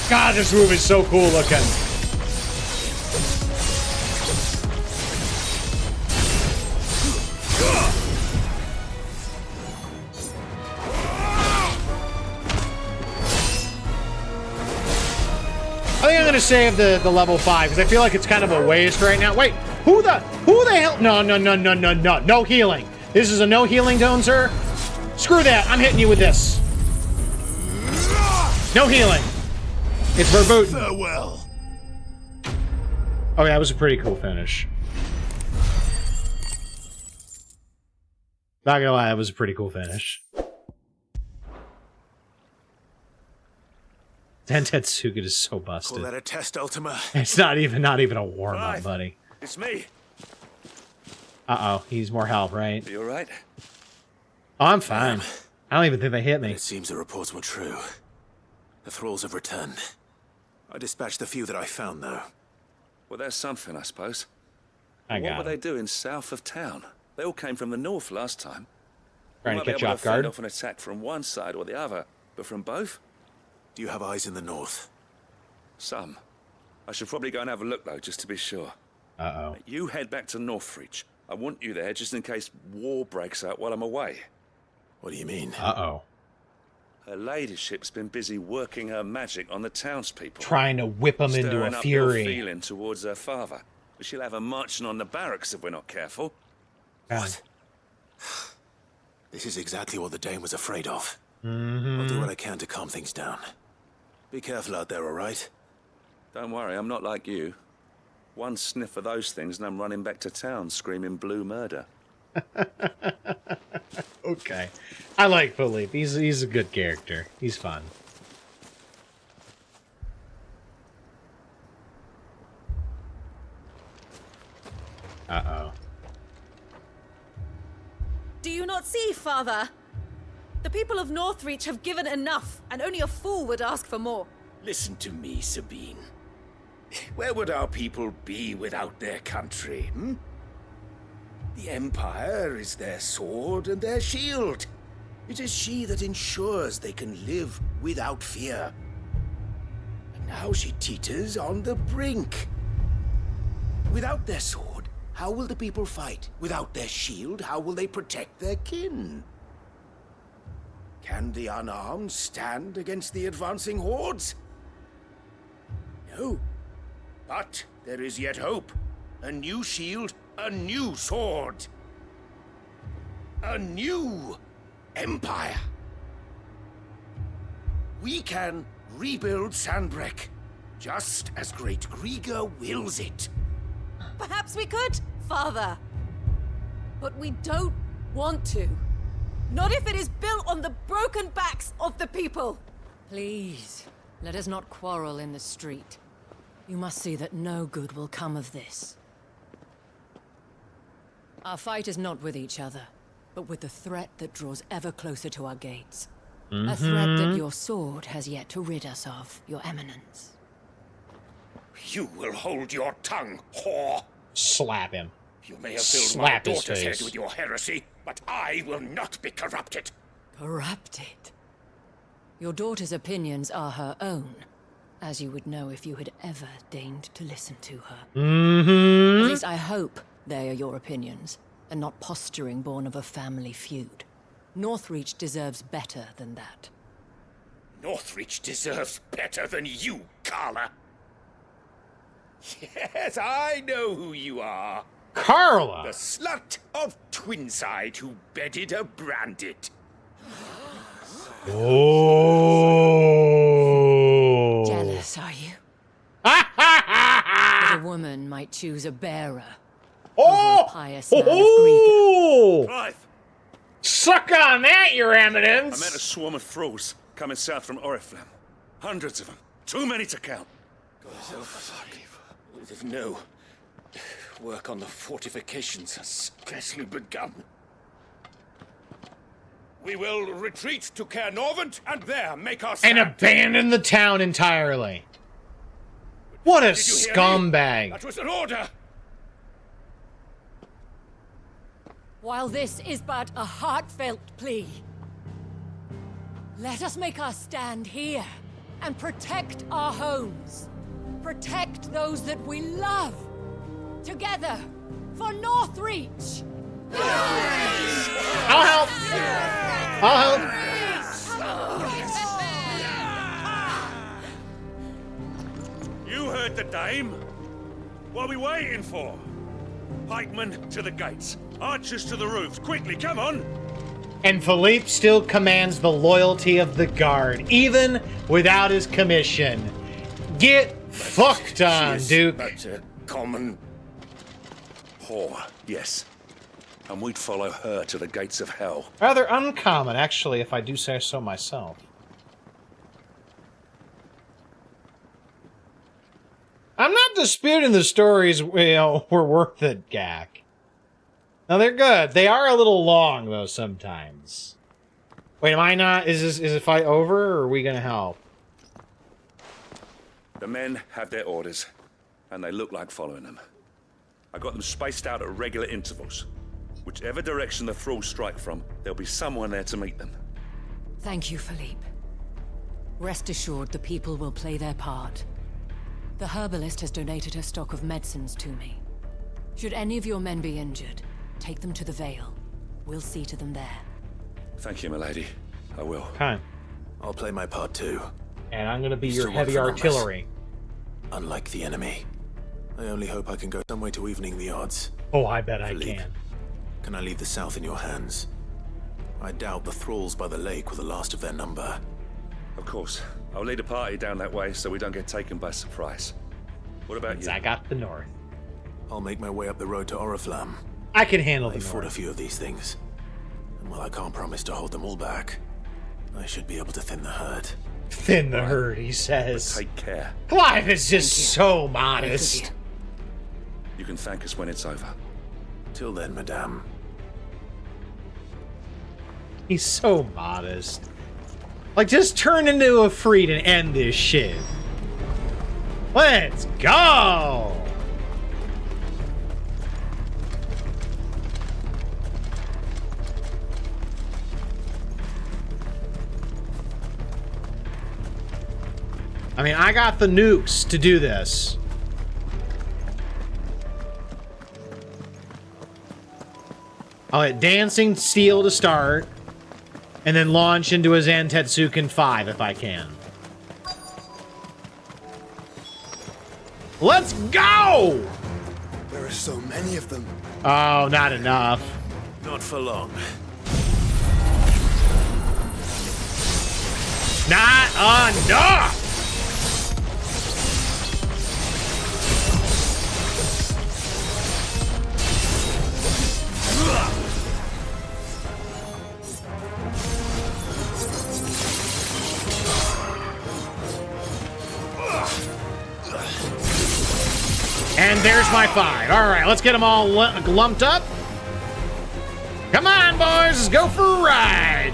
God, this room is so cool looking. I think I'm gonna save the level 5 because I feel like it's kind of a waste right now. Wait, who the hell? No, no healing. This is a no healing zone, sir. Screw that. I'm hitting you with this. No healing. It's verboten. Farewell. Oh, yeah, that was a pretty cool finish. Not gonna lie, that was a pretty cool finish. Dentetsuga is so busted. Call that a test, Ultima? It's not even a warm-up, buddy. It's me. Uh-oh, he's more help, right? Are you alright? Oh, I'm fine. I don't even think they hit me. It seems the reports were true. The thralls have returned. I dispatched the few that I found, though. Well, that's something, I suppose. I What got were it. they doing south of town? They all came from the north last time. Trying We to might catch be able off to fend guard? off an attack from one side or the other, but from both? Do you have eyes in the north? Some. I should probably go and have a look, though, just to be sure. Uh-oh. You head back to Northreach. I want you there just in case war breaks out while I'm away. What do you mean? Uh-oh. Her ladyship's been busy working her magic on the townspeople. Trying to whip them into a Stirring up ill fury. feeling towards her father. But she'll have her marching on the barracks if we're not careful. What? This is exactly what the Dane was afraid of. Mm-hmm. I'll do what I can to calm things down. Be careful out there, all right? Don't worry, I'm not like you. One sniff of those things and I'm running back to town screaming blue murder. Okay. I like Philippe. He's a good character. He's fun. Uh-oh. Do you not see, Father? The people of Northreach have given enough, and only a fool would ask for more. Listen to me, Sabine. Where would our people be without their country, hmm? The Empire is their sword and their shield. It is she that ensures they can live without fear. And now she teeters on the brink. Without their sword, how will the people fight? Without their shield, how will they protect their kin? Can the unarmed stand against the advancing hordes? No. But there is yet hope. A new shield, a new sword. A new empire. We can rebuild Sandbreck, just as Great Grieger wills it. Perhaps we could, Father. But we don't want to. Not if it is built on the broken backs of the people. Please, let us not quarrel in the street. You must see that no good will come of this. Our fight is not with each other, but with the threat that draws ever closer to our gates. A threat that your sword has yet to rid us of, Your Eminence. You will hold your tongue, whore. Slap him. You may have filled Slap my his daughter's head face. with your heresy, but I will not be corrupted. Corrupted? Your daughter's opinions are her own, as you would know if you had ever deigned to listen to her. Mm-hmm. At least I hope they are your opinions, and not posturing born of a family feud. Northreach deserves better than that. Northreach deserves better than you, Carla. Yes, I know who you are. Carla! The slut of Twinside who bedded a bandit. Oh. Jealous, are you? That a woman might choose a bearer over a pious man of Grieger. Clive! Suck on that, Your Eminence! I met a swarm of thralls coming south from Oriflamme. Hundreds of them. Too many to count. No. Work on the fortifications has scarcely begun. We will retreat to Caernarvon and there make our stand. And abandon the town entirely. What a Did you hear me? scumbag. That was an order. While this is but a heartfelt plea, let us make our stand here and protect our homes. Protect those that we love. Together, for Northreach! I'll help! I'll help! You heard the dame. What are we waiting for? Pikemen to the gates. Archers to the roofs. Quickly, come on! And Philippe still commands the loyalty of the guard, even without his commission. Get fucked on, Duke. But common whore, yes. And we'd follow her to the gates of hell. Rather uncommon, actually, if I do say so myself. I'm not disputing the stories, were worth it, Gak. No, they're good. They are a little long, though, sometimes. Wait, am I not? Is the fight over, or are we gonna help? The men have their orders, and they look like following them. I got them spaced out at regular intervals. Whichever direction the thralls strike from, there'll be someone there to meet them. Thank you, Philippe. Rest assured, the people will play their part. The herbalist has donated her stock of medicines to me. Should any of your men be injured, take them to the Vale. We'll see to them there. Thank you, milady. I will. Okay. I'll play my part too. And I'm gonna be Still your work heavy for numbers. artillery. Unlike the enemy. I only hope I can go some way to evening the odds. Oh, I bet Philippe, I can. Can I leave the south in your hands? I doubt the thralls by the lake were the last of their number. Of course. I'll lead a party down that way so we don't get taken by surprise. What about you? I got the north. I'll make my way up the road to Oriflamme. I can handle the I've fought a north. few of these things. And while I can't promise to hold them all back, I should be able to thin the herd. Thin the herd, he says. But take care. Clive is just so modest. You can thank us when it's over. Till then, madame. He's so modest. Like, just turn into a freed and end this shit. Let's go! I mean, I got the nukes to do this. I'll hit Dancing Steel to start, and then launch into a Zantetsuken 5 if I can. Let's go! There are so many of them. Oh, not enough. Not for long. Not enough! And there's my 5. All right, let's get them all lumped up. Come on, boys, let's go for a ride.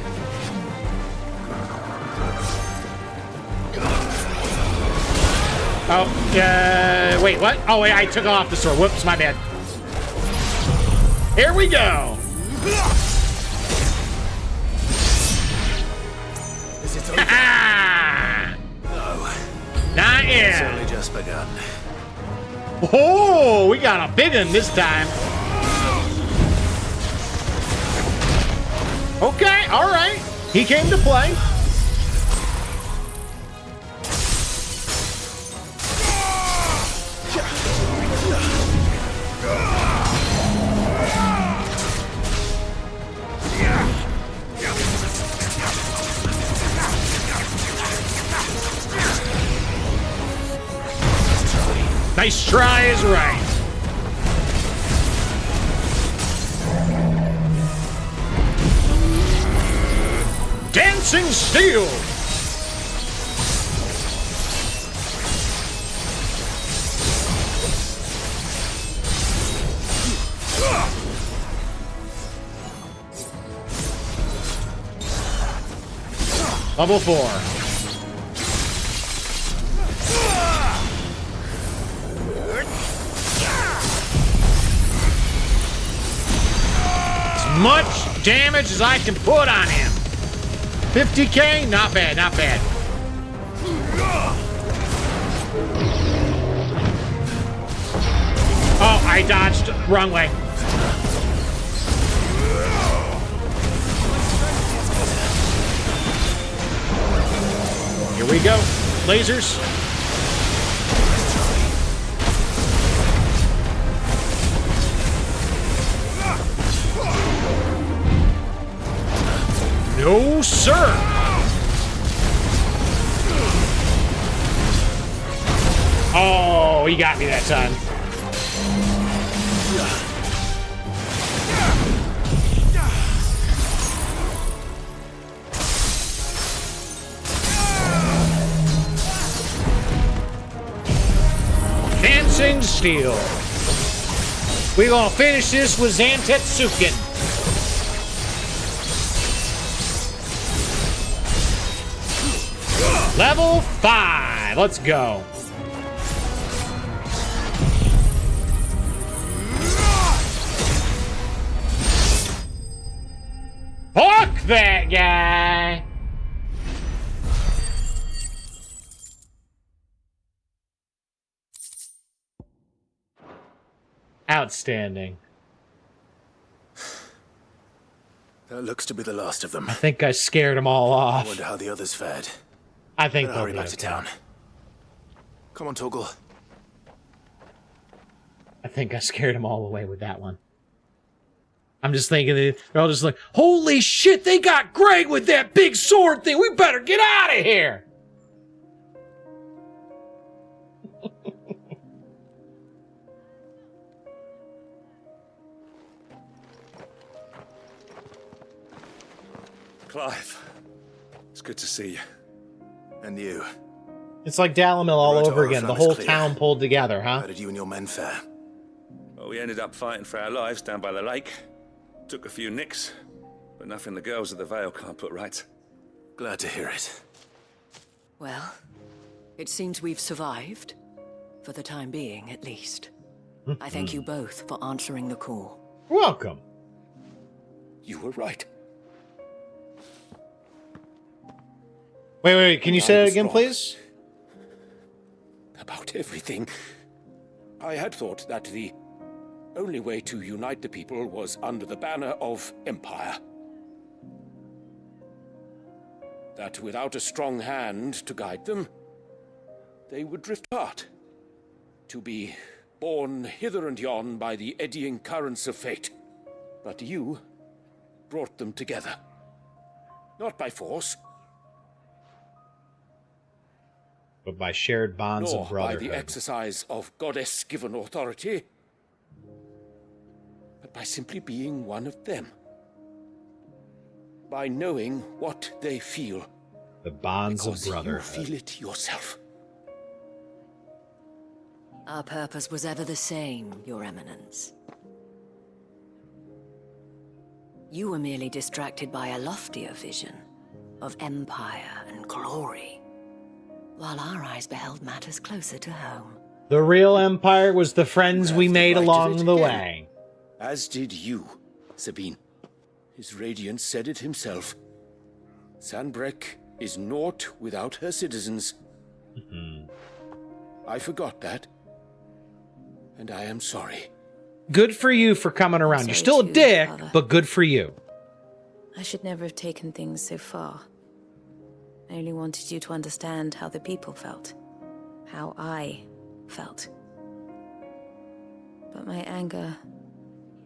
Oh, wait, what? Oh, wait, I took off the sword. Whoops, my bad. Here we go. Is it over? No. Not yet. It's only just begun. Oh, we got a big one this time. Okay, all right. He came to play. Nice try is right. Dancing Steel. Level 4. Much damage as I can put on him. 50k? Not bad, not bad. Oh, I dodged. Wrong way. Here we go. Lasers. No, sir! Oh, he got me that time. Sing Steel. We're gonna finish this with Zantetsuken. Level 5. Let's go. Fuck that guy. Outstanding. That looks to be the last of them. I think I scared them all I off. wonder how the others fared. I think Better they'll hurry be back to okay. town. Come on, Toggle. I think I scared them all away with that one. I'm just thinking they're all just like, holy shit, they got Greg with that big sword thing. We better get out of here. Clive, it's good to see you. And you. It's like Dalamil all Right, over our again. The plan is whole clear. town pulled together, huh? How did you and your men fare? Well, we ended up fighting for our lives down by the lake. Took a few nicks, but nothing the girls at the Vale can't put right. Glad to hear it. Well, it seems we've survived. For the time being, at least. I thank you both for answering the call. Welcome. You were right. Wait. Can you And say I that was again, wrong. please? About everything. I had thought that the only way to unite the people was under the banner of Empire. That without a strong hand to guide them, they would drift apart, to be borne hither and yon by the eddying currents of fate. But you brought them together. Not by force, But by shared bonds nor of by brotherhood. the exercise of goddess-given authority, but by simply being one of them. By knowing what they feel. The bonds of Because you brotherhood. feel it yourself. Our purpose was ever the same, Your Eminence. You were merely distracted by a loftier vision of empire and glory, while our eyes beheld matters closer to home. The real empire was the friends we Have the made right of along it the again. way. As did you, Sabine. His radiance said it himself. Sanbreque is naught without her citizens. I forgot that. And I am sorry. Good for you for coming around. You're sorry still a too, dick, Father. but good for you. I should never have taken things so far. I only wanted you to understand how the people felt. How I felt. But my anger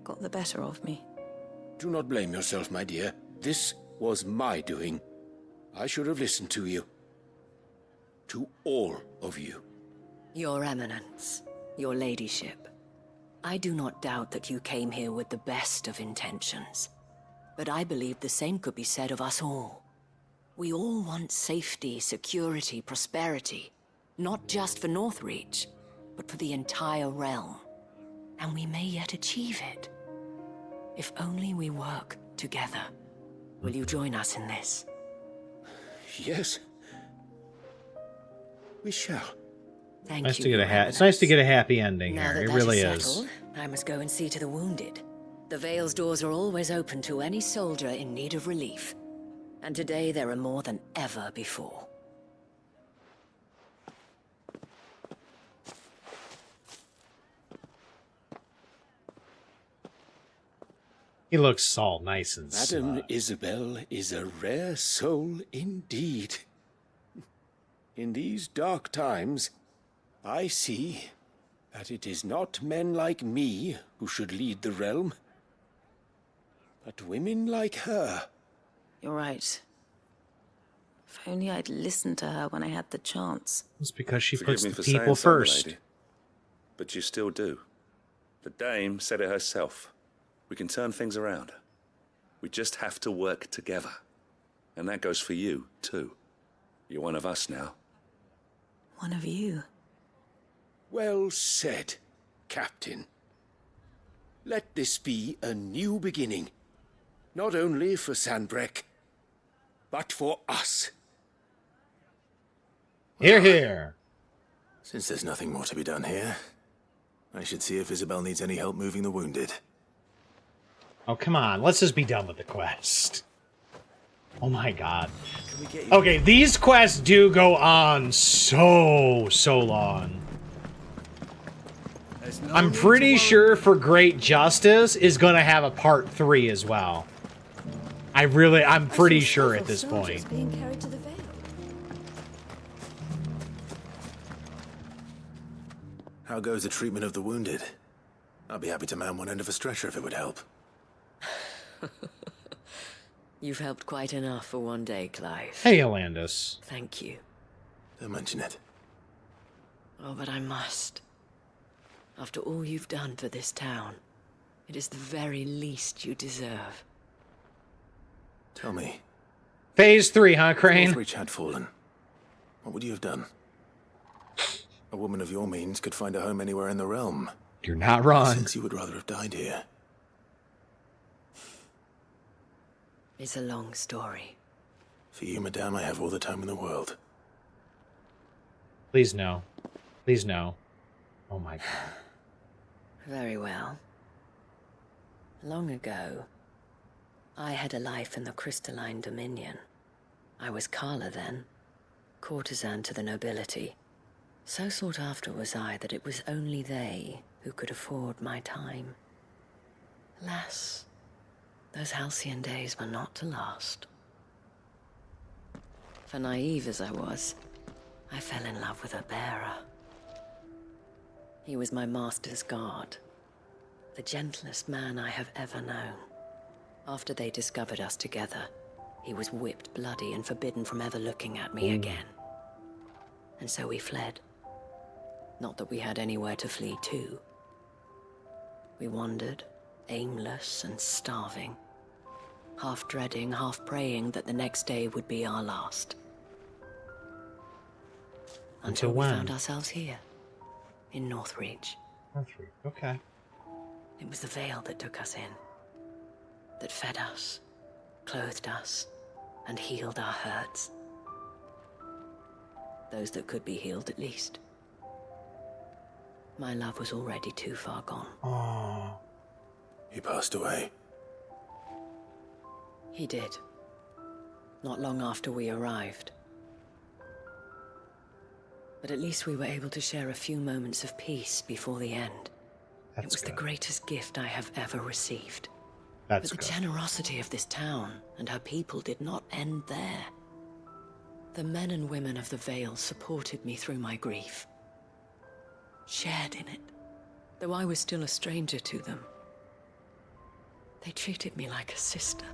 got the better of me. Do not blame yourself, my dear. This was my doing. I should have listened to you. To all of you. Your Eminence, Your Ladyship, I do not doubt that you came here with the best of intentions. But I believe the same could be said of us all. We all want safety, security, prosperity. Not just for Northreach, but for the entire realm. And we may yet achieve it. If only we work together. Will you join us in this? Yes. We shall. Thank Nice you. to get Your it's nice to get a happy ending Now here. that It that really is is. settled, I must go and see to the wounded. The Vale's doors are always open to any soldier in need of relief. And today there are more than ever before. He looks all nice and Madame smug. Isabel is a rare soul indeed. In these dark times, I see that it is not men like me who should lead the realm, but women like her. You're right. If only I'd listened to her when I had the chance. It's because she Forgive puts me the for people saying so, first. milady, but you still do. The dame said it herself. We can turn things around. We just have to work together. And that goes for you, too. You're one of us now. One of you. Well said, Captain. Let this be a new beginning, not only for Sanbreque, but for us. Hear, hear. Since there's nothing more to be done here, I should see if Isabel needs any help moving the wounded. Oh, come on. Let's just be done with the quest. Oh my god. Okay, these quests do go on so long. I'm pretty sure For Great Justice is gonna have a part 3 as well. I'm pretty sure at this point. Being carried to the Vale. How goes the treatment of the wounded? I'd be happy to man one end of a stretcher if it would help. You've helped quite enough for one day, Clive. Hey, Alandis. Thank you. Don't mention it. Oh, but I must. After all you've done for this town, it is the very least you deserve. Tell me. Phase 3, huh, Crane? If Northreach had fallen, what would you have done? A woman of your means could find a home anywhere in the realm. You're not wrong. Since you would rather have died here. It's a long story. For you, madame, I have all the time in the world. Please no. Please no. Oh my god. Very well. Long ago, I had a life in the Crystalline Dominion. I was Carla then, courtesan to the nobility. So sought after was I that it was only they who could afford my time. Alas, those halcyon days were not to last. For naive as I was, I fell in love with a bearer. He was my master's guard, the gentlest man I have ever known. After they discovered us together, he was whipped bloody and forbidden from ever looking at me again. And so we fled. Not that we had anywhere to flee to. We wandered, aimless and starving, half dreading, half praying that the next day would be our last. Until we found ourselves here, in Northreach. Northreach, okay. It was the Vale that took us in, that fed us, clothed us, and healed our hurts. Those that could be healed, at least. My love was already too far gone. Oh. He passed away. He did. Not long after we arrived. But at least we were able to share a few moments of peace before the end. It was the greatest gift I have ever received. But the generosity of this town and her people did not end there. The men and women of the Vale supported me through my grief. Shared in it, though I was still a stranger to them. They treated me like a sister.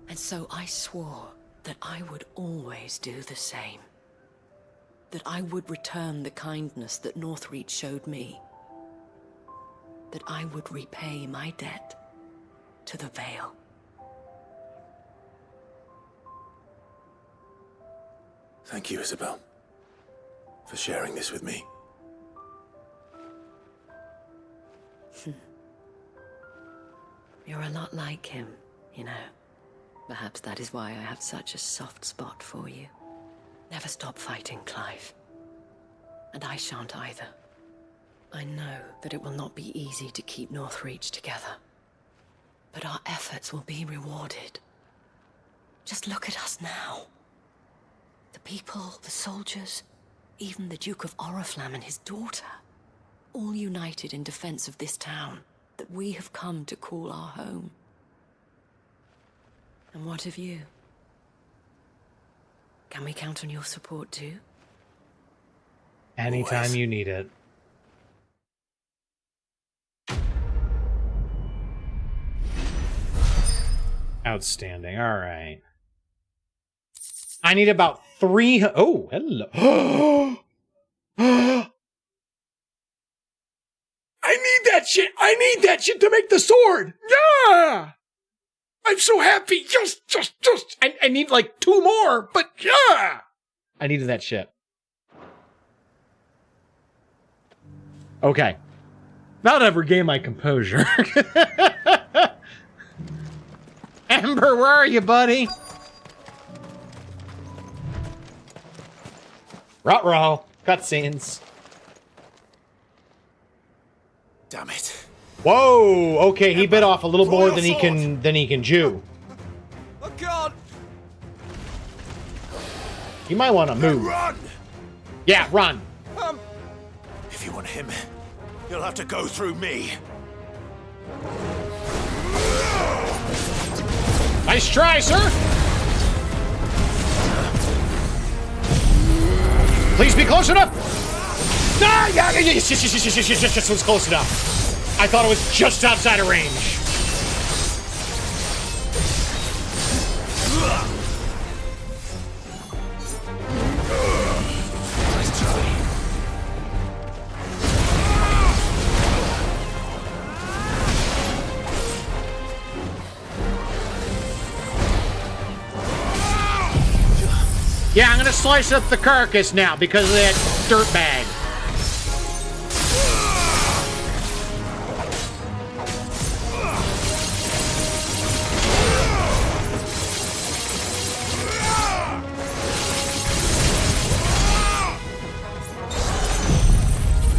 And so I swore that I would always do the same. That I would return the kindness that Northreach showed me. That I would repay my debt to the Vale. Thank you, Isabel, for sharing this with me. You're a lot like him, you know. Perhaps that is why I have such a soft spot for you. Never stop fighting, Clive. And I shan't either. I know that it will not be easy to keep Northreach together. But our efforts will be rewarded. Just look at us now. The people, the soldiers, even the Duke of Oriflamme and his daughter, all united in defense of this town that we have come to call our home. And what of you? Can we count on your support too? Anytime Always. you need it. Outstanding. All right. I need about 3. Oh, hello. I need that shit. I need that shit to make the sword. Yeah. I'm so happy. Just. I need like 2 more, but yeah. I needed that shit. Okay. Now that I've regained my composure. Ember, where are you, buddy? Ruh-roh. Cutscenes. Damn it. Whoa! Okay, he bit off a little more than he can chew. I can't. You might want to move. Run! Yeah, run. If you want him, you'll have to go through me. Nice try, sir. Please be close enough. Ah, yeah, yes, was close enough. I thought it was just outside of range. Nice try. Yeah, I'm gonna slice up the carcass now because of that dirtbag.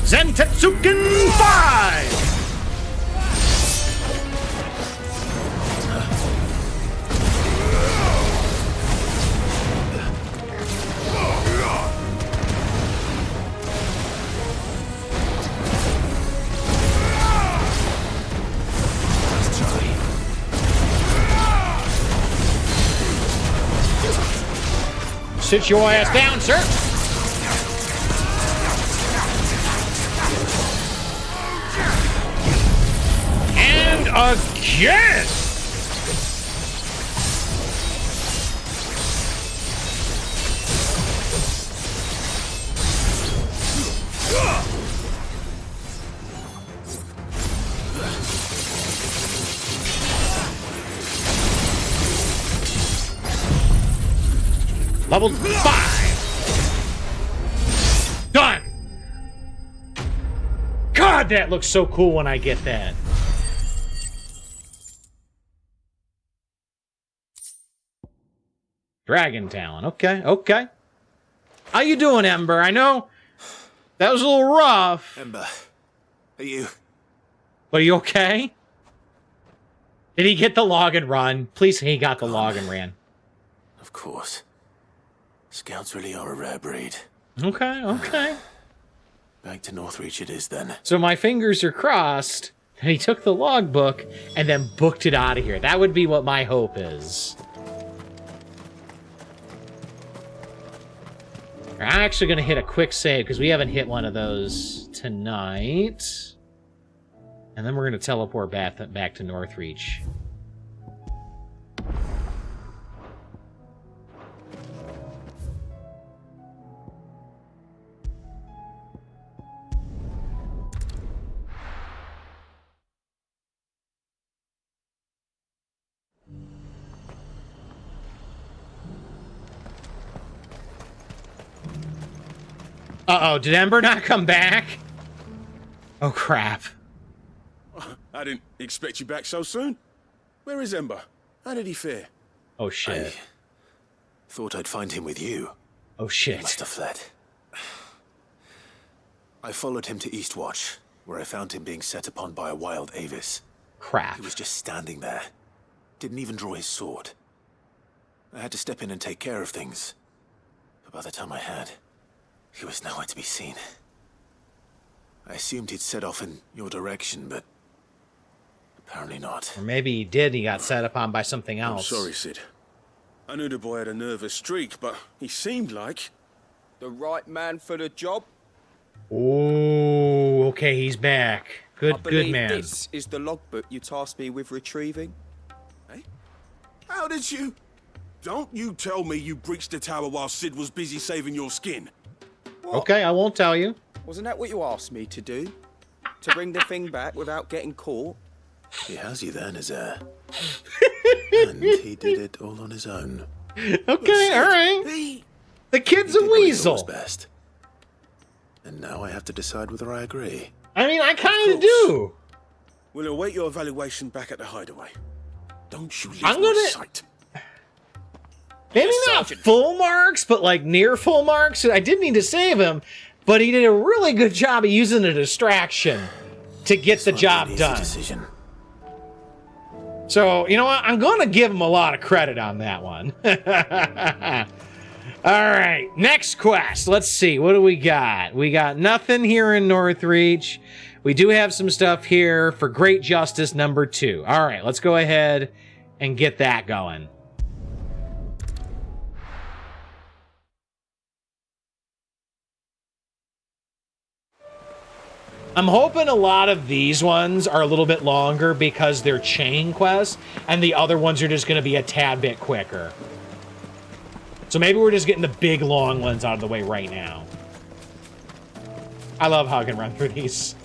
Zentetsuken 5! Sit your ass down, sir. And again. Level 5. Done. God, that looks so cool when I get that. Dragon Talon. Okay, okay. How you doing, Ember? I know that was a little rough. Ember, are you... But are you okay? Did he get the log and run? Please say he got the log and ran. Of course. Scouts really are a rare breed. Okay, okay. Back to Northreach it is then. So my fingers are crossed that he took the logbook and then booked it out of here. That would be what my hope is. I'm actually going to hit a quick save because we haven't hit one of those tonight. And then we're going to teleport back to Northreach. Uh-oh, did Ember not come back? Oh, crap. I didn't expect you back so soon. Where is Ember? How did he fare? Oh, shit. I thought I'd find him with you. Oh, shit. He must have fled. I followed him to Eastwatch, where I found him being set upon by a wild Avis. Crap. He was just standing there. Didn't even draw his sword. I had to step in and take care of things. But by the time I had, he was nowhere to be seen. I assumed he'd set off in your direction, but apparently not. Or maybe he did, he got set upon by something else. I'm sorry, Sid. I knew the boy had a nervous streak, but he seemed like... The right man for the job? Oh, okay, he's back. Good man. This is the logbook you tasked me with retrieving. Eh? How did you... Don't you tell me you breached the tower while Sid was busy saving your skin. What? Okay, I won't tell you. Wasn't that what you asked me to do? To bring the thing back without getting caught? He has you there, Nazaire. And he did it all on his own. Okay, alright. The kid's a weasel. Best. And now I have to decide whether I agree. I mean, I kind of do. We'll await your evaluation back at the hideaway. Don't you leave I'm my gonna- sight. Maybe not full marks, but like near full marks. I did need to save him, but he did a really good job of using a distraction to get the job done. Decision. So, you know what? I'm going to give him a lot of credit on that one. All right, next quest. Let's see. What do we got? We got nothing here in Northreach. We do have some stuff here for Great Justice number 2. All right, let's go ahead and get that going. I'm hoping a lot of these ones are a little bit longer because they're chain quests, and the other ones are just going to be a tad bit quicker. So maybe we're just getting the big, long ones out of the way right now. I love how I can run through these.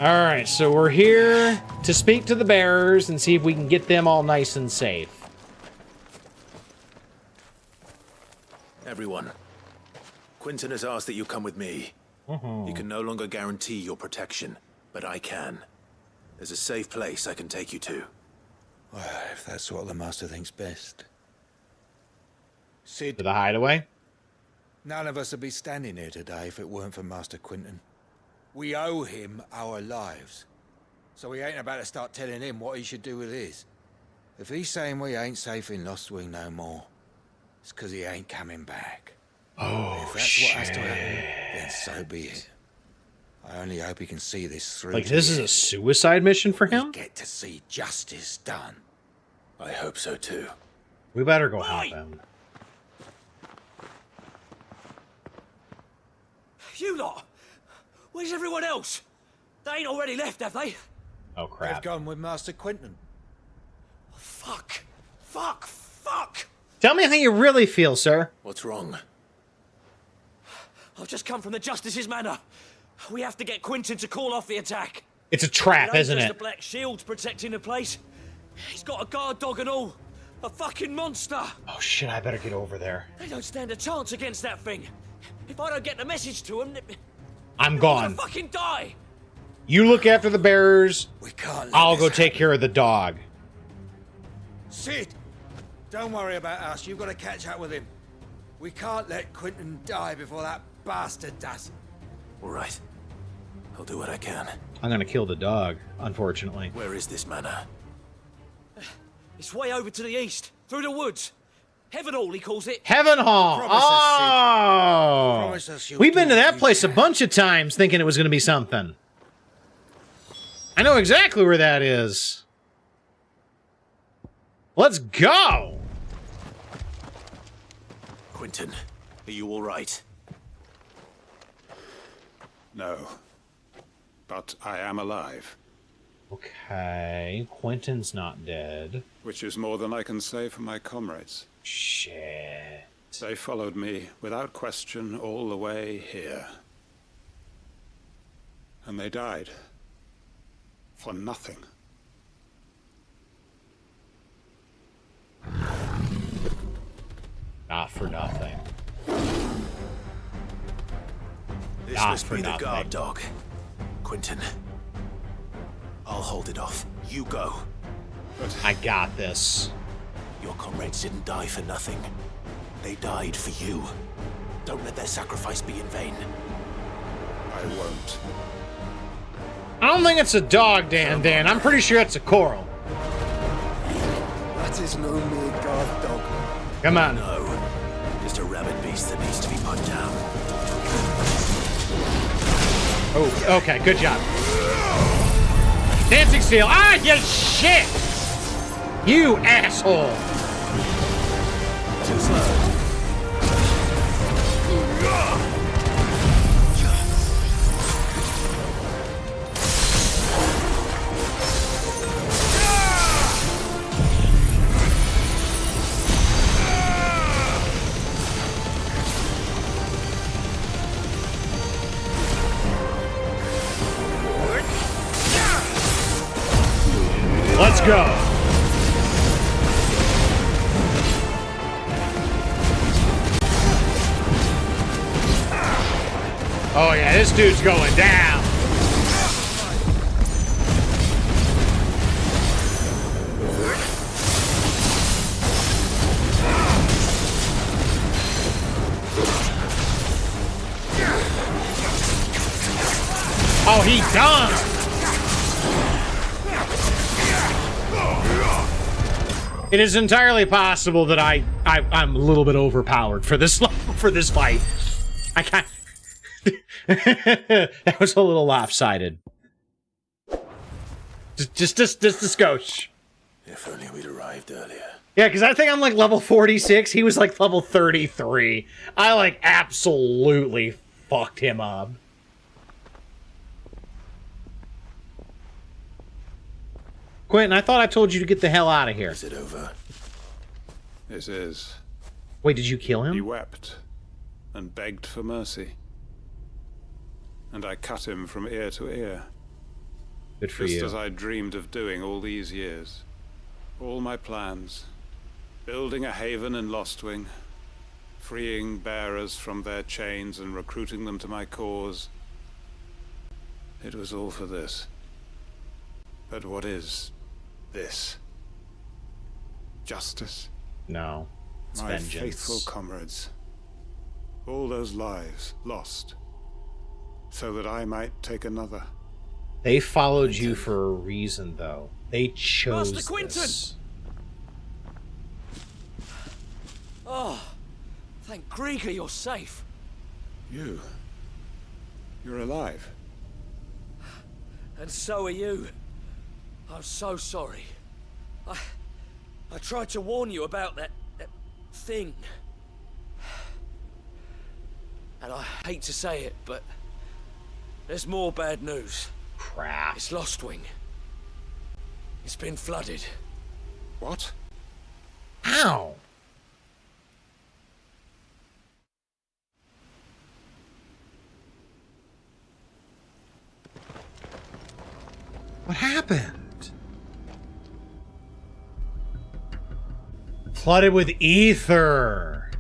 All right, so we're here to speak to the bearers and see if we can get them all nice and safe. Everyone, Quinton has asked that you come with me. He can no longer guarantee your protection, but I can. There's a safe place I can take you to. Well, if that's what the Master thinks best. Sid, To the hideaway? none of us would be standing here today if it weren't for Master Quinton. We owe him our lives. So we ain't about to start telling him what he should do with his. If he's saying we ain't safe in Lostwing no more, it's because he ain't coming back. Oh, if that's what has to happen, then so be it. I only hope he can see this through. Like, to this the is a end. suicide mission for him? Get to see justice done. I hope so too. We better go help him. You lot! Where's everyone else? They ain't already left, have they? Oh, crap. They've gone with Master Quinton. Fuck! Fuck! Fuck! Tell me how you really feel, sir. What's wrong? I've just come from the Justice's manor. We have to get Quinton to call off the attack. It's a trap, It ain't isn't just it? the Black Shield's protecting the place. He's got a guard dog and all. A fucking monster. Oh, shit, I better get over there. They don't stand a chance against that thing. If I don't get the message to them, I'm they're gone. gonna fucking die. You look after the bearers. Can't let I'll go this take care of the dog. Sid, don't worry about us. You've got to catch up with him. We can't let Quinton die before that bastard does. All right. I'll do what I can. I'm gonna kill the dog, unfortunately. Where is this manor? It's way over to the east, through the woods. Heaven Hall, he calls it. Heaven Hall. Promise us, Sid. Oh, Promise us you'll we've been do to what that you place a bunch of times, thinking it was gonna be something. I know exactly where that is. Let's go. Quinton, are you all right? No. But I am alive. Okay, Quentin's not dead. Which is more than I can say for my comrades. Shit. They followed me without question all the way here. And they died. For nothing. Not for nothing. This Not must for be the nothing. guard dog. Quinton. I'll hold it off. You go. I got this. Your comrades didn't die for nothing. They died for you. Don't let their sacrifice be in vain. I won't. I don't think it's a dog, Dan. I'm pretty sure it's a coral. That is no mere guard dog. Come on. No. Just a rabid beast that needs to be put down. Oh, okay, good job. Dancing steel. Ah, you shit! You asshole! Too slow. Let's go. Oh yeah, this dude's going down. Oh, he done. It is entirely possible that I'm a little bit overpowered for this fight. I can't. That was a little lopsided. Just a skosh. If only we'd arrived earlier. Yeah, because I think I'm like level 46. He was like level 33. I like absolutely fucked him up. Quentin, I thought I told you to get the hell out of here. Is it over? It is. Wait, did you kill him? He wept and begged for mercy. And I cut him from ear to ear. Good for you. you. Just as I dreamed of doing all these years. All my plans. Building a haven in Lostwing. Freeing bearers from their chains and recruiting them to my cause. It was all for this. But what is this? Justice? No. It's my vengeance. faithful comrades. All those lives lost. So that I might take another. They followed you for a reason, though. They chose Master Quinton! this. Oh, thank Grieger you're safe. You're alive. And so are you. I'm so sorry. I tried to warn you about that thing. And I hate to say it, but there's more bad news. Crap. It's Lostwing. It's been flooded. What? Ow! What happened? Flooded with ether.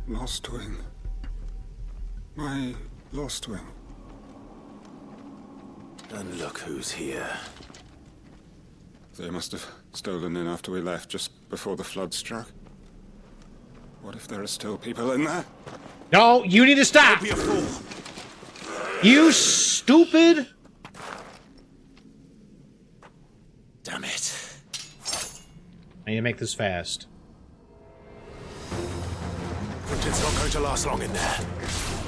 Lostwing. My Lostwing. And look who's here. They must have stolen in after we left, just before the flood struck. What if there are still people in there? No, you need to stop! Don't be a fool! You stupid! Damn it. I need to make this fast. Quinton's not going to last long in there.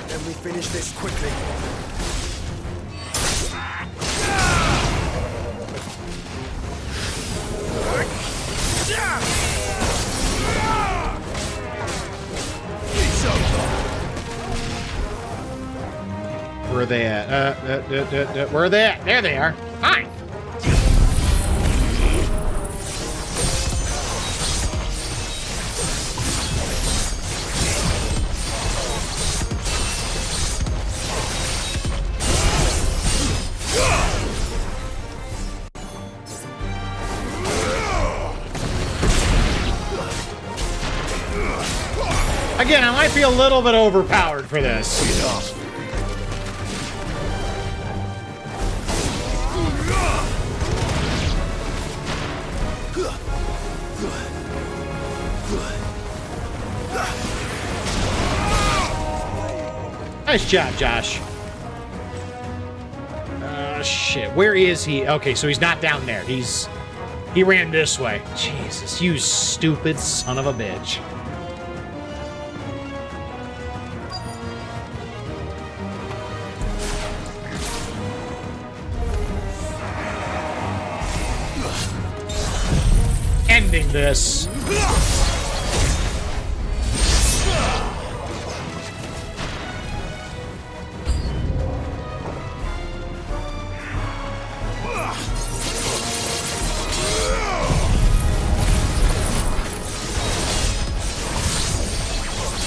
Then we finish this quickly. Where are they at? Where are they at? There they are. Hi! Again, I might be a little bit overpowered for this. Nice job, Josh. Shit. Where is he? Okay, so he's not down there. He ran this way. Jesus, you stupid son of a bitch. Ending this.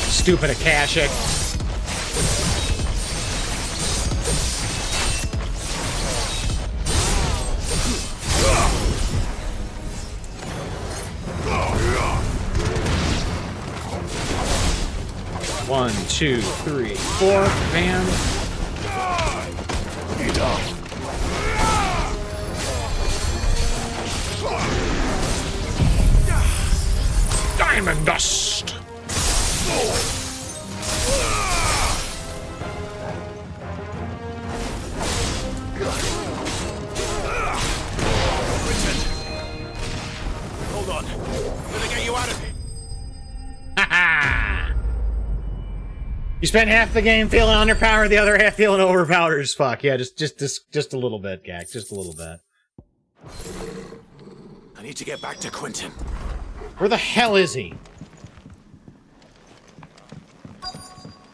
Stupid akashic. 1, 2, 3, 4. Bam. Eat up. Diamond dust. Hold on. I'm gonna get you out of here. You spent half the game feeling underpowered, the other half feeling overpowered as fuck. Yeah, just a little bit, Gak. Just a little bit. I need to get back to Quentin. Where the hell is he?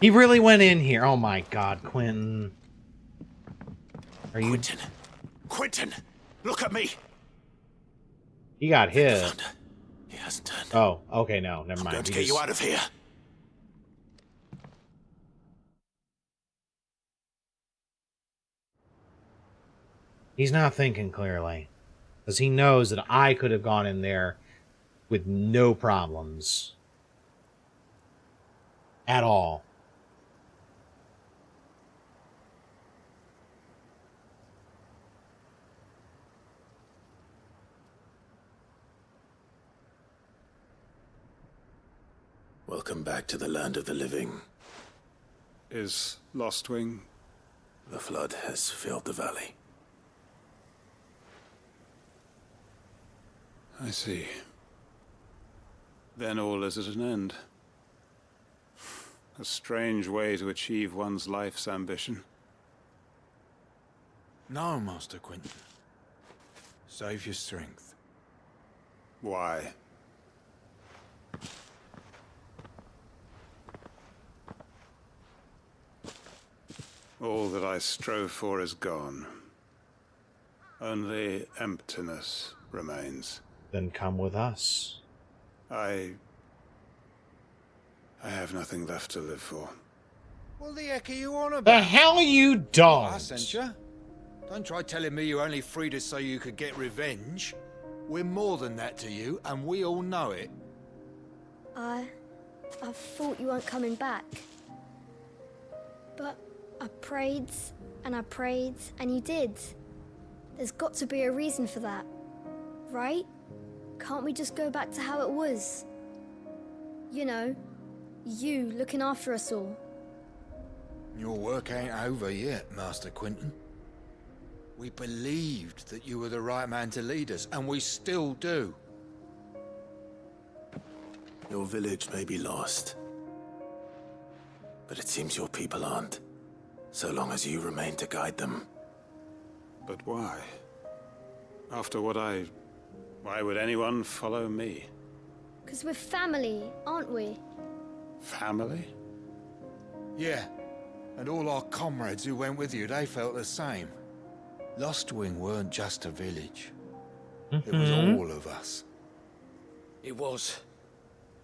He really went in here. Oh my god, Quentin. Are you... Quentin! Look at me! He got hit. He hasn't turned. Oh, okay, no, never mind. I'm going to get you out of here. He's not thinking clearly. Because he knows that I could have gone in there with no problems. At all. Welcome back to the land of the living. Is Lostwing? The flood has filled the valley. I see. Then all is at an end. A strange way to achieve one's life's ambition. No, Master Quentin. Save your strength. Why? All that I strove for is gone. Only emptiness remains. Then come with us. I have nothing left to live for. What the heck are you on about? The hell you don't! I sent you. Don't try telling me you only freed us so you could get revenge. We're more than that to you, and we all know it. I thought you weren't coming back. But I prayed, and you did. There's got to be a reason for that, right? Can't we just go back to how it was? You know, you looking after us all. Your work ain't over yet, Master Quentin. We believed that you were the right man to lead us, and we still do. Your village may be lost, but it seems your people aren't, so long as you remain to guide them. But why? After what why would anyone follow me? 'Cause we're family, aren't we? Family? Yeah, and all our comrades who went with you, they felt the same. Lostwing weren't just a village. It was all of us. It was.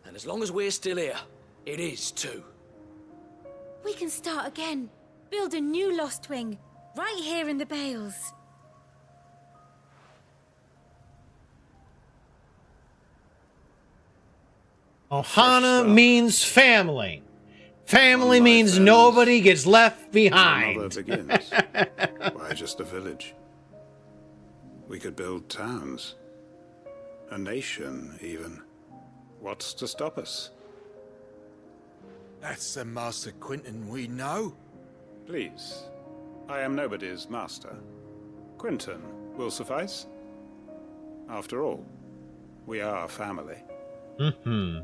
And as long as we're still here, it is too. We can start again. Build a new Lostwing, right here in the Bales. Ohana means family. Family means nobody gets left behind. Another begins. Why just a village? We could build towns. A nation, even. What's to stop us? That's the Master Quentin we know. Please. I am nobody's master. Quentin will suffice. After all, we are family. Mm-hmm.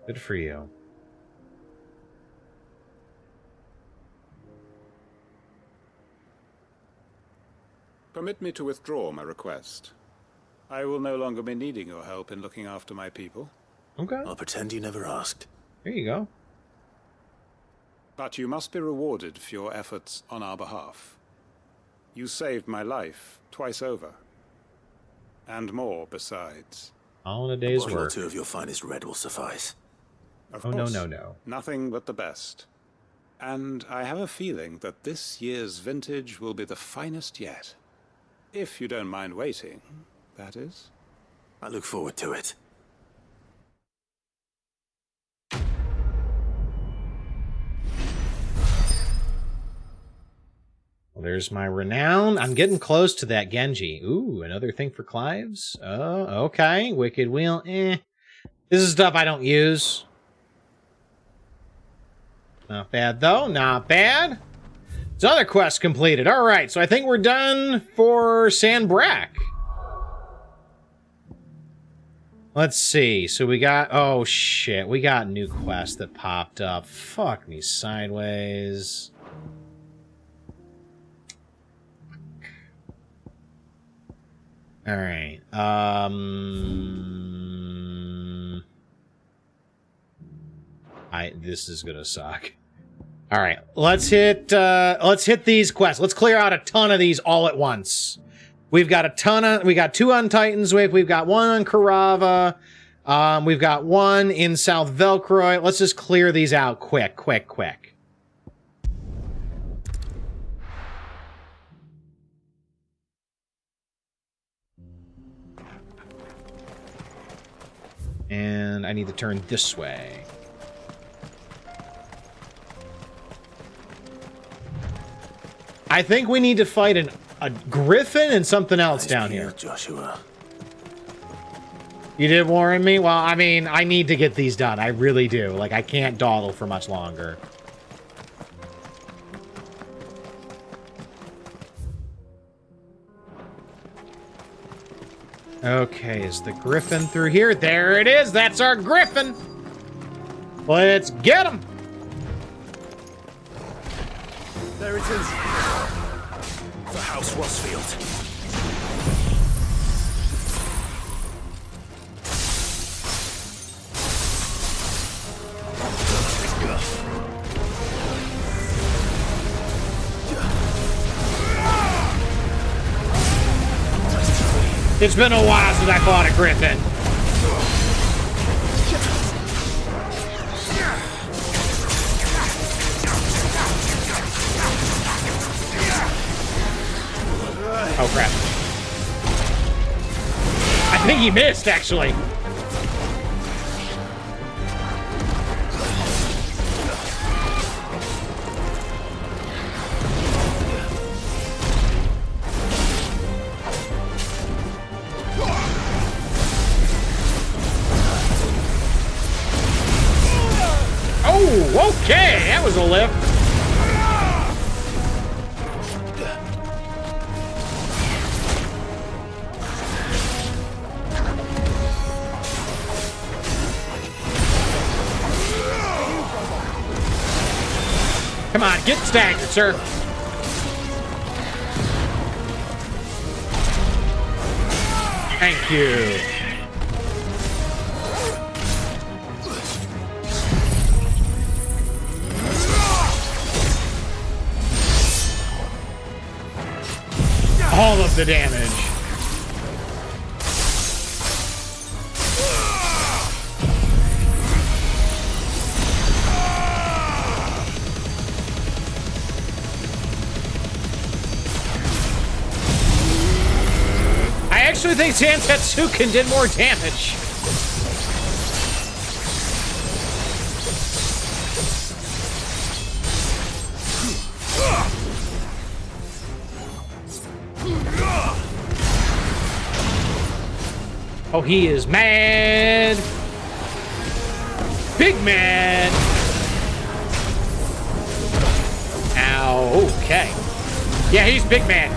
Good for you. Permit me to withdraw my request. I will no longer be needing your help in looking after my people. Okay. I'll pretend you never asked. Here you go. But you must be rewarded for your efforts on our behalf. You saved my life twice over. And more besides. All in a day's bottle or work. two of your finest red will suffice. Of Oh, course, no. Nothing but the best. And I have a feeling that this year's vintage will be the finest yet. If you don't mind waiting, that is. I look forward to it. Well, there's my renown. I'm getting close to that Genji. Ooh, another thing for Clive's. Oh, okay. Wicked Wheel. This is stuff I don't use. Not bad, though. Not bad. So other quests completed. All right, so I think we're done for Sandbrack. Let's see. So we got... Oh, shit. We got new quests that popped up. Fuck me sideways. All right. This is gonna suck. All right, let's hit these quests. Let's clear out a ton of these all at once. We've got we got 2 on Titan's Wake. We've got 1 on Karava. We've got 1 in South Velcroy. Let's just clear these out quick. And I need to turn this way. I think we need to fight a griffin and something else down here. Joshua. You did warn me? Well, I mean, I need to get these done. I really do. Like, I can't dawdle for much longer. Okay, is the griffin through here? There it is! That's our griffin! Let's get him! There it is. The House Rossfield. It's been a while since I fought a griffin. Oh, crap. I think he missed, actually. Oh, okay. That was a lift. Come on, get staggered, sir. Thank you. All of the damage. I actually think Zantetsuken did more damage. Oh, he is mad. Big mad. Ow, okay. Yeah, he's big mad.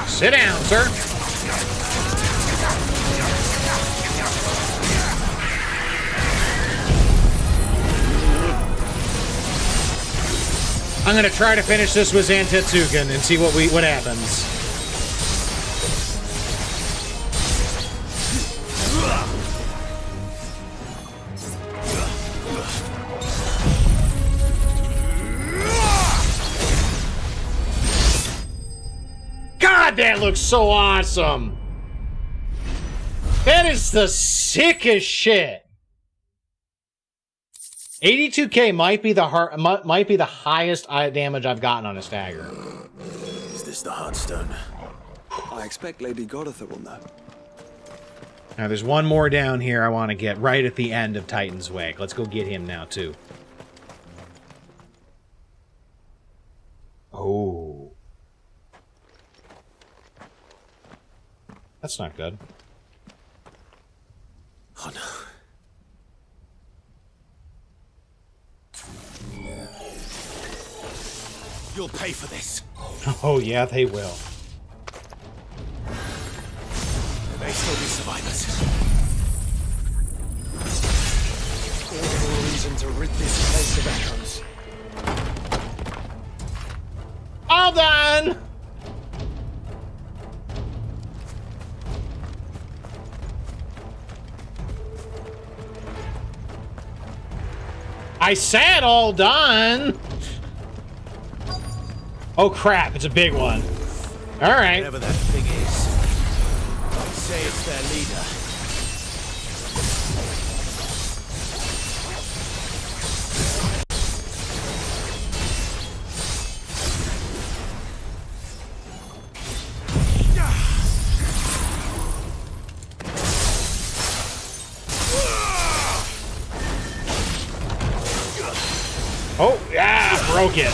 Sit down, sir. I'm gonna try to finish this with Zantetsuken and see what happens. God, that looks so awesome. That is the sickest shit. 82k might be the highest damage I've gotten on a stagger. Is this the Heartstone? I expect Lady Godotha will know. Now, there's one more down here I want to get right at the end of Titan's Wake. Let's go get him now, too. Oh. That's not good. Oh, no. You'll pay for this. Oh, yeah, they will. There may still be survivors. All the more reason to rid this place of echoes. All done! I said all done! Oh crap, it's a big one. Alright. Whatever that thing is, I'd say it's their leader. Oh, yeah, broke it.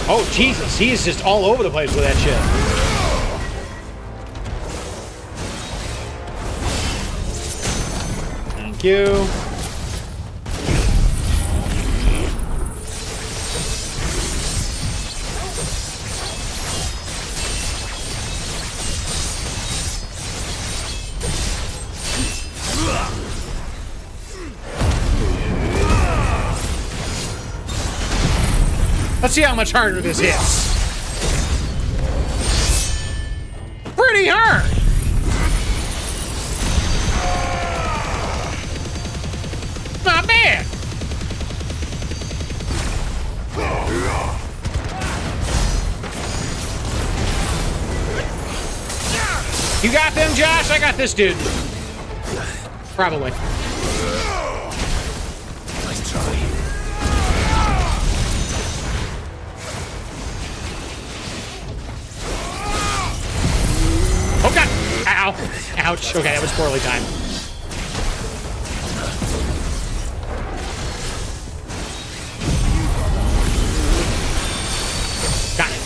Oh, Jesus, he is just all over the place with that shit. Thank you. Let's see how much harder this hits. Pretty hard. Not bad. You got them, Josh? I got this dude. Probably. Nice try. Oh god! Ow! Ouch! Okay, that was poorly timed. Got it.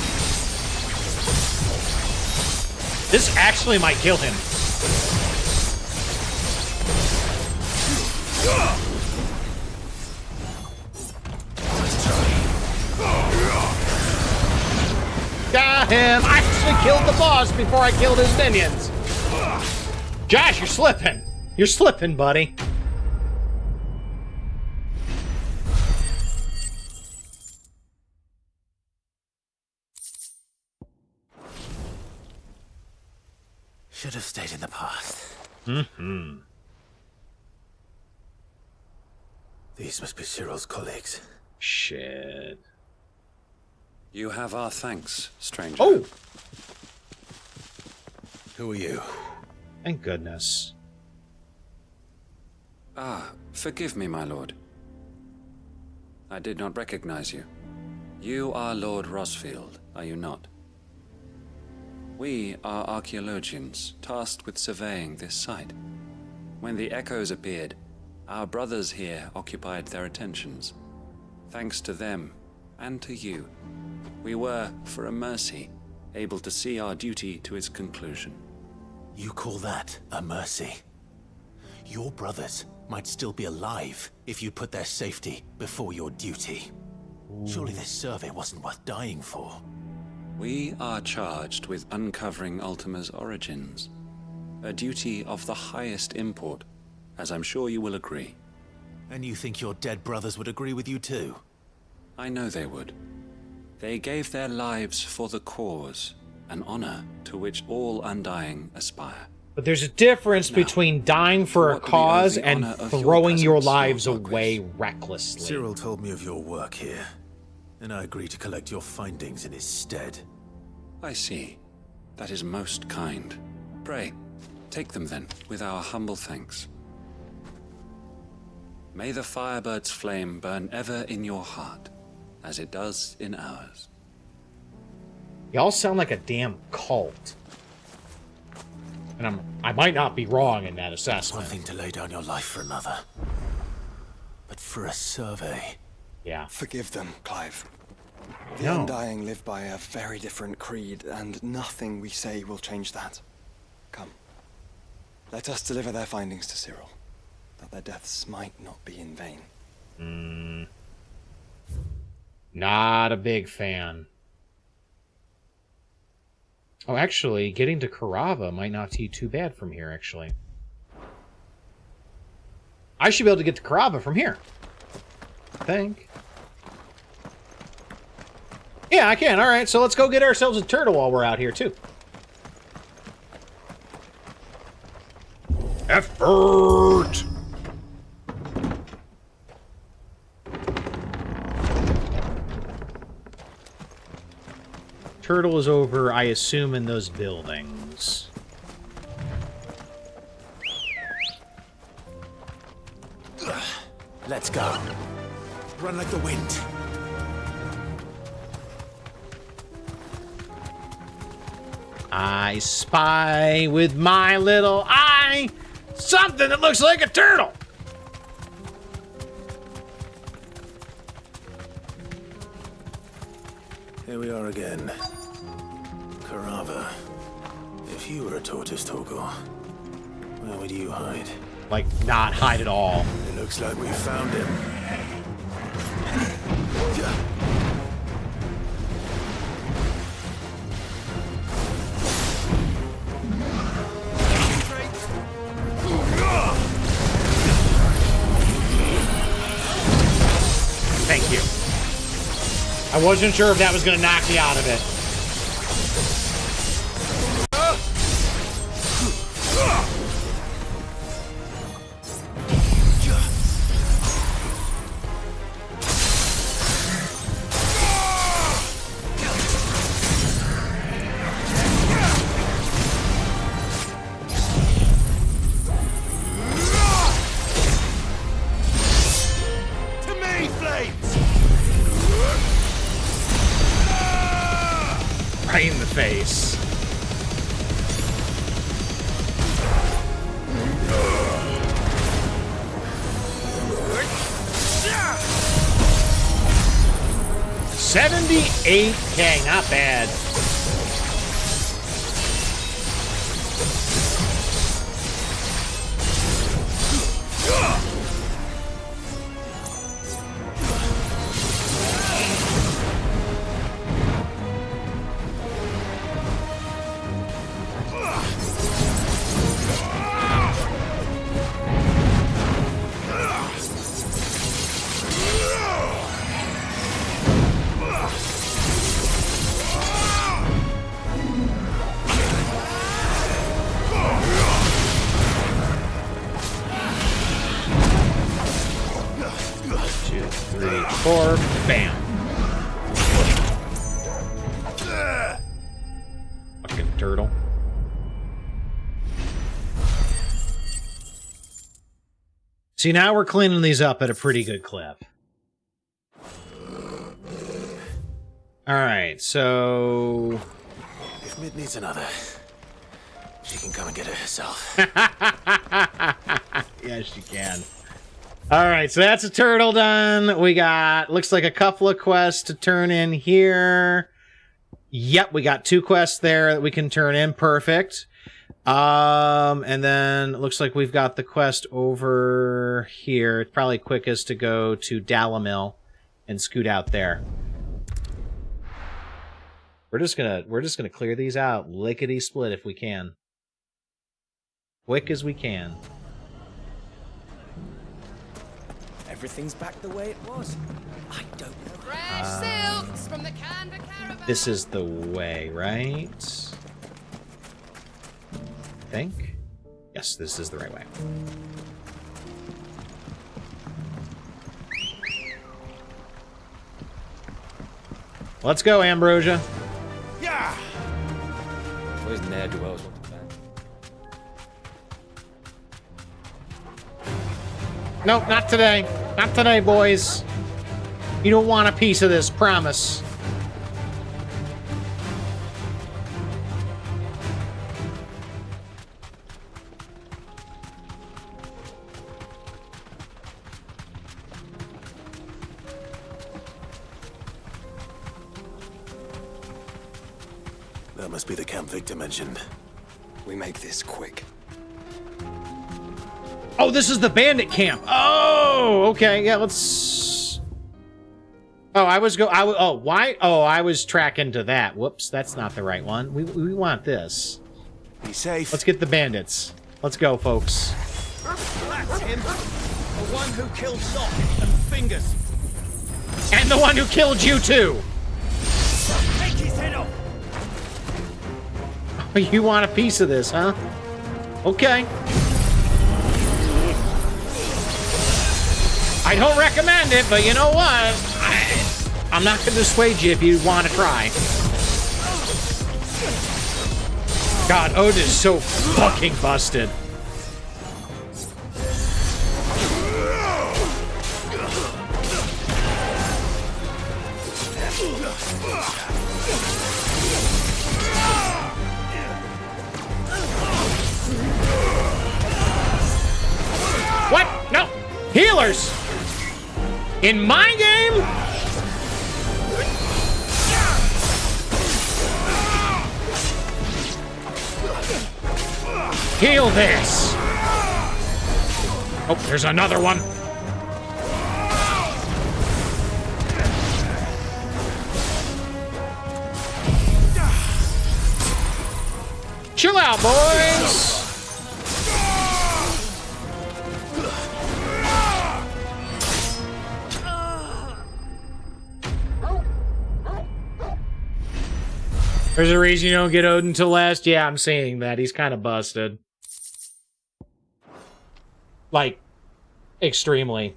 This actually might kill him. Got him! I actually killed the boss before I killed his minions. Josh, you're slipping. You're slipping, buddy. Should have stayed in the past. Mm-hmm. These must be Cyril's colleagues. Shit. You have our thanks, stranger. Oh! Who are you? Thank goodness. Ah, forgive me, my lord. I did not recognize you. You are Lord Rosfield, are you not? We are archaeologians, tasked with surveying this site. When the echoes appeared, our brothers here occupied their attentions. Thanks to them, and to you, we were, for a mercy, able to see our duty to its conclusion. You call that a mercy? Your brothers might still be alive if you put their safety before your duty. Surely this survey wasn't worth dying for. We are charged with uncovering Ultima's origins. A duty of the highest import, as I'm sure you will agree. And you think your dead brothers would agree with you too? I know they would. They gave their lives for the cause, an honor to which all undying aspire. But there's a difference between dying for a cause and throwing your lives away recklessly. Cyril told me of your work here, and I agree to collect your findings in his stead. I see. That is most kind. Pray, take them then, with our humble thanks. May the Firebird's flame burn ever in your heart, as it does in ours. Y'all sound like a damn cult. And I might not be wrong in that assessment. One thing to lay down your life for another. But for a survey... Yeah. Forgive them, Clive. The No. Undying live by a very different creed, and nothing we say will change that. Come. Let us deliver their findings to Cyril, that their deaths might not be in vain. Not a big fan. Oh, actually, getting to Carava might not be too bad from here, actually. I should be able to get to Carava from here. I think. Yeah, I can. All right, so let's go get ourselves a turtle while we're out here, too. Effort! Turtle is over, I assume, in those buildings. Let's go. Run like the wind. I spy with my little eye something that looks like a turtle. Here we are again. Carava. If you were a tortoise, Torgor, where would you hide? Like, not hide at all. It looks like we found him. Thank you. I wasn't sure if that was going to knock me out of it. Right in the face. $78K, not bad. Or bam. Fucking turtle. See, now we're cleaning these up at a pretty good clip. Alright, so... If Mid needs another, she can come and get it herself. Yes, she can. Alright, so that's a turtle done. We got, looks like a couple of quests to turn in here. Yep, we got 2 quests there that we can turn in. Perfect. And then it looks like we've got the quest over here. It's probably quickest to go to Dalamil and scoot out there. We're just gonna clear these out lickety split if we can. Quick as we can. Everything's back the way it was. I don't know. Fresh silks from the Canva caravan. This is the way, right? I think. Yes, this is the right way. Let's go, Ambrosia. Yeah. Where's ne'er-do-wells? Nope, not today. Not today, boys. You don't want a piece of this, promise. That must be the camp Victor mentioned. We make this quick. Oh, this is the bandit camp. Oh, okay. Yeah, let's... Oh, I was tracking to that. Whoops, that's not the right one. We want this. Be safe. Let's get the bandits. Let's go, folks. That's him. The one who killed Locke and Fingers. And the one who killed you, too. Take his head off. You want a piece of this, huh? Okay. I don't recommend it, but you know what? I'm not going to dissuade you if you want to try. God, Odin is so fucking busted. What? No! Healers! In my game? Heal this! Oh, there's another one. Chill out, boys! There's a reason you don't get Odin till last? Yeah, I'm seeing that. He's kind of busted. Like, extremely.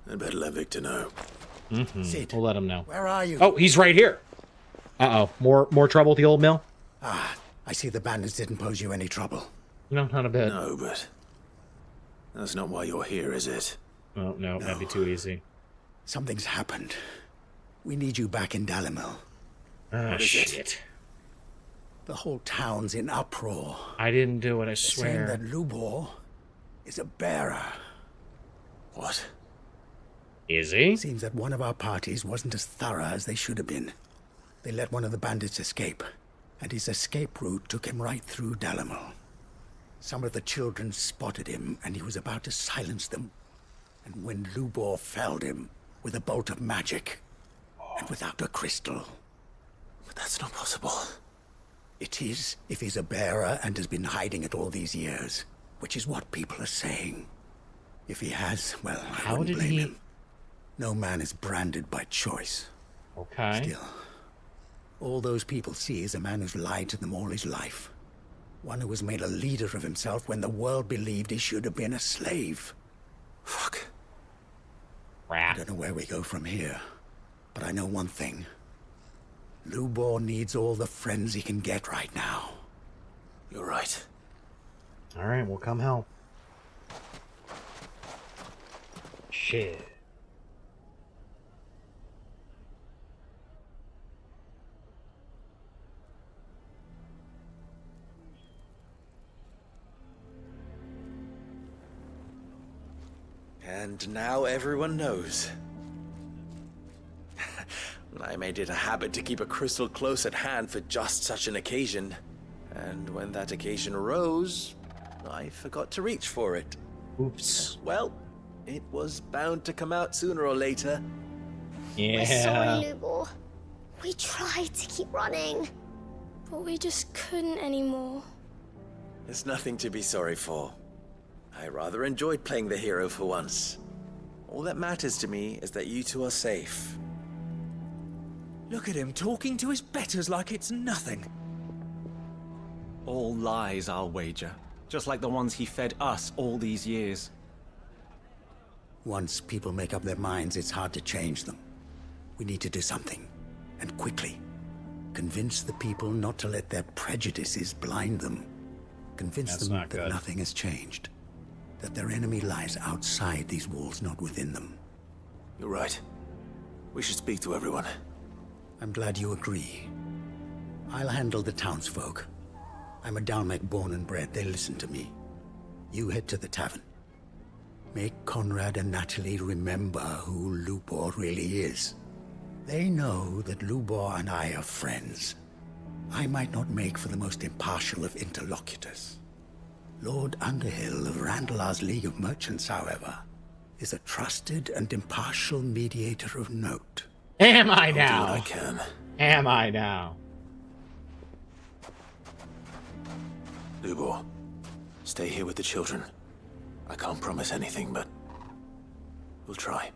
I'd better let Victor know. Mm-hmm. We'll let him know. Where are you? Oh, he's right here. Uh-oh. More trouble with the old mill? Ah, I see the bandits didn't pose you any trouble. No, not a bit. No, but that's not why you're here, is it? Oh, no, that'd be too easy. Something's happened. We need you back in Dalimil. Ah, shit. The whole town's in uproar. I didn't do it, I They're swear. saying that Lubor is a bearer. What? Is he? Seems that one of our parties wasn't as thorough as they should have been. They let one of the bandits escape, and his escape route took him right through Dalimil. Some of the children spotted him, and he was about to silence them. And when Lubor felled him with a bolt of magic, and without a crystal. But that's not possible. It is, if he's a bearer and has been hiding it all these years, which is what people are saying. If he has, well, I wouldn't blame him. No man is branded by choice. Okay. Still, all those people see is a man who's lied to them all his life. One who was made a leader of himself when the world believed he should have been a slave. Fuck. I don't know where we go from here, but I know one thing. Lubor needs all the friends he can get right now. You're right. All right, we'll come help. Shit. And now everyone knows. I made it a habit to keep a crystal close at hand for just such an occasion. And when that occasion arose, I forgot to reach for it. Oops. Well, it was bound to come out sooner or later. Yeah. We're sorry, Lubor. We tried to keep running, but we just couldn't anymore. There's nothing to be sorry for. I rather enjoyed playing the hero for once. All that matters to me is that you two are safe. Look at him talking to his betters like it's nothing. All lies, I'll wager. Just like the ones he fed us all these years. Once people make up their minds, it's hard to change them. We need to do something, and quickly. Convince the people not to let their prejudices blind them. Convince them that nothing has changed. That their enemy lies outside these walls, not within them. You're right. We should speak to everyone. I'm glad you agree. I'll handle the townsfolk. I'm a Dalmec born and bred. They listen to me. You head to the tavern. Make Conrad and Natalie remember who Lubor really is. They know that Lubor and I are friends. I might not make for the most impartial of interlocutors. Lord Underhill of Randalar's League of Merchants, however, is a trusted and impartial mediator of note. Am I now? I'll do what I can. Am I now? Lubor, stay here with the children. I can't promise anything, but we'll try.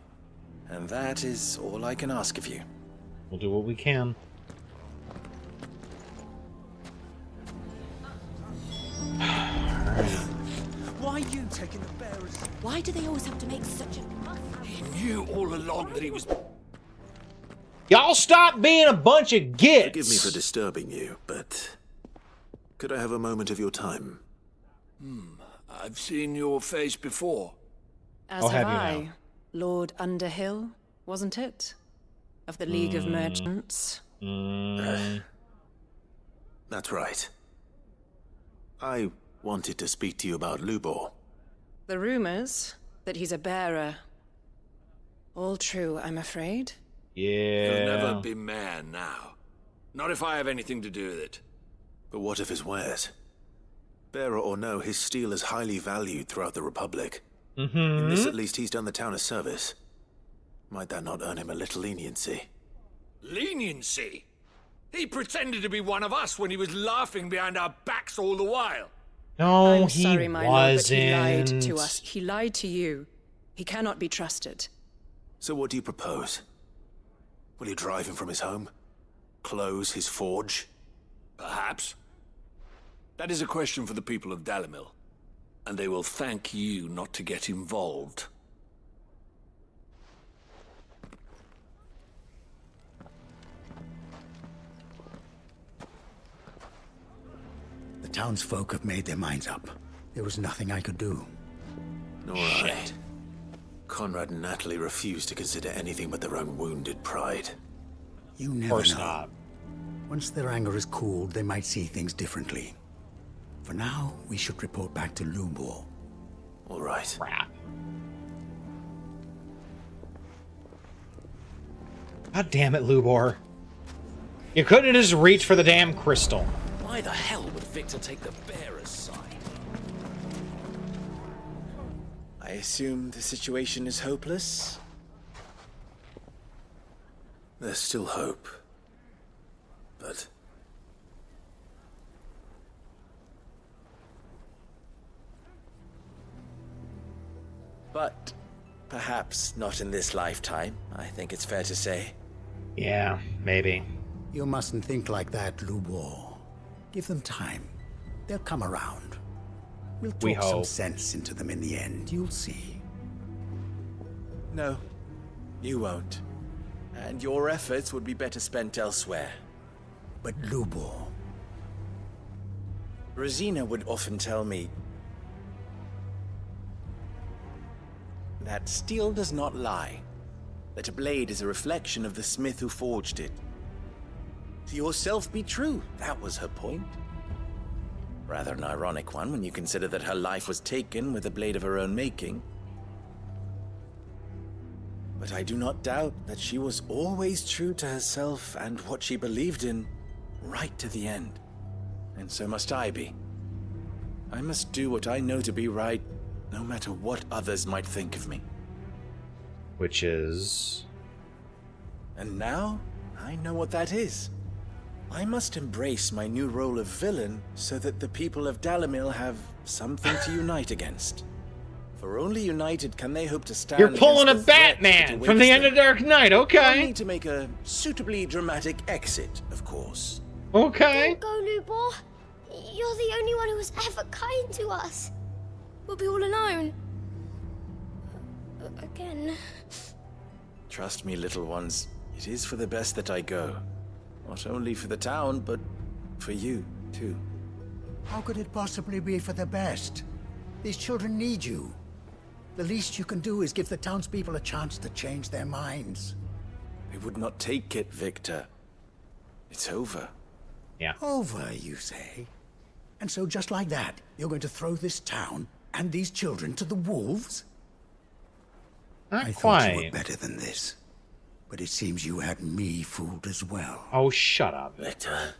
And that is all I can ask of you. We'll do what we can. Why are you taking the bearers? Why do they always have to make such a fuss? He knew all along that he was... Y'all stop being a bunch of gits! Forgive me for disturbing you, but... could I have a moment of your time? I've seen your face before. As have I. Lord Underhill, wasn't it? Of the League of Merchants. That's right. I wanted to speak to you about Lubor. The rumors that he's a bearer. All true, I'm afraid. Yeah. He'll never be mayor now. Not if I have anything to do with it. But what of his wares? Bearer or no, his steel is highly valued throughout the Republic. In this, at least, he's done the town a service. Might that not earn him a little leniency? Leniency? He pretended to be one of us when he was laughing behind our backs all the while. No, I'm he sorry, my lord, but he lied wasn't. to us. He lied to you. He cannot be trusted. So what do you propose? Will you drive him from his home? Close his forge? Perhaps. That is a question for the people of Dalimil. And they will thank you not to get involved. The townsfolk have made their minds up. There was nothing I could do. All right. Conrad and Natalie refuse to consider anything but their own wounded pride. You never know. Once their anger is cooled, they might see things differently. For now, we should report back to Lubor. All right. Crap. God damn it, Lubor. You couldn't just reach for the damn crystal. Why the hell would Victor take the bearer's side? I assume the situation is hopeless? There's still hope. But... But perhaps not in this lifetime, I think it's fair to say. Yeah, maybe. You mustn't think like that, Lubor. Give them time. They'll come around. We'll talk some sense into them in the end, you'll see. No, you won't. And your efforts would be better spent elsewhere. But Lubor... Rosina would often tell me that steel does not lie, that a blade is a reflection of the smith who forged it. To yourself be true, that was her point. Rather an ironic one when you consider that her life was taken with a blade of her own making. But I do not doubt that she was always true to herself and what she believed in, right to the end. And so must I be. I must do what I know to be right, no matter what others might think of me. Which is... And now, I know what that is. I must embrace my new role of villain so that the people of Dalimil have something to unite against. For only united can they hope to stand. You're pulling a against the threat that Batman from awaits the end them. of Dark Knight, I'll okay. need to make a suitably dramatic exit, of course. Okay. Don't go, Lubor. You're the only one who was ever kind to us. We'll be all alone. Again. Trust me, little ones. It is for the best that I go. Not only for the town, but for you, too. How could it possibly be for the best? These children need you. The least you can do is give the townspeople a chance to change their minds. They would not take it, Victor. It's over. Yeah. Over, you say? And so just like that, you're going to throw this town and these children to the wolves? Not I quite. thought you were better than this. But it seems you had me fooled as well. Oh, shut up, Victor.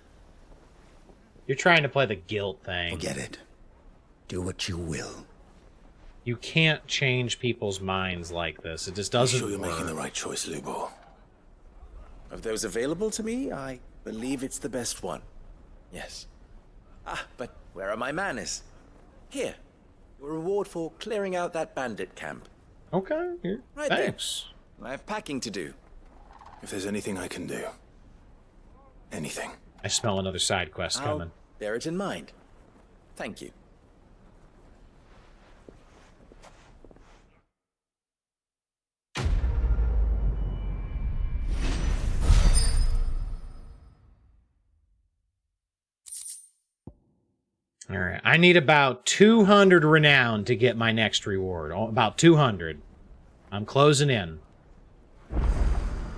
You're trying to play the guilt thing. Forget it. Do what you will. You can't change people's minds like this. It just doesn't Sure you're work. making the right choice, Lubor. Of those available to me, I believe it's the best one. Yes. Ah, but where are my manners? Here. Your reward for clearing out that bandit camp. Okay. Here. Right Thanks. there. I have packing to do. If there's anything I can do. Anything. I smell another side quest I'll coming. bear it in mind. Thank you. All right. I need about 200 renown to get my next reward. Oh, about 200. I'm closing in.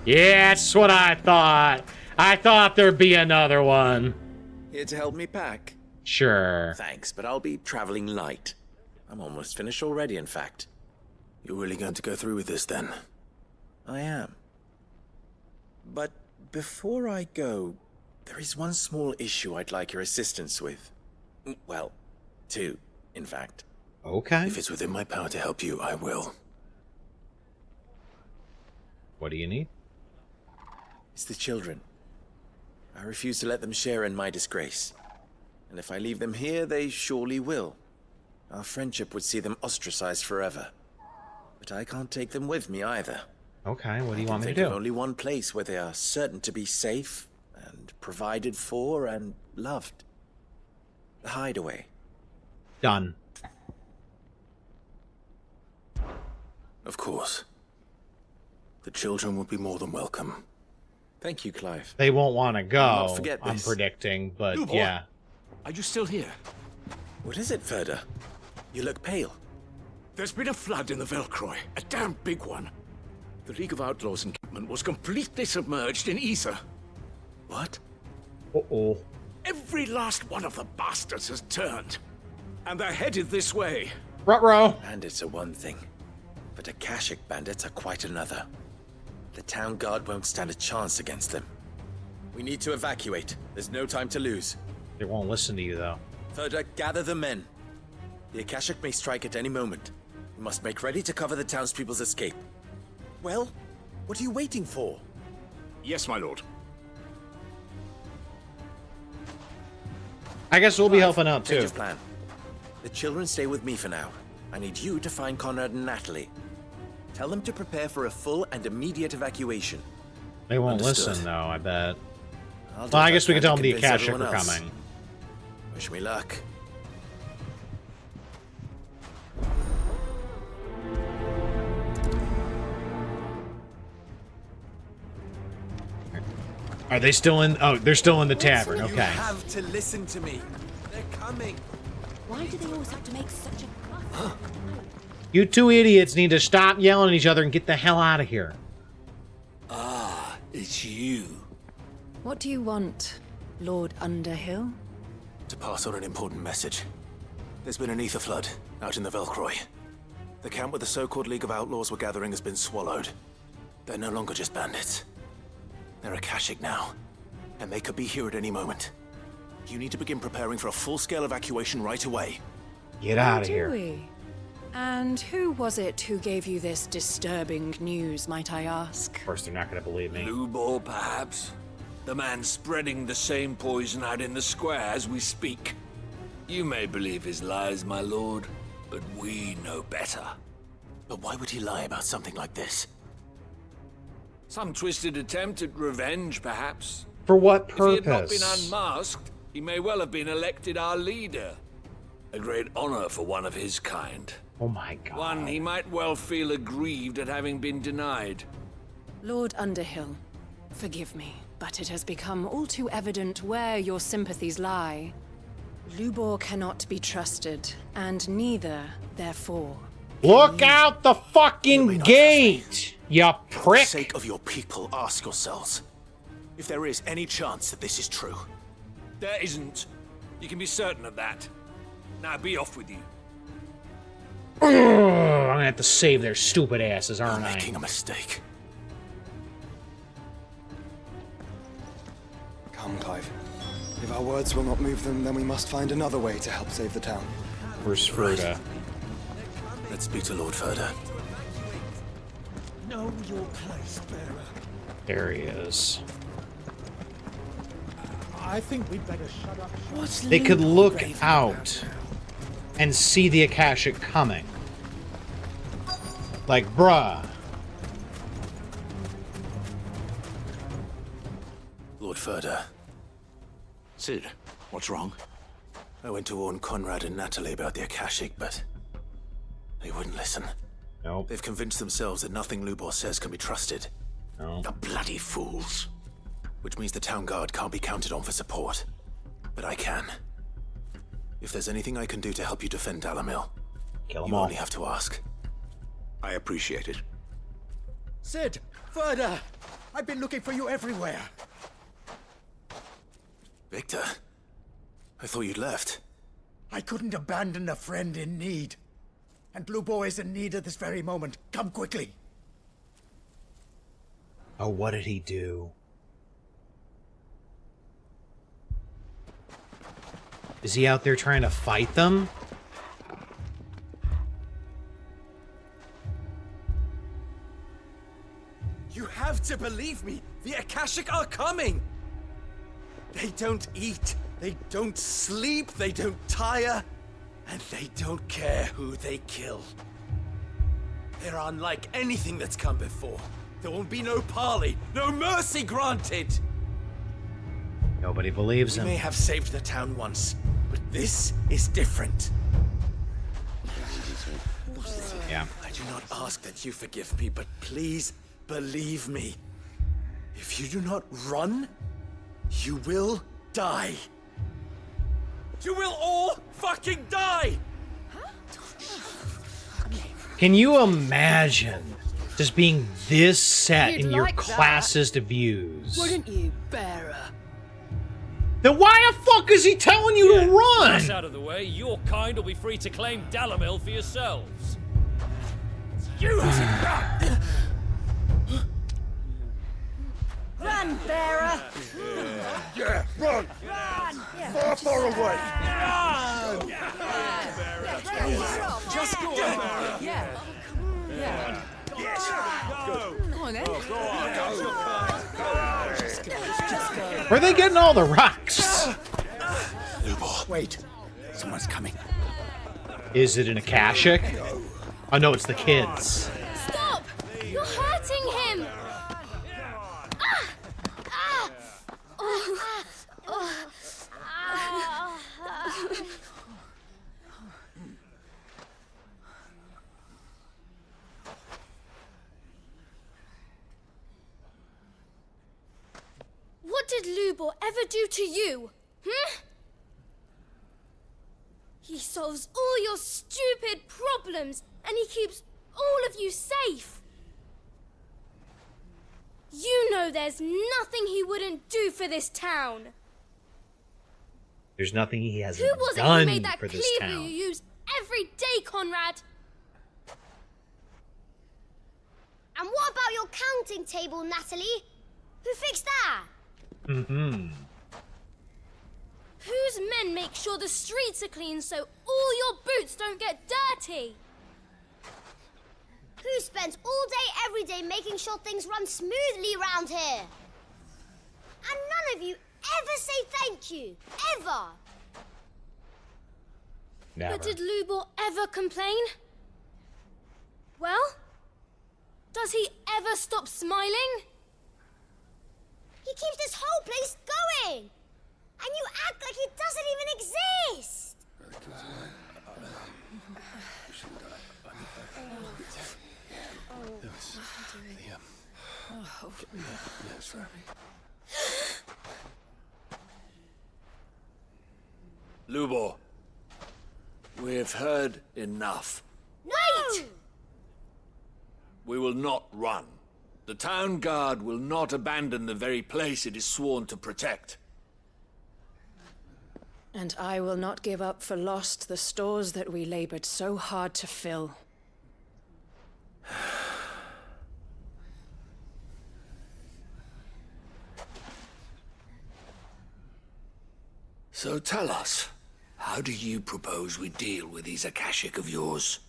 Yeah, that's what I thought. I thought there'd be another one. Here to help me pack? Sure. Thanks, but I'll be traveling light. I'm almost finished already, in fact. You're really going to go through with this, then? I am. But before I go, there is one small issue I'd like your assistance with. Well, two, in fact. Okay. If it's within my power to help you, I will. What do you need? It's the children. I refuse to let them share in my disgrace. And if I leave them here, they surely will. Our friendship would see them ostracized forever. But I can't take them with me either. Okay, what do you want me to I can think do? of only one place where they are certain to be safe and provided for and loved. The hideaway. Done. Of course. The children would be more than welcome. Thank you, Clive. They won't want to go, I'll not forget I'm this. predicting, but Lubor, yeah. Are you still here? What is it, Ferda? You look pale. There's been a flood in the Velcroy, a damn big one. The League of Outlaws encampment was completely submerged in ether. What? Uh-oh. Every last one of the bastards has turned. And they're headed this way. Ruh-roh. Bandits are one thing, but akashic bandits are quite another. The town guard won't stand a chance against them. We need to evacuate. There's no time to lose. They won't listen to you, though. Ferda, gather the men. The akashic may strike at any moment. We must make ready to cover the townspeople's escape. Well, what are you waiting for? Yes, my lord. I guess we'll be helping out, Change too. of plan. The children stay with me for now. I need you to find Conrad and Natalie. Tell them to prepare for a full and immediate evacuation. They won't Understood. listen, though, I bet. I'll do Well, I what guess we can can tell to them the convince Akashic everyone are else. coming. Wish me luck. Are they still in? Oh, they're still in the tavern. You Okay. have to listen to me. They're coming. Why do they always have to make such a fuss? You two idiots need to stop yelling at each other and get the hell out of here. Ah, it's you. What do you want, Lord Underhill? To pass on an important message. There's been an ether flood out in the Velcroy. The camp where the so-called League of Outlaws were gathering has been swallowed. They're no longer just bandits. They're Akashic now, and they could be here at any moment. You need to begin preparing for a full-scale evacuation right away. Get out of Do here. we? And who was it who gave you this disturbing news, might I ask? Of course, they're not going to believe me. Lubor, perhaps? The man spreading the same poison out in the square as we speak. You may believe his lies, my lord. but we know better. But why would he lie about something like this? Some twisted attempt at revenge, perhaps. For what If he had not purpose? been unmasked, he may well have been elected our leader. A great honor for one of his kind. Oh my god. One he might well feel aggrieved at having been denied. Lord Underhill, forgive me, but it has become all too evident where your sympathies lie. Lubor cannot be trusted, and neither, therefore. Look out the fucking gate, you prick! For the sake of your people, ask yourselves if there is any chance that this is true. There isn't. You can be certain of that. Now be off with you. Ugh, I'm gonna have to save their stupid asses, aren't I? Making a mistake. Come, Clive. If our words will not move them, then we must find another way to help save the town. Where's Froda? Let's speak to Lord Froda. Know your place, bearer. There he is. I think we'd better shut up. What's They could look out and see the Akashic coming. Like, bruh. Lord Froda. Sid, what's wrong? I went to warn Conrad and Natalie about the Akashic, but they wouldn't listen. Nope. They've convinced themselves that nothing Lubor says can be trusted. No. The bloody fools. Which means the town guard can't be counted on for support. But I can. If there's anything I can do to help you defend Dalamil, Kill 'em you all. only have to ask. I appreciate it. Sid! Further! I've been looking for you everywhere. Victor? I thought you'd left. I couldn't abandon a friend in need. And Lubor is in need at this very moment. Come quickly. Oh, what did he do? Is he out there trying to fight them? You have to believe me. The Akashic are coming. They don't eat, they don't sleep, they don't tire, and they don't care who they kill. They're unlike anything that's come before. There won't be no parley, no mercy granted. Nobody believes We him. may have saved the town once, but this is different. Yeah. I do not ask that you forgive me, but please believe me. If you do not run, you will die. You will all fucking die! Can you imagine just being this set You'd in your like that. classist views? Wouldn't you, bearer? Then why the fuck is he telling you to run? That's out of the way. Your kind will be free to claim Dalamil for yourselves. You Run, bearer! Yeah, run! Far, far away! Just go on. Yeah. Yeah. Go on, then. Where are they getting all the rocks? Wait. Someone's coming. Is it an Akashic? Oh no, it's the kids. Stop! You're hurting him! What did Lubor ever do to you? He solves all your stupid problems and he keeps all of you safe. You know there's nothing he wouldn't do for this town. There's nothing he hasn't Who was it who done made that for this cleaver town. you use every day, Conrad? And what about your counting table, Natalie? Who fixed that? Mm-hmm. Whose men make sure the streets are clean so all your boots don't get dirty? Who spends all day, every day making sure things run smoothly around here? And none of you ever say thank you. Ever. Never. But did Lubor ever complain? Well, does he ever stop smiling? He keeps this whole place going! And you act like it doesn't even exist! Lubor, we've heard enough. Wait! We will not run. The town guard will not abandon the very place it is sworn to protect. And I will not give up for lost the stores that we labored so hard to fill. So tell us, how do you propose we deal with these akashic of yours?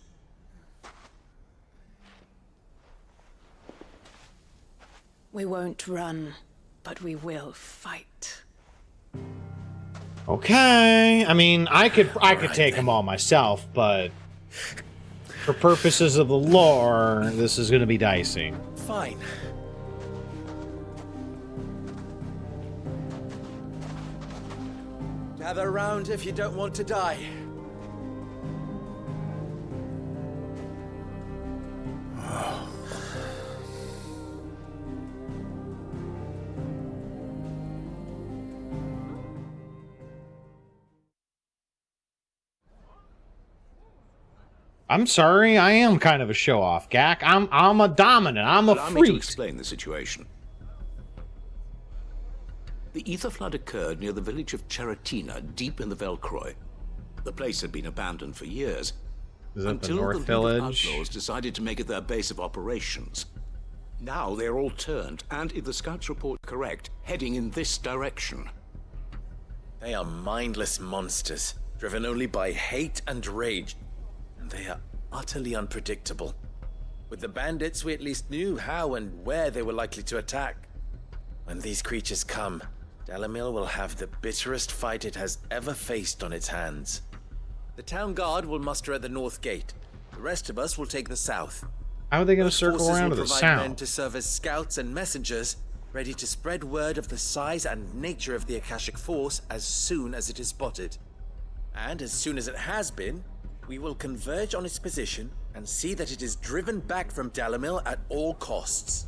We won't run, but we will fight. Okay. I mean, I could take them all myself, but for purposes of the lore, this is going to be dicey. Fine. Gather around if you don't want to die. I'm sorry, I am kind of a show-off, Gak. I'm a dominant. I'm a Allow me to freak. explain the situation. The ether flood occurred near the village of Cheratina, deep in the Velcroy. The place had been abandoned for years, Is that the until North League of Village? Outlaws decided to make it their base of operations. Now they're all turned, and if the scouts report correct, heading in this direction. They are mindless monsters, driven only by hate and rage. And they are utterly unpredictable. With the bandits, we at least knew how and where they were likely to attack. When these creatures come, Dalamil will have the bitterest fight it has ever faced on its hands. The town guard will muster at the north gate. The rest of us will take the south. How are they going to Those circle forces around will to the provide men south? to serve as scouts and messengers, ready to spread word of the size and nature of the Akashic force as soon as it is spotted. And as soon as it has been, we will converge on its position and see that it is driven back from Dalamil at all costs.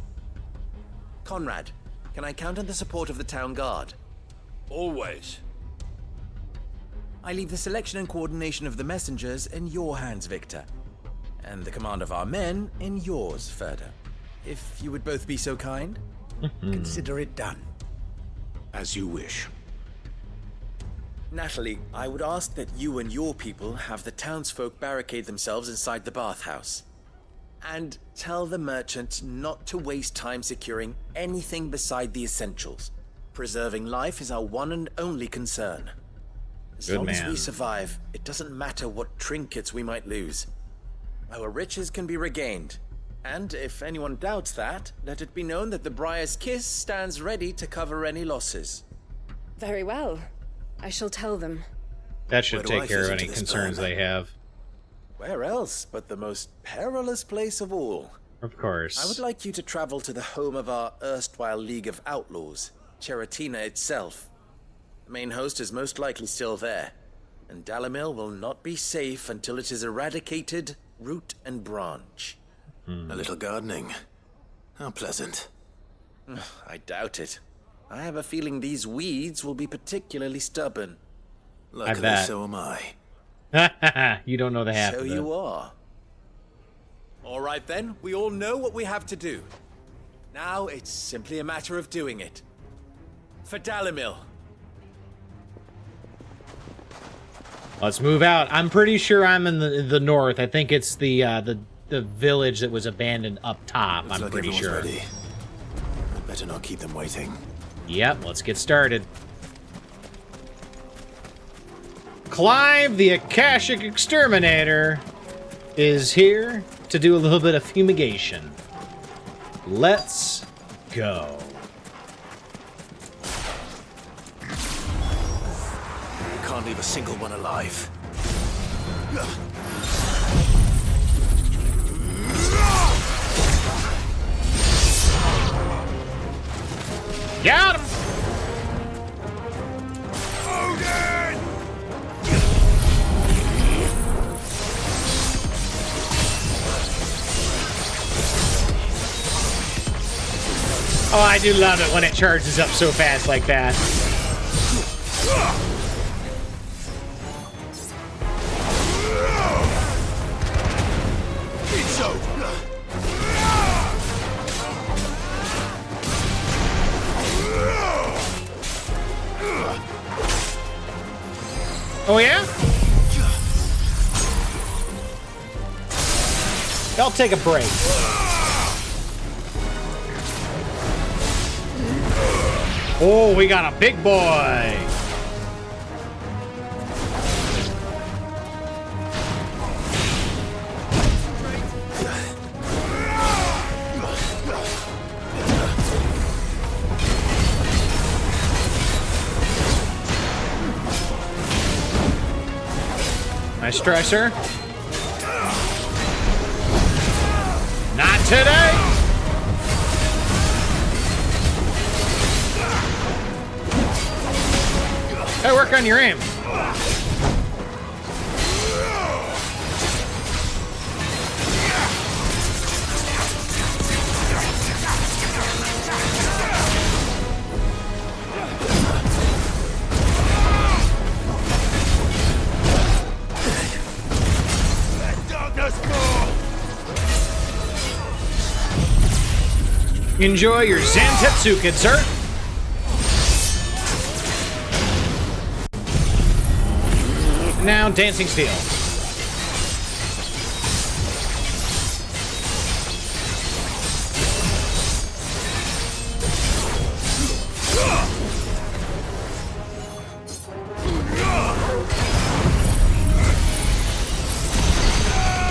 Conrad, can I count on the support of the town guard? Always. I leave the selection and coordination of the messengers in your hands, Victor. And the command of our men in yours, Ferda. If you would both be so kind. Consider it done. As you wish. Natalie, I would ask that you and your people have the townsfolk barricade themselves inside the bathhouse. And tell the merchant not to waste time securing anything beside the essentials. Preserving life is our one and only concern. As Good long as man. we survive, it doesn't matter what trinkets we might lose. Our riches can be regained. And if anyone doubts that, let it be known that the Briar's Kiss stands ready to cover any losses. Very well. I shall tell them. That should Where do I take care of fit any into this concerns plan? they have. Where else but the most perilous place of all? Of course. I would like you to travel to the home of our erstwhile League of Outlaws, Cheratina itself. The main host is most likely still there, and Dalamil will not be safe until it is eradicated, root and branch. A little gardening. How pleasant. I doubt it. I have a feeling these weeds will be particularly stubborn. Luckily, bet. so am I. You don't know the half So of it. you are. All right then, we all know what we have to do. Now it's simply a matter of doing it. For Dalamil. Let's move out. I'm pretty sure I'm in the north. I think it's the village that was abandoned up top. Looks I'm like pretty everyone's sure. ready. I'd better not keep them waiting. Yep, let's get started. Clive, the Akashic Exterminator, is here to do a little bit of fumigation. Let's go. We can't leave a single one alive. Got him! Oh, I do love it when it charges up so fast like that. It's over. Oh, yeah? I'll take a break. Oh, we got a big boy. Nice stressor. Not today. Hey, work on your aim. Enjoy your Zantetsuken, sir. Now, Dancing Steel.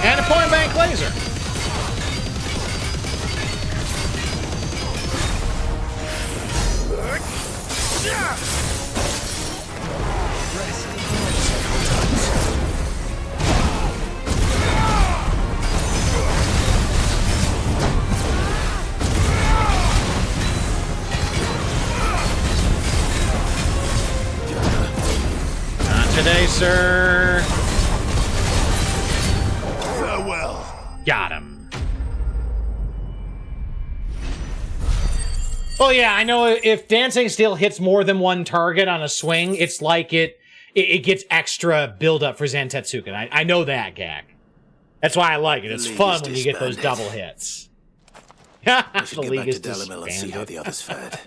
And a point blank laser. Today, sir. Farewell. Got him. Oh yeah, I know if Dancing Steel hits more than one target on a swing, it's like it gets extra build-up for Zantetsuken. I know that gag. That's why I like it. It's fun when you get those double hits. I should get back to Dalimil and see how the others fared.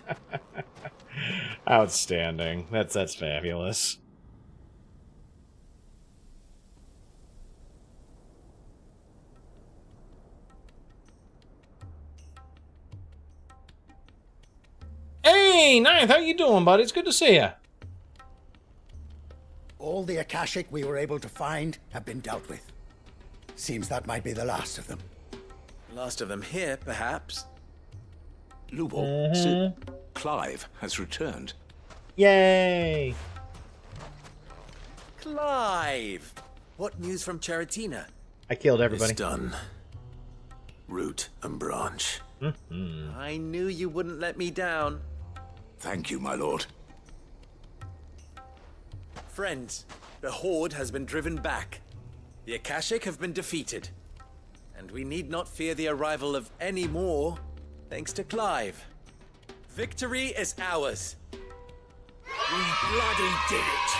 Outstanding. That's fabulous. Hey, Ninth, how you doing, buddy? It's good to see you. All the akashic we were able to find have been dealt with. Seems that might be the last of them. Last of them here, perhaps. Lubor, Clive has returned. Yay! Clive! What news from Cheritina? I killed everybody. It's done. Root and branch. I knew you wouldn't let me down. Thank you, my lord. Friends, the Horde has been driven back. The Akashic have been defeated. And we need not fear the arrival of any more, thanks to Clive. Victory is ours. We bloody did it.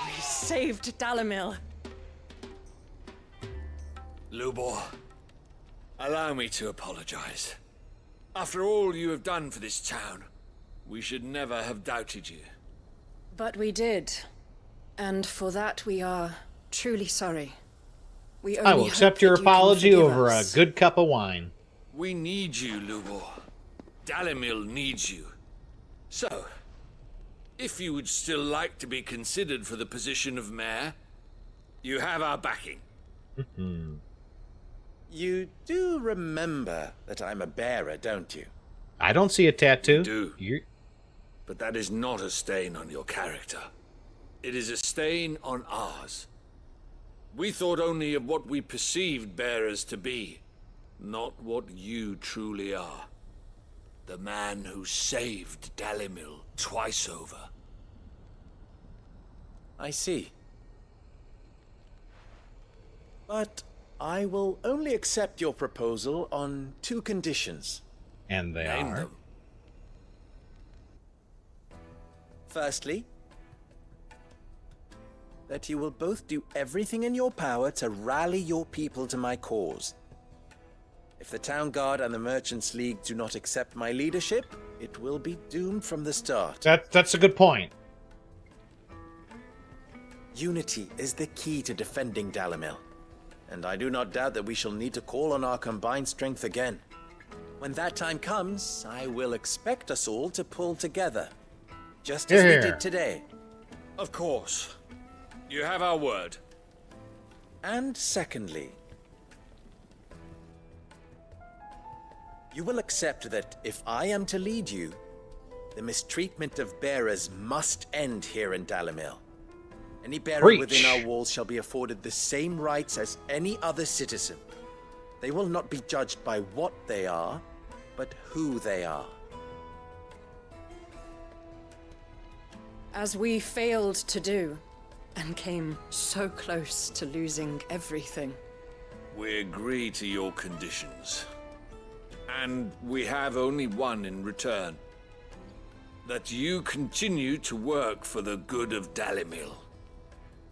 We saved Dalimil. Lubor, allow me to apologize. After all you have done for this town, we should never have doubted you. But we did. And for that we are truly sorry. We only I will accept your apology over a good cup of wine. We need you, Lubor. Dalimil needs you. So, if you would still like to be considered for the position of mayor, you have our backing. You do remember that I'm a bearer, don't you? I don't see a tattoo. You do. But that is not a stain on your character. It is a stain on ours. We thought only of what we perceived bearers to be, not what you truly are. The man who saved Dalimil twice over. I see. But I will only accept your proposal on 2 conditions. And they Name are? them. Firstly, that you will both do everything in your power to rally your people to my cause. If the Town Guard and the Merchants League do not accept my leadership, it will be doomed from the start. That's a good point. Unity is the key to defending Dalimil, and I do not doubt that we shall need to call on our combined strength again. When that time comes, I will expect us all to pull together, just as we did today. Of course. You have our word. And secondly, you will accept that if I am to lead you, the mistreatment of bearers must end here in Dalimil. Any bearer within our walls shall be afforded the same rights as any other citizen. They will not be judged by what they are, but who they are. As we failed to do, and came so close to losing everything. We agree to your conditions. And we have only one in return. That you continue to work for the good of Dalimil,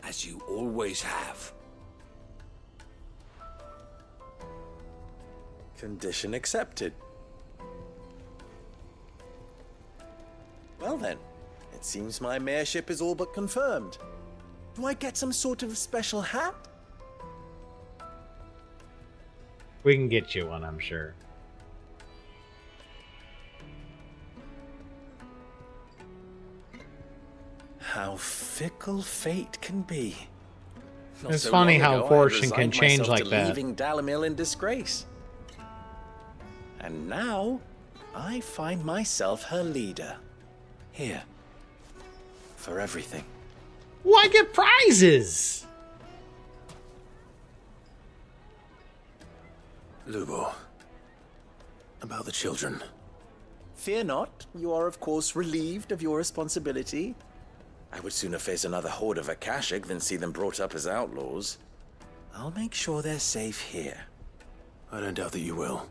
as you always have. Condition accepted. Well then, it seems my mayorship is all but confirmed. Do I get some sort of special hat? We can get you one, I'm sure. How fickle fate can be. Not It's so funny long how ago, I fortune can resigned change myself like to that. Leaving Dalimil in disgrace. And now, I find myself her leader. Here. For everything. Why get prizes? Lubor. About the children. Fear not, you are of course relieved of your responsibility. I would sooner face another horde of akashic than see them brought up as outlaws. I'll make sure they're safe here. I don't doubt that you will.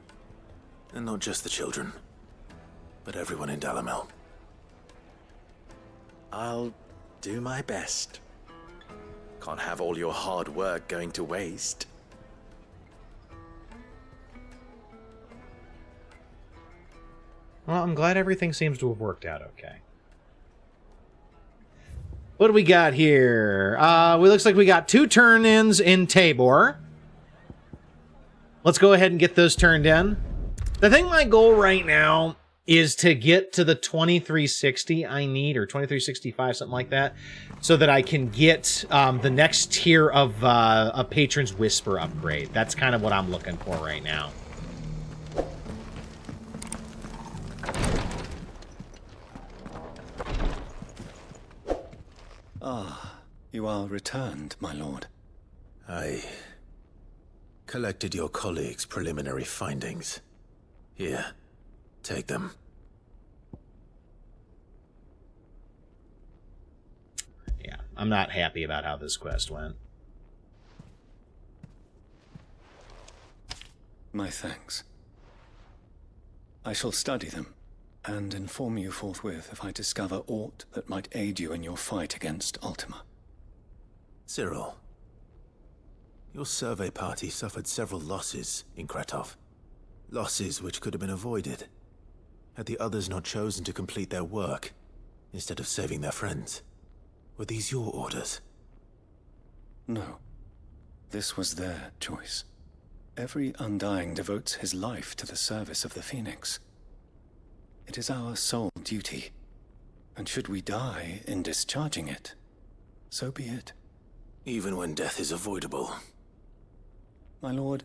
And not just the children, but everyone in Dalimil. I'll do my best. Can't have all your hard work going to waste. Well, I'm glad everything seems to have worked out okay. What do we got here? Looks like we got 2 turn-ins in Tabor. Let's go ahead and get those turned in. I think my goal right now is to get to the 2360 I need, or 2365, something like that, so that I can get the next tier of a Patron's Whisper upgrade. That's kind of what I'm looking for right now. Ah, you are returned, my lord. I collected your colleagues' preliminary findings. Here, take them. Yeah, I'm not happy about how this quest went. My thanks. I shall study them, and inform you forthwith if I discover aught that might aid you in your fight against Ultima. Cyril, your survey party suffered several losses in Kretov. Losses which could have been avoided, had the others not chosen to complete their work, instead of saving their friends. Were these your orders? No. This was their choice. Every Undying devotes his life to the service of the Phoenix. It is our sole duty, and should we die in discharging it, so be it. Even when death is avoidable. My lord,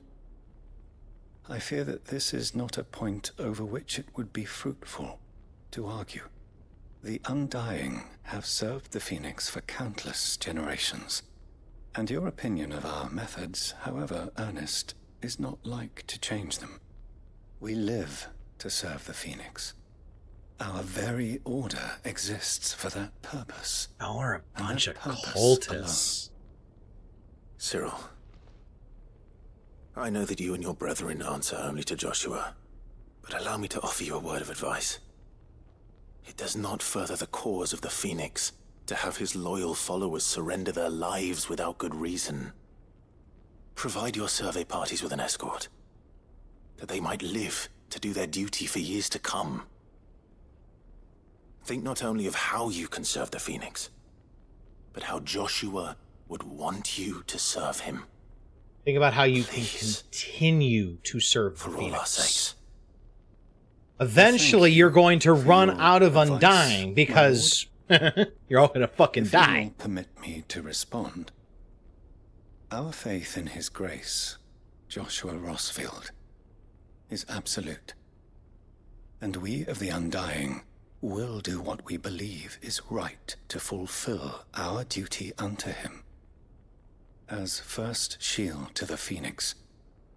I fear that this is not a point over which it would be fruitful to argue. The Undying have served the Phoenix for countless generations, And your opinion of our methods, however earnest, is not like to change them. We live to serve the Phoenix. Our very order exists for that purpose. Y'all are a bunch of purpose cultists. Cyril, I know that you and your brethren answer only to Joshua, but allow me to offer you a word of advice. It does not further the cause of the Phoenix to have his loyal followers surrender their lives without good reason. Provide your survey parties with an escort, that they might live to do their duty for years to come. Think not only of how you can serve the Phoenix, but how Joshua would want you to serve him. Think about how you can continue to serve the For all our sakes. Eventually, you're going to run out of Undying because you're all going to fucking If die. you will permit me to respond. Our faith in his grace, Joshua Rossfield, is absolute. And we of the Undying will do what we believe is right to fulfill our duty unto him. As first shield to the Phoenix,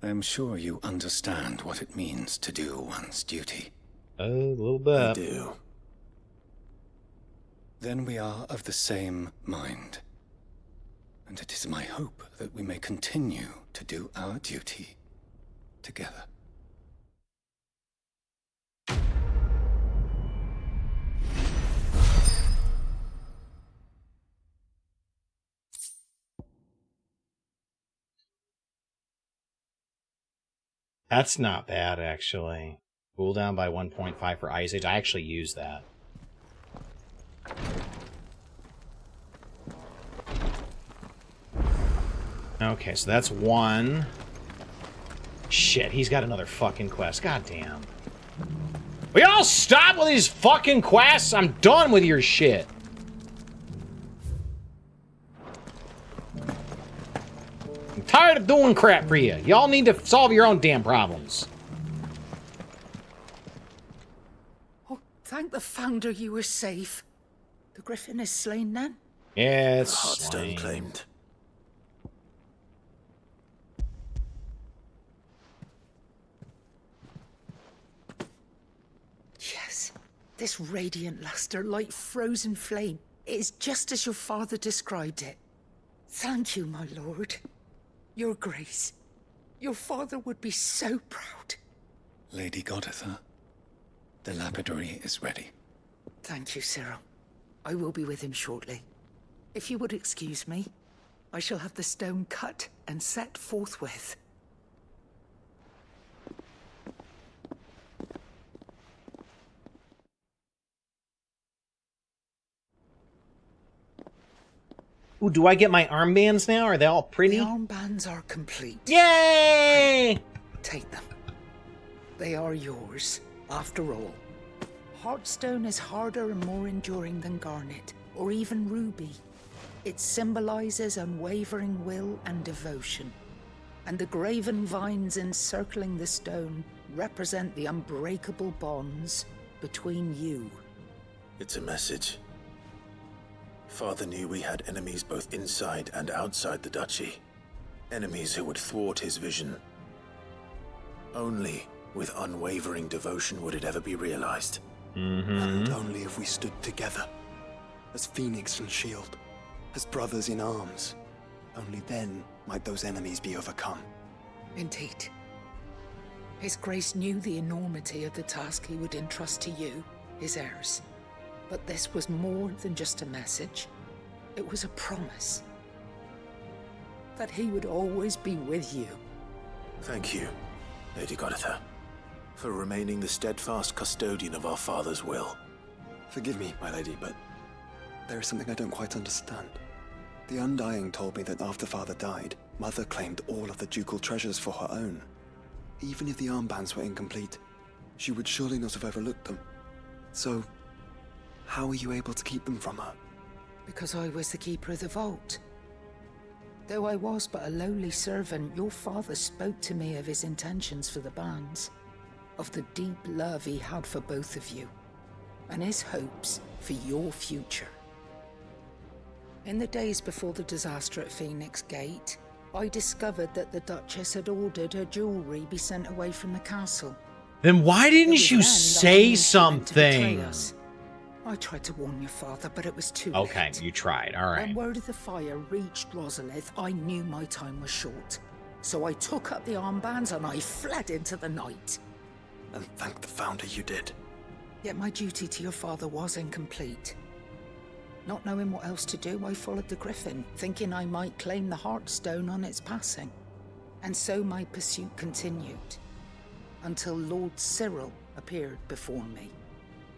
I am sure you understand what it means to do one's duty. A little bit. I do. Then we are of the same mind. And it is my hope that we may continue to do our duty together. That's not bad, actually. Cool down by 1.5 for Ice Age. I actually use that. Okay, so that's one. Shit, he's got another fucking quest. God damn. Will y'all stop with these fucking quests? I'm done with your shit. I'm tired of doing crap for you. Y'all need to solve your own damn problems. Thank the Founder you were safe. The Griffin is slain then? Yeah, it's Heartstone claimed. Yes. This radiant luster, like frozen flame, it is just as your father described it. Thank you, my lord. Your grace. Your father would be so proud. Lady Goditha, the lapidary is ready. Thank you, Cyril. I will be with him shortly. If you would excuse me, I shall have the stone cut and set forthwith. Ooh, do I get my armbands now? Are they all pretty? The armbands are complete. Yay! Take them. They are yours, after all. Heartstone is harder and more enduring than garnet, or even ruby. It symbolizes unwavering will and devotion. And the graven vines encircling the stone represent the unbreakable bonds between you. It's a message. Father knew we had enemies both inside and outside the duchy. Enemies who would thwart his vision. Only with unwavering devotion would it ever be realized. And only if we stood together, as Phoenix and Shield, as brothers in arms, only then might those enemies be overcome. Indeed. His Grace knew the enormity of the task he would entrust to you, his heirs. But this was more than just a message. It was a promise. That he would always be with you. Thank you, Lady Goditha, for remaining the steadfast custodian of our father's will. Forgive me, my lady, but there is something I don't quite understand. The Undying told me that after Father died, Mother claimed all of the ducal treasures for her own. Even if the armbands were incomplete, she would surely not have overlooked them. So, how were you able to keep them from her? Because I was the keeper of the vault. Though I was but a lowly servant, your father spoke to me of his intentions for the bands, of the deep love he had for both of you, and his hopes for your future. In the days before the disaster at Phoenix Gate, I discovered that the Duchess had ordered her jewelry be sent away from the castle. Then why It didn't was you then that I say knew she meant to betray something? us. I tried to warn your father, but it was too Okay, late. you tried. All right. When word of the fire reached Rosalith, I knew my time was short. So I took up the armbands and I fled into the night. And thank the Founder you did. Yet my duty to your father was incomplete. Not knowing what else to do, I followed the Griffin, thinking I might claim the Heartstone on its passing. And so my pursuit continued, until Lord Cyril appeared before me.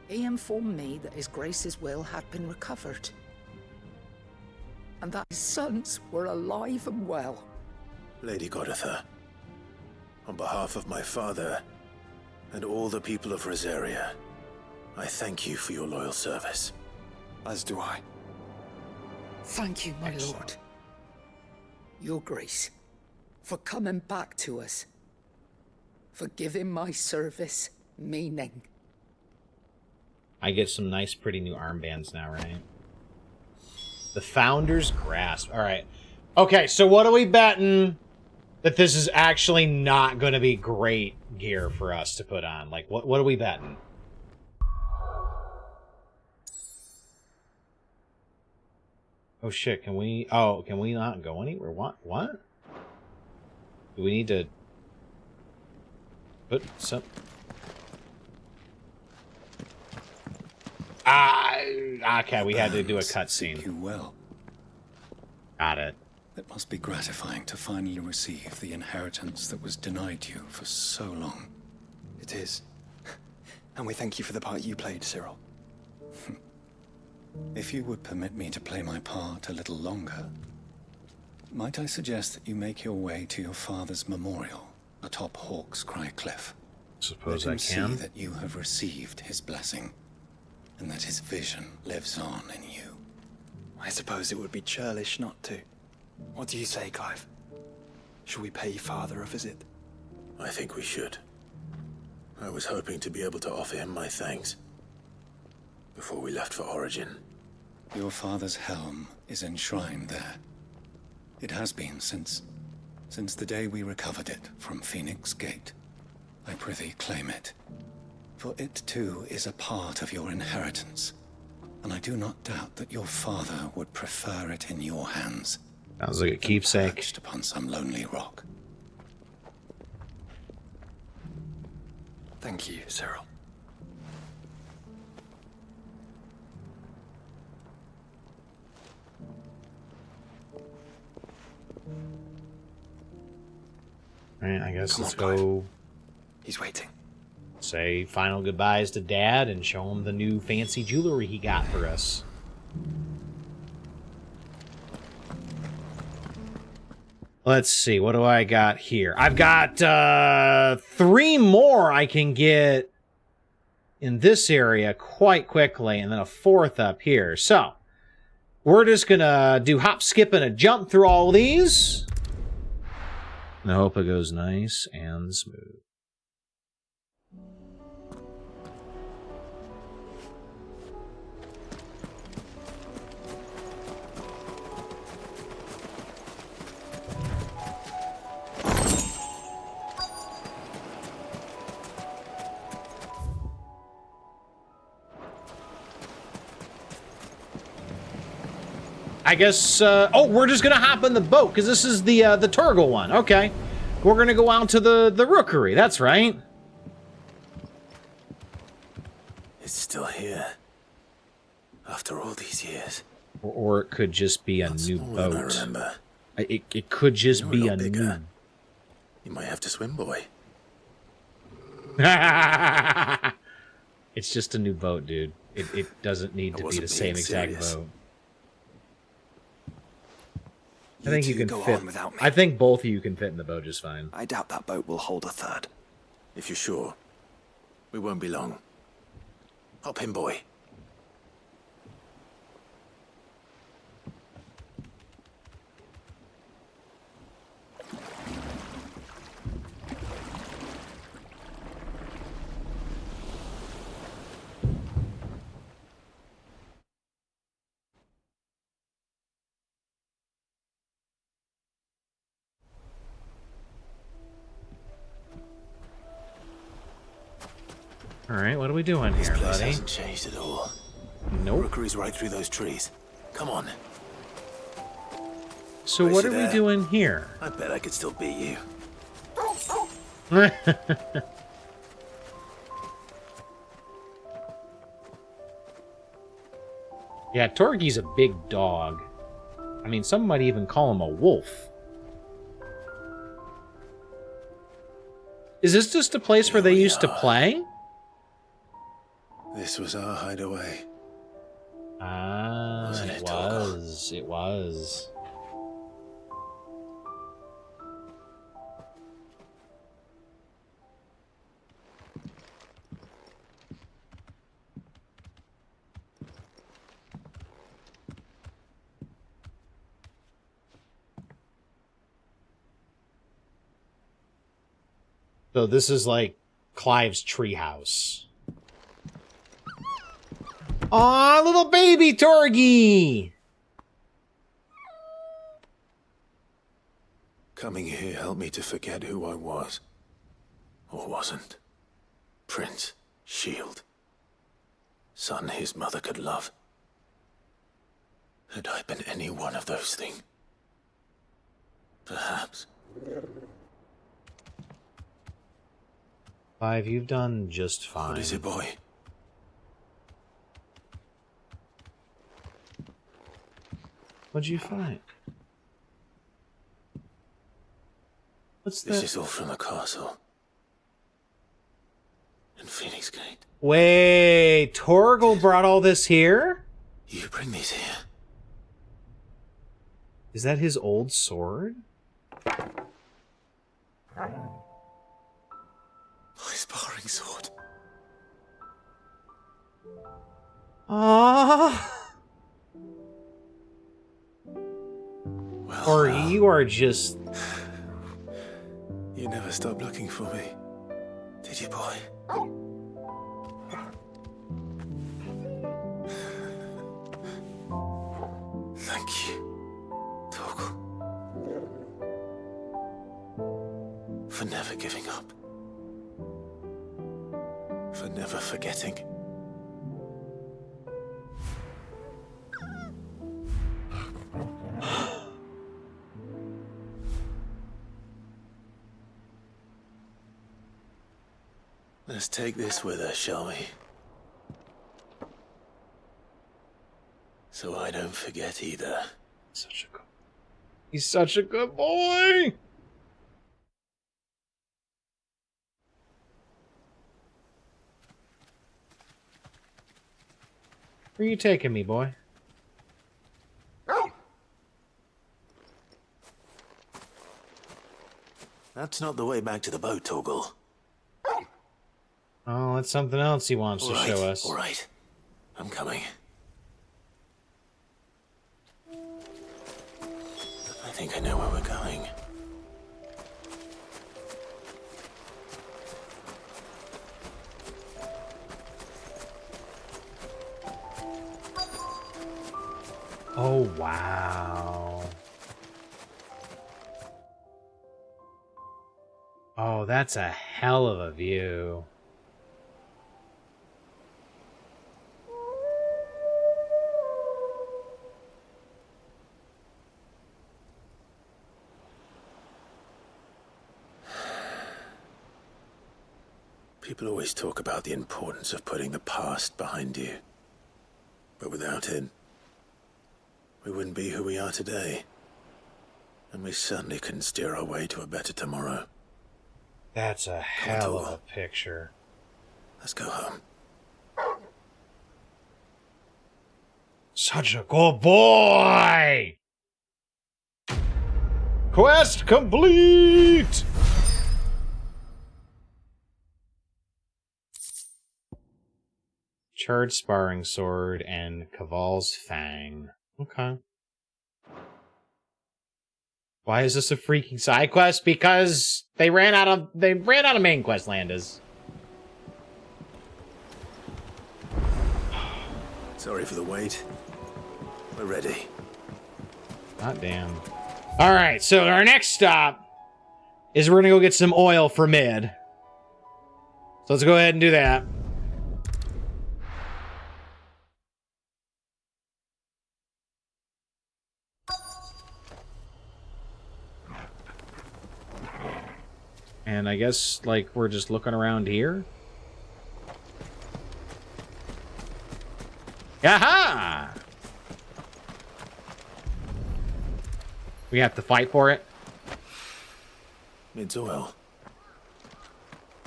He informed me that His Grace's will had been recovered, and that his sons were alive and well. Lady Goditha, on behalf of my father and all the people of Rosaria, I thank you for your loyal service. As do I. Thank you, my lord. Your Grace, for coming back to us, for giving my service meaning. I get some nice, pretty new armbands now, right? The Founder's Grasp. All right. Okay, so what are we betting that this is actually not going to be great gear for us to put on? Like, what are we betting? Oh, shit. Can we not go anywhere? What? Do we need to put some... okay, we had to do a cutscene. You well. Got it. It must be gratifying to finally receive the inheritance that was denied you for so long. It is. And we thank you for the part you played, Cyril. If you would permit me to play my part a little longer, might I suggest that you make your way to your father's memorial atop Hawk's Cry Cliff? Suppose Let I him can. see that you have received his blessing, and that his vision lives on in you. I suppose it would be churlish not to. What do you say, Clive? Should we pay Father a visit? I think we should. I was hoping to be able to offer him my thanks before we left for Origin. Your father's helm is enshrined there. It has been since the day we recovered it from Phoenix Gate. I prithee claim it, for it too is a part of your inheritance, and I do not doubt that your father would prefer it in your hands. Sounds like a keepsake. Perched upon some lonely rock. Thank you, Cyril. Alright, I guess Come let's on, go He's waiting. say final goodbyes to Dad and show him the new fancy jewelry he got for us. Let's see, what do I got here? I've got 3 more I can get in this area quite quickly, and then a 4th up here. So, we're just gonna do hop, skip, and a jump through all these. And I hope it goes nice and smooth. I guess, oh, we're just gonna hop in the boat, because this is the Turgle one. Okay. We're gonna go out to the rookery, that's right. It's still here. After all these years. Or it could just be a new Smaller than I boat. remember. It could just be a bigger. new... You might have to swim, boy. It's just a new boat, dude. It doesn't need to be the same exact boat. I think you can fit. I think both of you can fit in the boat just fine. I doubt that boat will hold a third. If you're sure, we won't be long. Hop in, boy. All right, what are we doing This here, place buddy? hasn't changed at all. Nope. Rookery's right through those trees. Come on. So what are we doing here? I bet I could still beat you. Yeah, Torgi's a big dog. I mean, some might even call him a wolf. Is this just a place where they used to play? This was our hideaway. Ah, it was. It was. So this is like Clive's treehouse. Aw, little baby Torgi! Coming here helped me to forget who I was. Or wasn't. Prince, shield. Son his mother could love. Had I been any one of those things? Perhaps. Clive, you've done just fine. What is it, boy? What'd you find? What's that? This is all from the castle. In Phoenix Gate. Wait, Torgal brought all this here? You bring these here. Is that his old sword? My sparring sword. Ah. Or you are just... You never stopped looking for me, did you, boy? Thank you, Torgal, for never giving up, for never forgetting. Let's take this with us, shall we? So I don't forget either. He's such a good boy! Where are you taking me, boy? That's not the way back to the boat, Torgal. Oh, that's something else he wants to show us. All right. I'm coming. I think I know where we're going. Oh, wow. Oh, that's a hell of a view. People always talk about the importance of putting the past behind you. But without it, we wouldn't be who we are today. And we certainly couldn't steer our way to a better tomorrow. That's a hell of a picture. Let's go home. Such a good boy! Quest complete! Charred sparring sword and Caval's fang. Okay. Why is this a freaking side quest? Because they ran out of main quest, Landis. Sorry for the wait. We're ready. God damn. Alright, so our next stop is we're gonna go get some oil for mid. So let's go ahead and do that. And I guess, like, we're just looking around here. Aha! We have to fight for it. It's oil.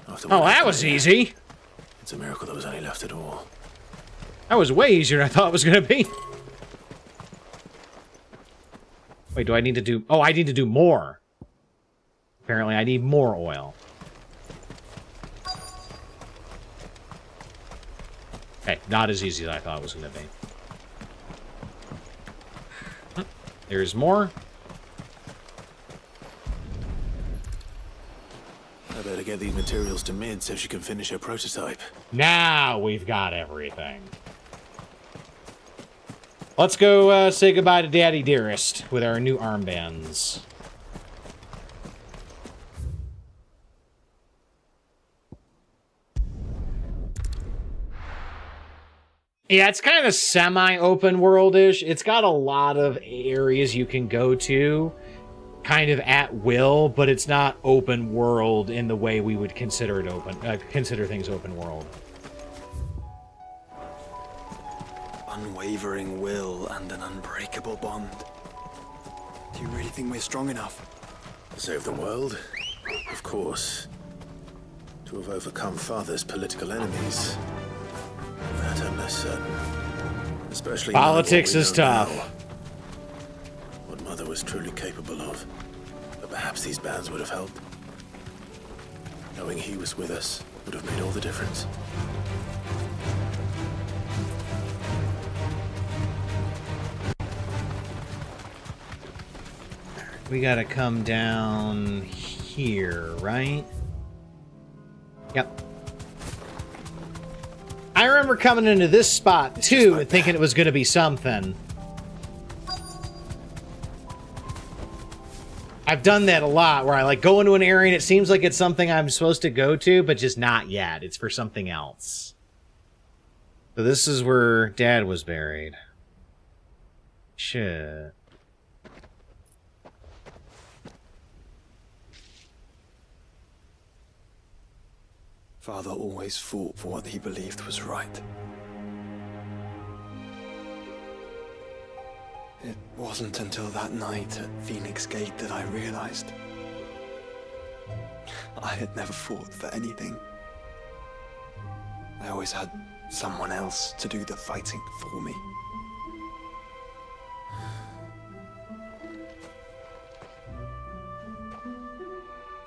Oh, that was easy. It's a miracle there was any left at all. That was way easier than I thought it was going to be. Wait, do I need to do... Oh, I need to do more. Apparently, I need more oil. Okay, not as easy as I thought it was going to be. There's more. I better get these materials to Mid so she can finish her prototype. Now we've got everything. Let's go say goodbye to Daddy Dearest with our new armbands. Yeah, it's kind of semi-open world-ish. It's got a lot of areas you can go to, kind of at will, but it's not open world in the way we would consider it open. Consider things open world. Unwavering will and an unbreakable bond. Do you really think we're strong enough? To save the world? Of course. To have overcome Father's political enemies? That I'm less certain. Especially politics is tough. What Mother was truly capable of. But perhaps these bands would have helped. Knowing he was with us would have made all the difference. We gotta come down here, right? Yep. I remember coming into this spot, too, and thinking it was gonna be something. I've done that a lot, where I, like, go into an area and it seems like it's something I'm supposed to go to, but just not yet. It's for something else. So this is where Dad was buried. Shit. Father always fought for what he believed was right. It wasn't until that night at Phoenix Gate that I realized I had never fought for anything. I always had someone else to do the fighting for me.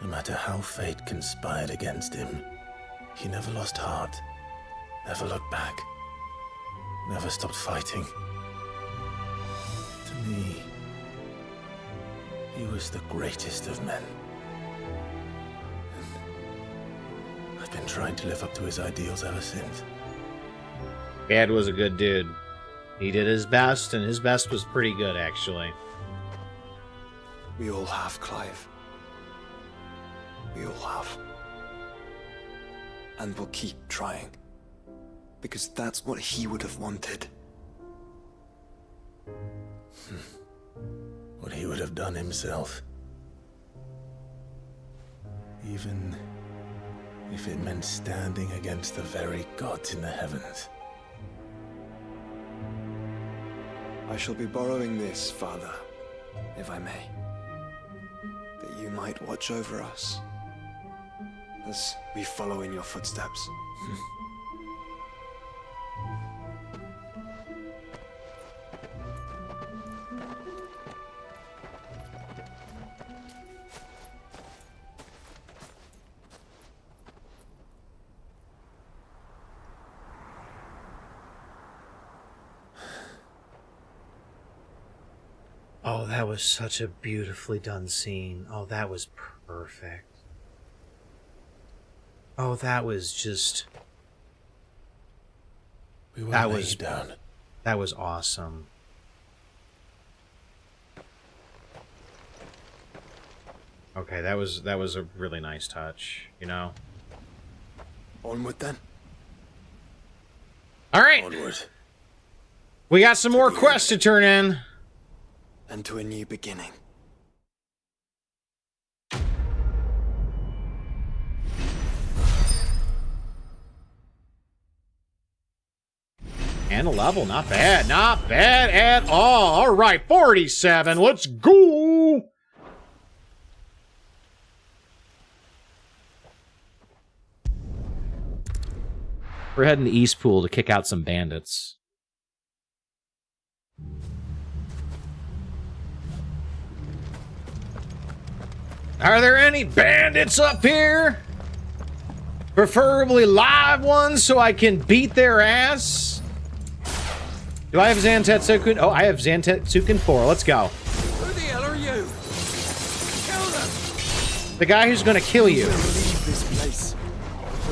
No matter how fate conspired against him, he never lost heart, never looked back, never stopped fighting. To me, he was the greatest of men. And I've been trying to live up to his ideals ever since. Dad was a good dude. He did his best, and his best was pretty good, actually. We all have, Clive. We all have. And we'll keep trying. Because that's what he would have wanted. What he would have done himself. Even if it meant standing against the very gods in the heavens. I shall be borrowing this, Father, if I may. That you might watch over us as we follow in your footsteps. Oh, that was such a beautifully done scene. Oh, that was perfect. Oh, that was just... That was down. That was awesome. Okay, that was a really nice touch, you know? Onward then. All right. Onward. We got some more quests to turn in. And to a new beginning. And a level, not bad. Not bad at all. All right, 47. Let's go. We're heading to Eastpool to kick out some bandits. Are there any bandits up here? Preferably live ones so I can beat their ass? Do I have Zantetsuken? Oh, I have Zantetsuken 4. Let's go. Who the hell are you? Kill them! The guy who's gonna kill you. Leave this place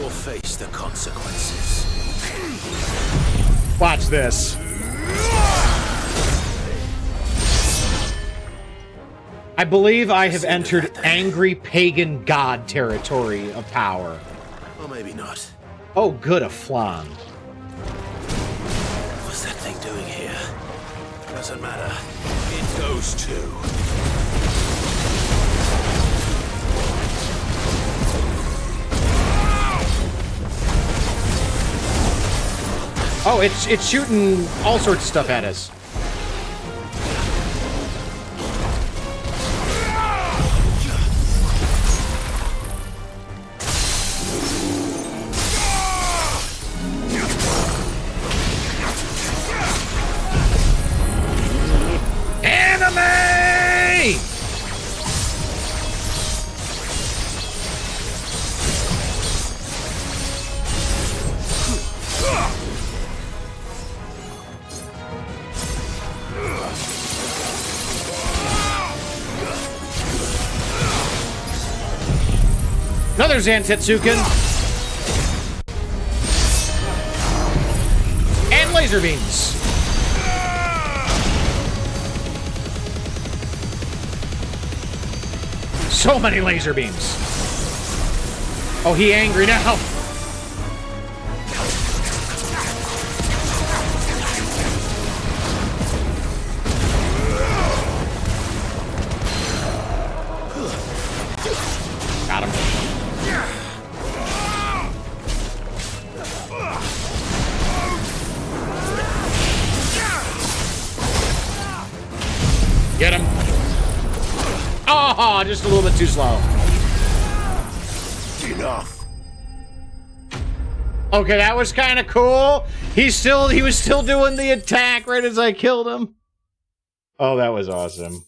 or face the consequences. Watch this. I believe I have entered angry pagan god territory of power. Or maybe not. Oh, good a flan. What's that thing doing here? Doesn't matter. It goes too. Oh, it's shooting all sorts of stuff at us. Enemy! Another Zantetsuken. And laser beams. So many laser beams. Oh, he angry now. Got him. Get him. Oh, just a little bit too slow. Enough. Okay, that was kind of cool. He was still doing the attack right as I killed him. Oh, that was awesome.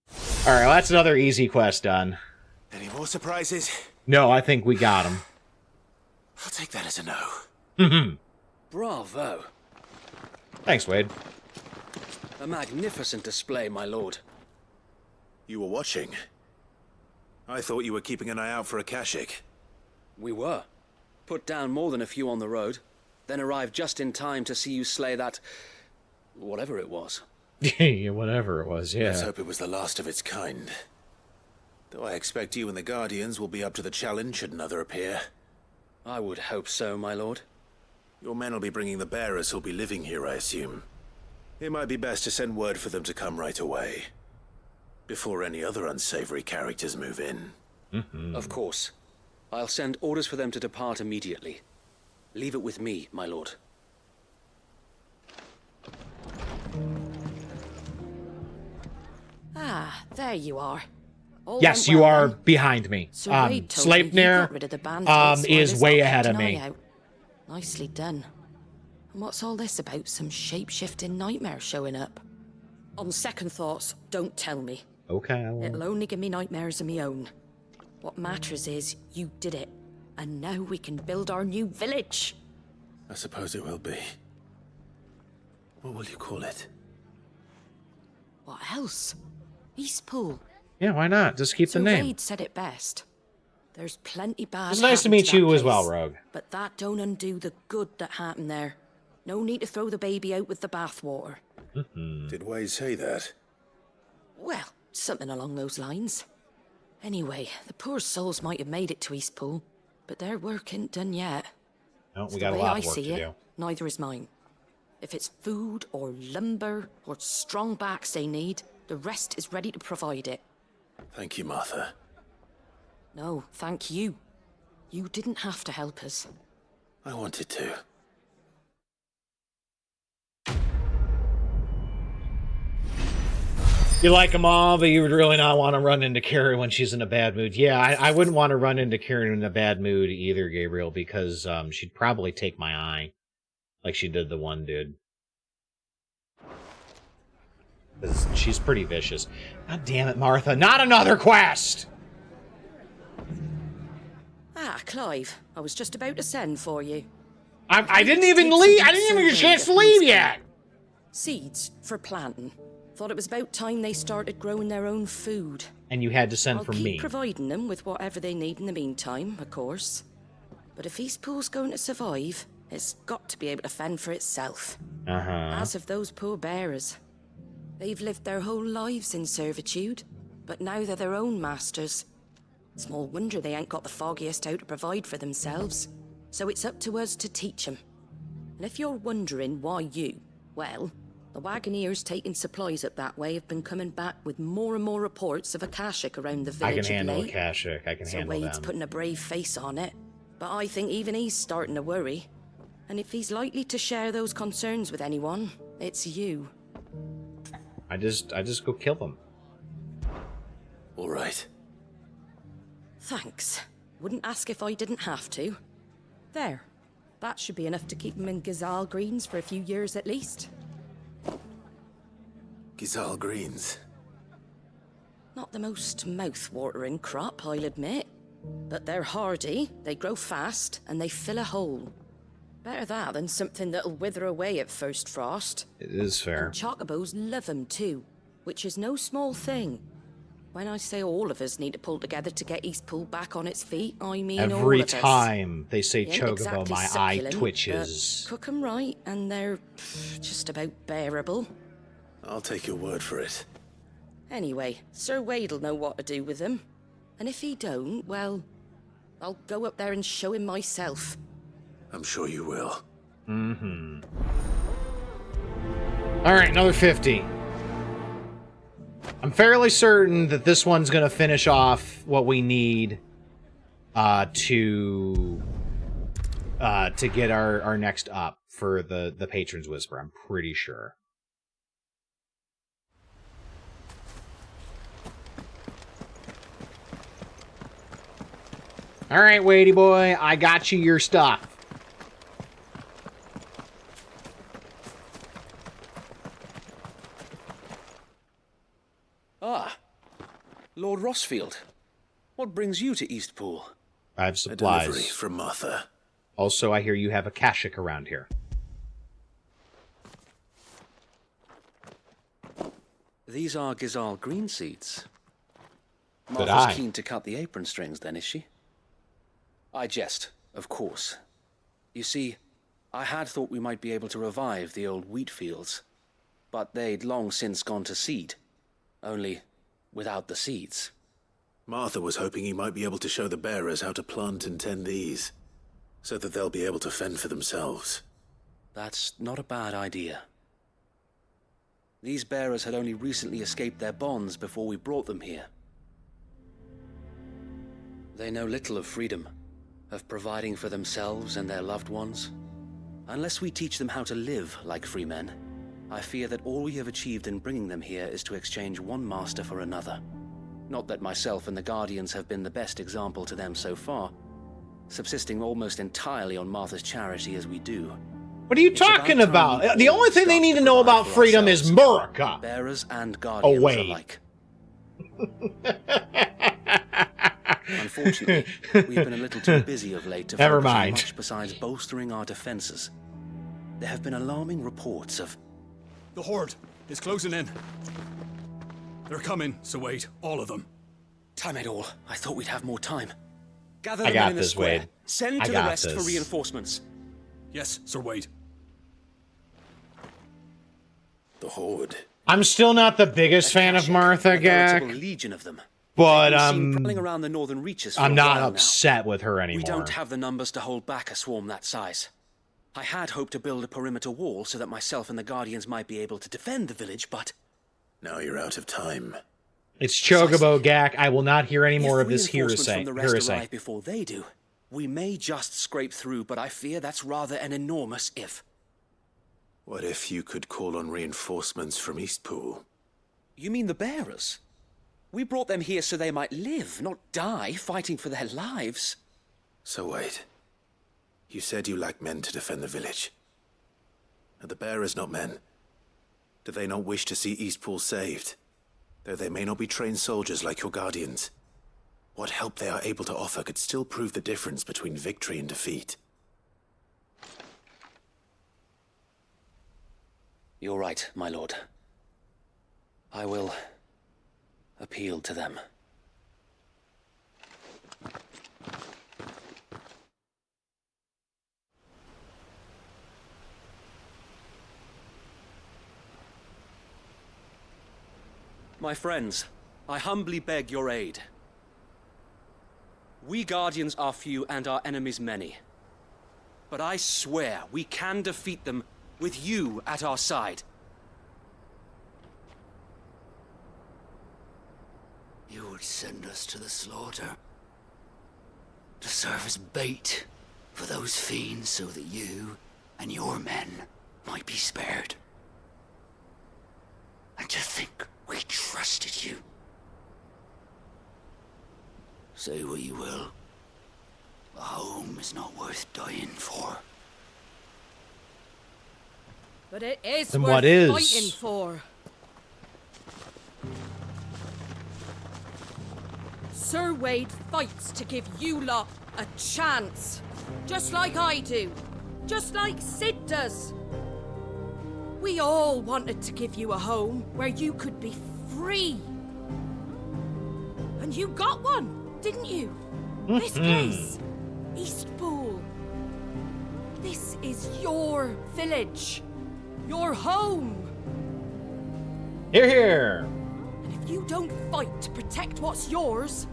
All right, well, that's another easy quest done. Any more surprises? No, I think we got him. I'll take that as a no. Mm-hmm. Bravo. Thanks, Wade. A magnificent display, my lord. You were watching. I thought you were keeping an eye out for akashic. We were. Put down more than a few on the road, then arrived just in time to see you slay that... whatever it was. Yeah, whatever it was, yeah. Let's hope it was the last of its kind. Though I expect you and the Guardians will be up to the challenge should another appear. I would hope so, my lord. Your men will be bringing the bearers who'll be living here, I assume. It might be best to send word for them to come right away. Before any other unsavory characters move in. Mm-hmm. Of course. I'll send orders for them to depart immediately. Leave it with me, my lord. Ah, there you are. All Yes, went you well are then. behind me. Sir Wade told me you Sleipnir got rid of the bandits, is while way this ahead of kept an me. eye out. Nicely done. And what's all this about some shape-shifting nightmare showing up? On second thoughts, don't tell me. Okay, I won't. It'll only give me nightmares of me own. What matters is you did it, and now we can build our new village. I suppose it will be. What will you call it? What else? Eastpool. Yeah, why not? Just keep the Sir name. Wade said it best. There's plenty bad. It's nice to happened meet that you as well, place, Rogue. But that don't undo the good that happened there. No need to throw the baby out with the bathwater. Mm-hmm. Did Wade say that? Well, something along those lines. Anyway, the poor souls might have made it to Eastpool, but their work ain't done yet. No, It's we the got a way lot I of work see to it, do. neither is mine. If it's food or lumber or strong backs they need, the rest is ready to provide it. Thank you, Martha. No, thank you. You didn't have to help us. I wanted to. You like them all, but you would really not want to run into Carrie when she's in a bad mood. Yeah, I wouldn't want to run into Carrie in a bad mood either, Gabriel, because she'd probably take my eye, like she did the one dude. 'Cause she's pretty vicious. God damn it, Martha! Not another quest! Ah, Clive, I was just about to send for you. I didn't even leave. I didn't even get a chance to leave yet. Seeds for planting. Thought it was about time they started growing their own food. And you had to send I'll for keep me. providing them with whatever they need in the meantime, of course. But if Eastpool's going to survive, it's got to be able to fend for itself. As of those poor bearers. They've lived their whole lives in servitude, but now they're their own masters. Small wonder they ain't got the foggiest how to provide for themselves. So it's up to us to teach them. And if you're wondering why well, the wagoneers taking supplies up that way have been coming back with more and more reports of akashic around the village. I can handle of late. akashic. I can So handle Wade's them. putting a brave face on it, but I think even he's starting to worry. And if he's likely to share those concerns with anyone, it's you. I just go kill them. All right. Thanks. Wouldn't ask if I didn't have to. There. That should be enough to keep him in Gazal Greens for a few years at least. Gazal Greens. Not the most mouth-watering crop, I'll admit. But they're hardy, they grow fast, and they fill a hole. Better that than something that'll wither away at first frost. It is fair. And chocobos love 'em too, which is no small thing. When I say all of us need to pull together to get Eastpool back on its feet, I mean all Every of us. time they say They ain't chocobo, exactly my eye succulent, twitches. but cook 'em right, and they're just about bearable. I'll take your word for it. Anyway, Sir Wade'll know what to do with them. And if he don't, well, I'll go up there and show him myself. I'm sure you will. Mm-hmm. All right, another 50. I'm fairly certain that this one's going to finish off what we need to get our next up for the Patron's Whisper. I'm pretty sure. All right, Wadey boy, I got you your stuff. Ah, Lord Rossfield. What brings you to Eastpool? I have A supplies. delivery from Martha. Also, I hear you have akashic around here. These are Gazal green seeds. Good Martha's eye. keen to cut the apron strings then, is she? I jest, of course. You see, I had thought we might be able to revive the old wheat fields, but they'd long since gone to seed. Only without the seeds. Martha was hoping he might be able to show the bearers how to plant and tend these, so that they'll be able to fend for themselves. That's not a bad idea. These bearers had only recently escaped their bonds before we brought them here. They know little of freedom, of providing for themselves and their loved ones. Unless we teach them how to live like free men, I fear that all we have achieved in bringing them here is to exchange one master for another. Not that myself and the Guardians have been the best example to them so far, subsisting almost entirely on Martha's charity as we do. What are you talking about? The only thing they need to know about freedom is Murica. Bearers and Guardians wait. alike. Unfortunately, we've been a little too busy of late to Never focus on mind. much besides bolstering our defenses. There have been alarming reports of... The Horde is closing in. They're coming, so wait, all of them. Time it all. I thought we'd have more time. Gather I them got in the this, square. Wade. Send I to the got rest for this. reinforcements. Yes, Sir Wade. The Horde. I'm still not the biggest fan of Martha, A veritable Gak, legion of them. but They've been seen prowling around the northern reaches for I'm a not while now. upset with her anymore. We don't have the numbers to hold back a swarm that size. I had hoped to build a perimeter wall so that myself and the Guardians might be able to defend the village, but... Now you're out of time. It's Chocobo, Gak. I will not hear any more if of this reinforcements hearsay. from the rest hearsay. arrive before they do, we may just scrape through, but I fear that's rather an enormous if. What if you could call on reinforcements from Eastpool? You mean the bearers? We brought them here so they might live, not die fighting for their lives. So wait. You said you lacked men to defend the village. Are the bearers not men? Do they not wish to see Eastpool saved? Though they may not be trained soldiers like your guardians, what help they are able to offer could still prove the difference between victory and defeat. You're right, my lord. I will appeal to them. My friends, I humbly beg your aid. We Guardians are few and our enemies many. But I swear we can defeat them with you at our side. You would send us to the slaughter, to serve as bait for those fiends so that you and your men might be spared. And to think we trusted you. Say what you will, a home is not worth dying for. But it is Then worth what is? fighting for. Sir Wade fights to give you lot a chance. Just like I do. Just like Sid does. We all wanted to give you a home where you could be free. And you got one, didn't you? This place, Eastpool. This is your village. Your home. Hear, hear. And if you don't fight to protect what's yours,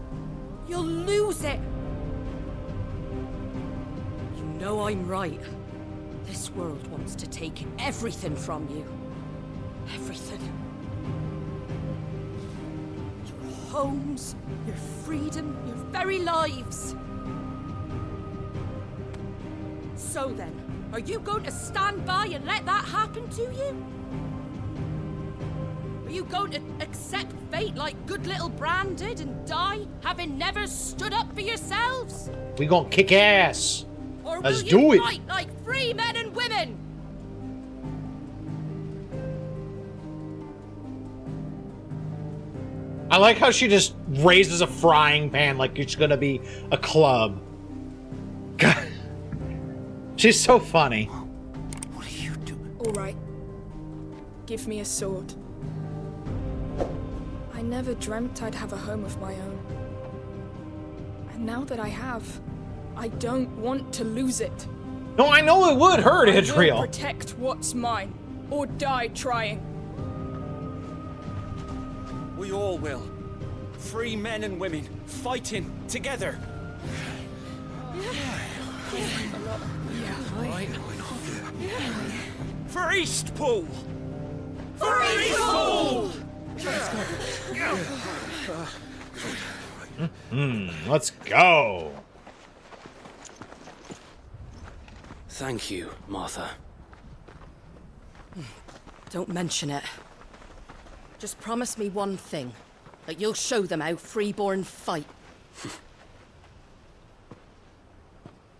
you'll lose it. You know I'm right. This world wants to take everything from you. Everything. Your homes, your freedom, your very lives. So then, are you going to stand by and let that happen to you? Are you going to accept fate like good little Bran did and die, having never stood up for yourselves? We gonna kick ass. Or Let's will do you it. fight like free men and women? I like how she just raises a frying pan like it's gonna be a club. God. She's so funny. All right. Give me a sword. I never dreamt I'd have a home of my own. And now that I have, I don't want to lose it. No, I know it would hurt, I will Israel. protect what's mine, or die trying. We all will. Free men and women, fighting together. For Eastpool! For Eastpool! Let's go. Thank you, Martha. Don't mention it. Just promise me one thing. That you'll show them how freeborn fight.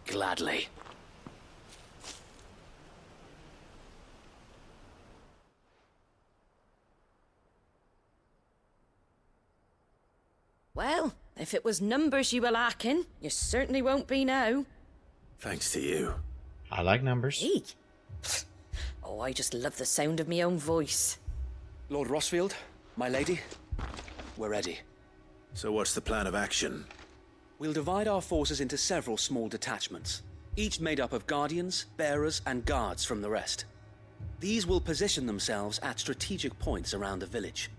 Gladly. Well, if it was numbers you were lacking, you certainly won't be now. Thanks to you. I like numbers. Hey. Oh, I just love the sound of my own voice. Lord Rossfield, my lady, we're ready. So what's the plan of action? We'll divide our forces into several small detachments, each made up of guardians, bearers, and guards from the rest. These will position themselves at strategic points around the village.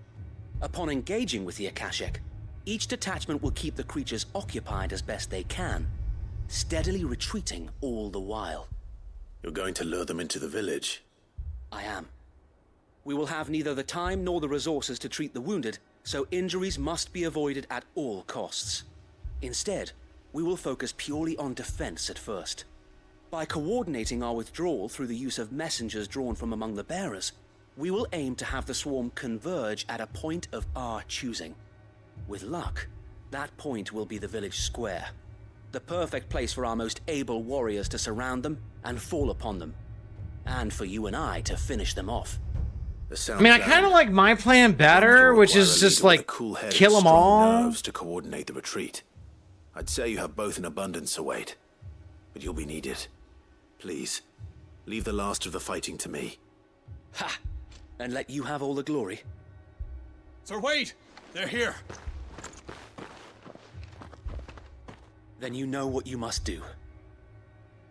Upon engaging with the akashic, each detachment will keep the creatures occupied as best they can, steadily retreating all the while. You're going to lure them into the village? I am. We will have neither the time nor the resources to treat the wounded, so injuries must be avoided at all costs. Instead, we will focus purely on defense at first. By coordinating our withdrawal through the use of messengers drawn from among the bearers, We will aim to have the swarm converge at a point of our choosing. With luck, that point will be the village square. The perfect place for our most able warriors to surround them and fall upon them. And for you and I to finish them off. I mean, I kind of like my plan better, which is just like kill them all. Nerves to coordinate the retreat. I'd say you have both in abundance, Wade, but you'll be needed. Please, leave the last of the fighting to me. Ha! And let you have all the glory. Sir Wade, they're here. Then you know what you must do.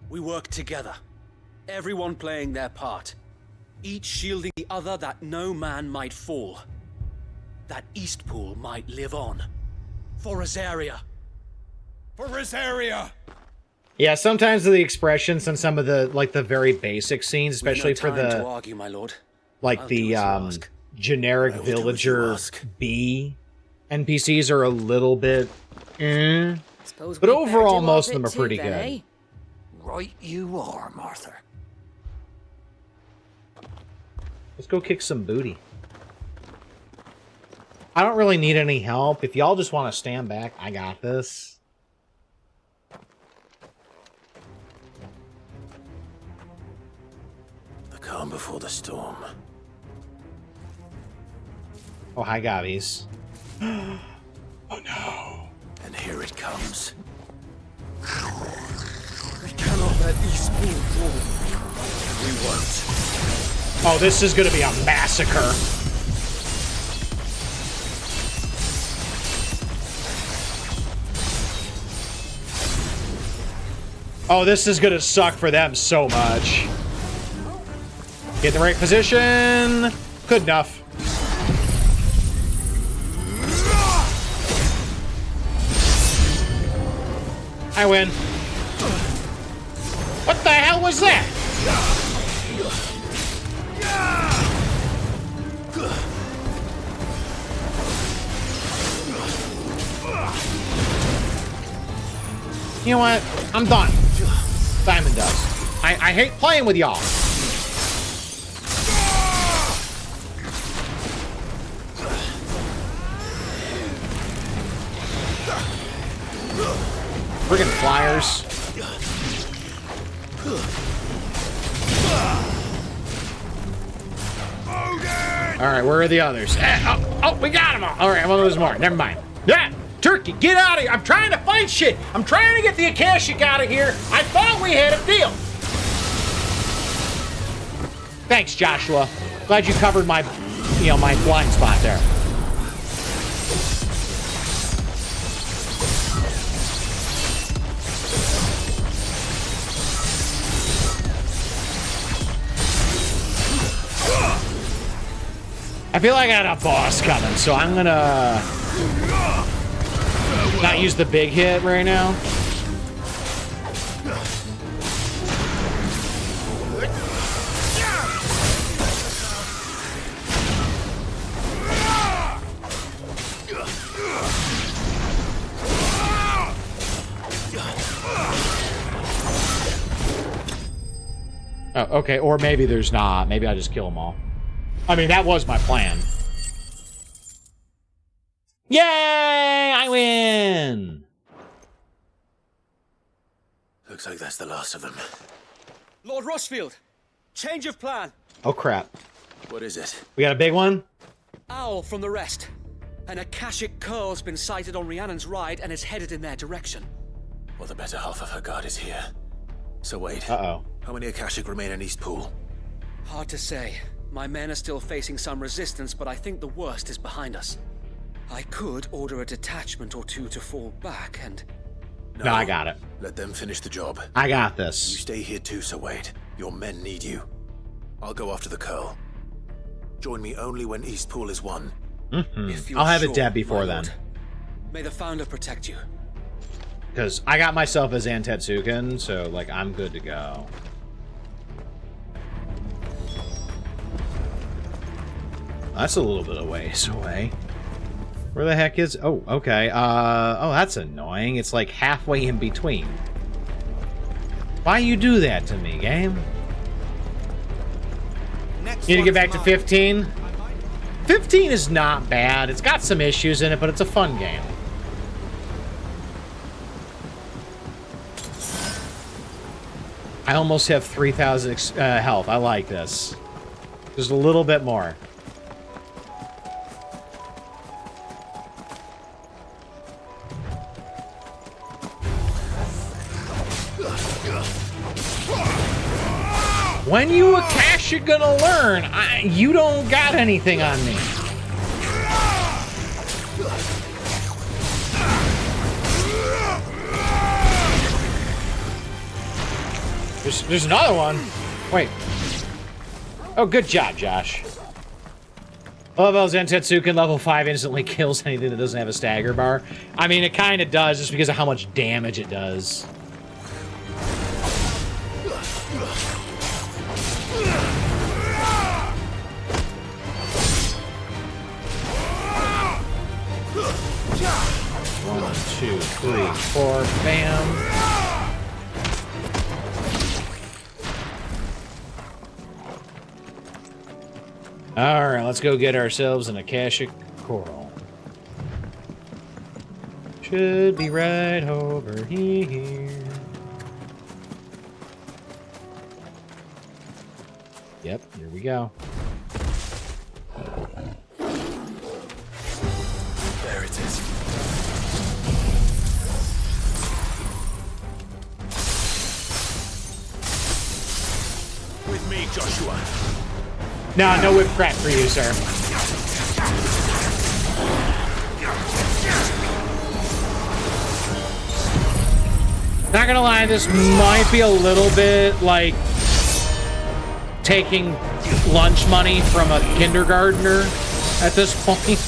We work together, everyone playing their part, each shielding the other that no man might fall, that Eastpool might live on. For Rosaria. For Rosaria! Yeah, sometimes the expressions and some of the like the very basic scenes, especially for the to argue, my lord. Like the generic villager B NPCs are a little bit but overall most of them are pretty good. Right you are, Martha. Let's go kick some booty. I don't really need any help. If y'all just want to stand back, I got this. The calm before the storm. Oh, hi, Gavies. Oh no. And here it comes. We cannot let Eastpool fall. We won't. Oh, this is gonna be a massacre. Oh, this is gonna suck for them so much. Get in the right position. Good enough. I win. What the hell was that? You know what? I'm done. Diamond Dust. I hate playing with y'all. Friggin' flyers. Alright, where are the others? Oh, we got them all. Alright, well, there's more. Never mind. Yeah! Turkey, get out of here! I'm trying to fight shit! I'm trying to get the Akashic out of here! I thought we had a deal! Thanks, Joshua. Glad you covered my, my blind spot there. I feel like I got a boss coming, so I'm gonna not use the big hit right now. Oh, okay, or maybe there's not. Maybe I just kill them all. I mean, that was my plan. Yay! I win! Looks like that's the last of them. Lord Rossfield, change of plan. Oh, crap. What is it? We got a big one? Owl from the rest. An Akashic curl's been sighted on Rhiannon's ride and is headed in their direction. Well, the better half of her guard is here. So wait. Uh-oh. How many Akashic remain in Eastpool? Hard to say. My men are still facing some resistance, but I think the worst is behind us. I could order a detachment or two to fall back and... No, I got it. Let them finish the job. I got this. You stay here too, Sir Wade. Your men need you. I'll go after the curl. Join me only when Eastpool is won. I'll have it dead before then. May the Founder protect you. Because I got myself as Antetsuken, so, like, I'm good to go. That's a little bit of ways away. Where the heck is... Oh, okay. Oh, that's annoying. It's like halfway in between. Why you do that to me, game? Need to get back to 15. 15 is not bad. It's got some issues in it, but it's a fun game. I almost have 3,000 health. I like this. Just a little bit more. When you akashic gonna learn? You don't got anything on me. There's another one. Wait. Oh, good job, Josh. Level Zentetsuken level 5 instantly kills anything that doesn't have a stagger bar. I mean, it kind of does just because of how much damage it does. One, two, three, four, bam. Alright, let's go get ourselves an akashic coral. Should be right over here. Yep, here we go. There it is. With me, Joshua. No whip crack for you, sir. Not gonna lie, this might be a little bit like taking lunch money from a kindergartner at this point.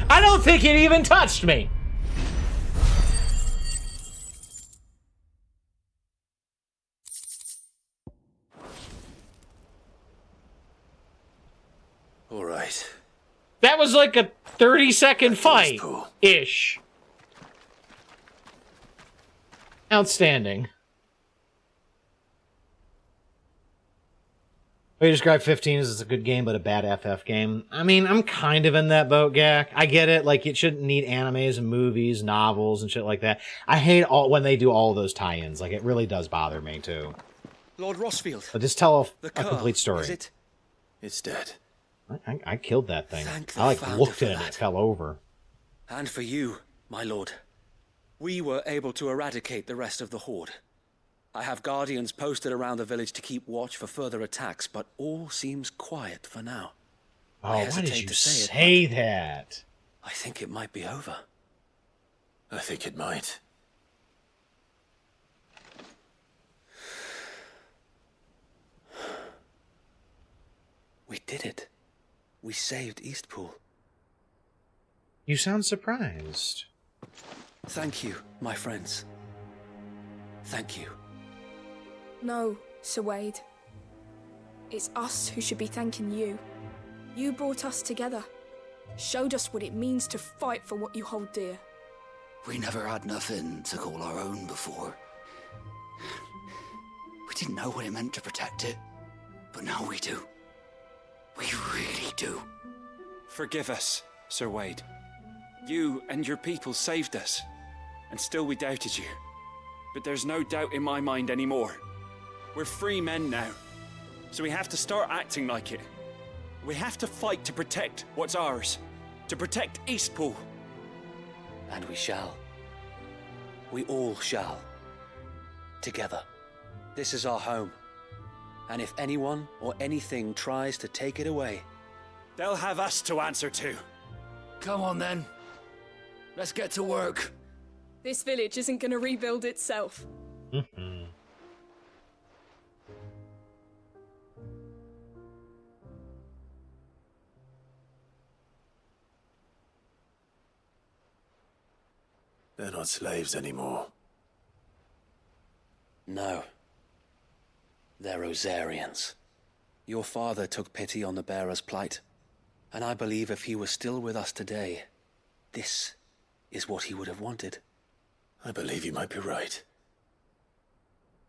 I don't think it even touched me. All right. That was like a 30-second fight-ish. Outstanding. We describe 15 as a good game, but a bad FF game. I mean, I'm kind of in that boat, Gak. I get it. Like, it shouldn't need animes and movies, novels, and shit like that. I hate when they do all of those tie-ins. Like, it really does bother me, too. Lord Rossfield. But just tell a car, complete story. is it? It's dead. I killed that thing. Thank the I, like, Founder looked for at it and that. it fell over. And for you, my lord. We were able to eradicate the rest of the Horde. I have guardians posted around the village to keep watch for further attacks, but all seems quiet for now. Oh, I why hesitate did you to say say it, but that? I think it might be over. I think it might. We did it. We saved Eastpool. You sound surprised. Thank you, my friends. Thank you. No, Sir Wade. It's us who should be thanking you. You brought us together. Showed us what it means to fight for what you hold dear. We never had nothing to call our own before. We didn't know what it meant to protect it, but now we do. We really do. Forgive us, Sir Wade. You and your people saved us, and still we doubted you. But there's no doubt in my mind anymore. We're free men now, so we have to start acting like it. We have to fight to protect what's ours, to protect Eastpool. And we shall. We all shall. Together. This is our home. And if anyone or anything tries to take it away, they'll have us to answer to. Come on then. Let's get to work. This village isn't gonna rebuild itself. They're not slaves anymore. No. They're Rosarians. Your father took pity on the bearer's plight, and I believe if he were still with us today, this is what he would have wanted. I believe you might be right.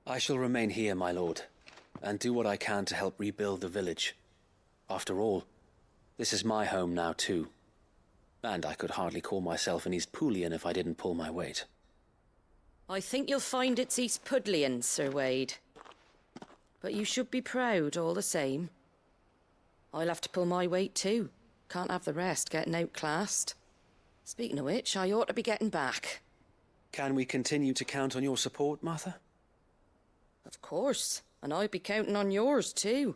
I shall remain here, my lord, and do what I can to help rebuild the village. After all, this is my home now too, and I could hardly call myself an East Poolian if I didn't pull my weight. I think you'll find it's East Pudlian, Sir Wade. But you should be proud all the same. I'll have to pull my weight too. Can't have the rest getting outclassed. Speaking of which, I ought to be getting back. Can we continue to count on your support, Martha? Of course, and I'd be counting on yours too.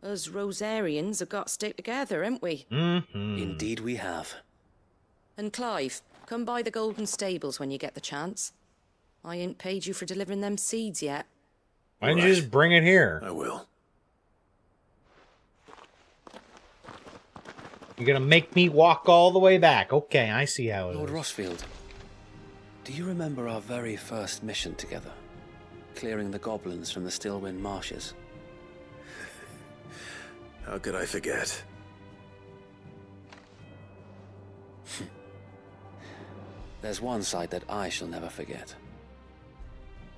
Us Rosarians have got to stick together, haven't we? Indeed we have. And Clive, come by the Golden Stables when you get the chance. I ain't paid you for delivering them seeds yet. Why don't you just bring it here? I will. You're gonna make me walk all the way back. Okay, I see how it Lord is. Rossfield, do you remember our very first mission together? Clearing the goblins from the Stillwind marshes? How could I forget? There's one sight that I shall never forget.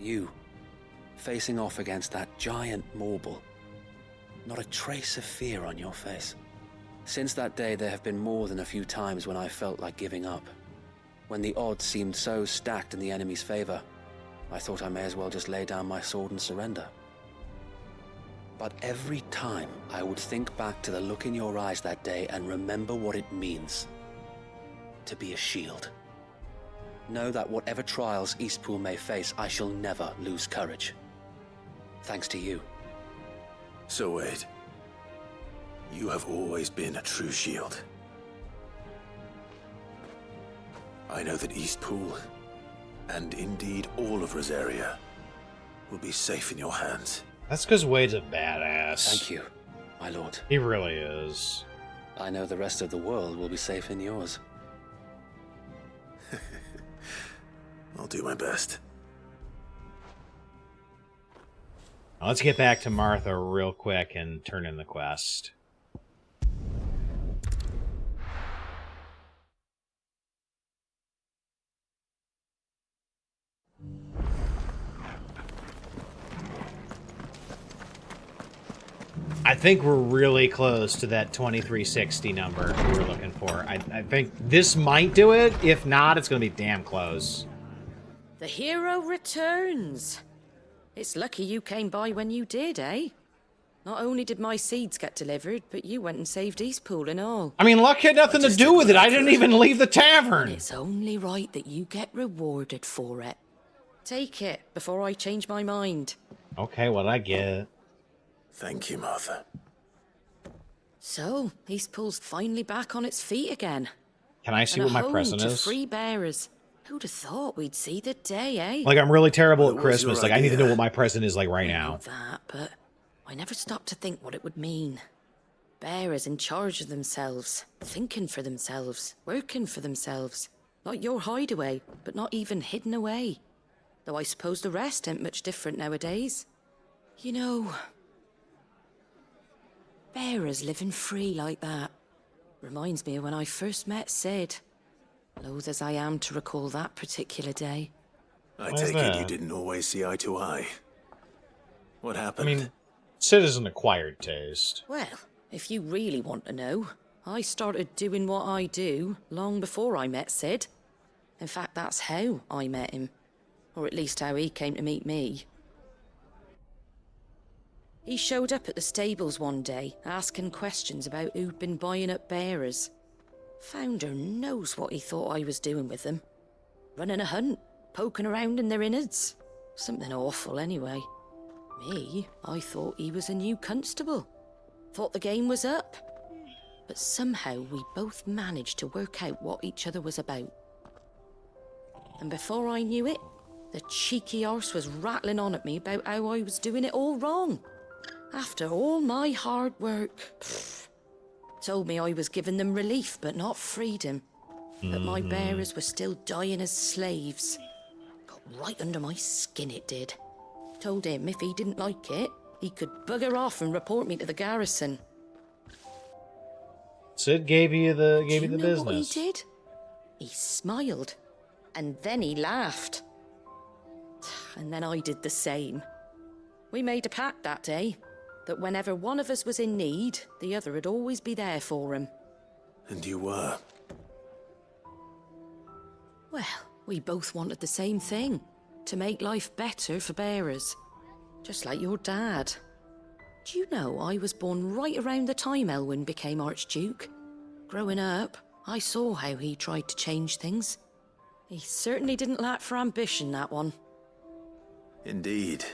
You, facing off against that giant Morble. Not a trace of fear on your face. Since that day, there have been more than a few times when I felt like giving up. When the odds seemed so stacked in the enemy's favor, I thought I may as well just lay down my sword and surrender. But every time, I would think back to the look in your eyes that day and remember what it means to be a shield. Know that whatever trials Eastpool may face, I shall never lose courage. Thanks to you. So Wade, you have always been a true shield. I know that Eastpool, and indeed all of Rosaria, will be safe in your hands. That's because Wade's a badass. Thank you, my lord. He really is. I know the rest of the world will be safe in yours. I'll do my best. Now let's get back to Martha real quick and turn in the quest. I think we're really close to that 2360 number we were looking for. I think this might do it. If not, it's going to be damn close. The hero returns. It's lucky you came by when you did, eh? Not only did my seeds get delivered, but you went and saved Eastpool and all. I mean, luck had nothing to do with it. I didn't even leave the tavern. And it's only right that you get rewarded for it. Take it before I change my mind. Okay, well, I get it. Thank you, Martha. So, Eastpool's finally back on its feet again. Can I see what my present to is? free bearers. Who'd have thought we'd see the day, eh? Like, I'm really terrible at Christmas. Like, I need to know what my present is like right now. That, but I never stopped to think what it would mean. Bearers in charge of themselves, thinking for themselves, working for themselves. Like your hideaway, but not even hidden away. Though I suppose the rest ain't much different nowadays. You know, bearers living free like that reminds me of when I first met Sid. Loath as I am to recall that particular day. I take it you didn't always see eye to eye. What happened? I mean, Sid is an acquired taste. Well, if you really want to know, I started doing what I do long before I met Sid. In fact, that's how I met him. Or at least how he came to meet me. He showed up at the stables one day, asking questions about who'd been buying up bearers. Founder knows what he thought I was doing with them. Running a hunt, poking around in their innards. Something awful anyway. Me, I thought he was a new constable. Thought the game was up. But somehow we both managed to work out what each other was about. And before I knew it, the cheeky arse was rattling on at me about how I was doing it all wrong. After all my hard work. Told me I was giving them relief, but not freedom. But my bearers were still dying as slaves. Got right under my skin, it did. Told him if he didn't like it, he could bugger off and report me to the garrison. Sid gave you the business. What he did? He smiled, and then he laughed. And then I did the same. We made a pact that day, that whenever one of us was in need, the other would always be there for him. And you were? Well, we both wanted the same thing, to make life better for bearers. Just like your dad. Do you know I was born right around the time Elwyn became Archduke? Growing up, I saw how he tried to change things. He certainly didn't lack for ambition, that one. Indeed.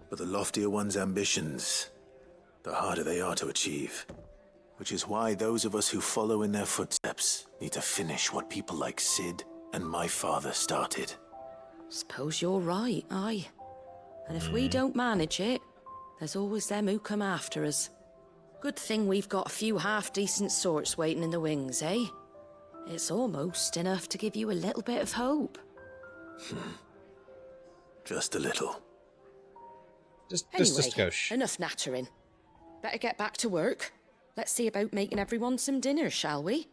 But the loftier one's ambitions, the harder they are to achieve. Which is why those of us who follow in their footsteps need to finish what people like Sid and my father started. Suppose you're right, aye. And if we don't manage it, there's always them who come after us. Good thing we've got a few half-decent sorts waiting in the wings, eh? It's almost enough to give you a little bit of hope. Just a little. Anyway, enough nattering. Better get back to work. Let's see about making everyone some dinner, shall we?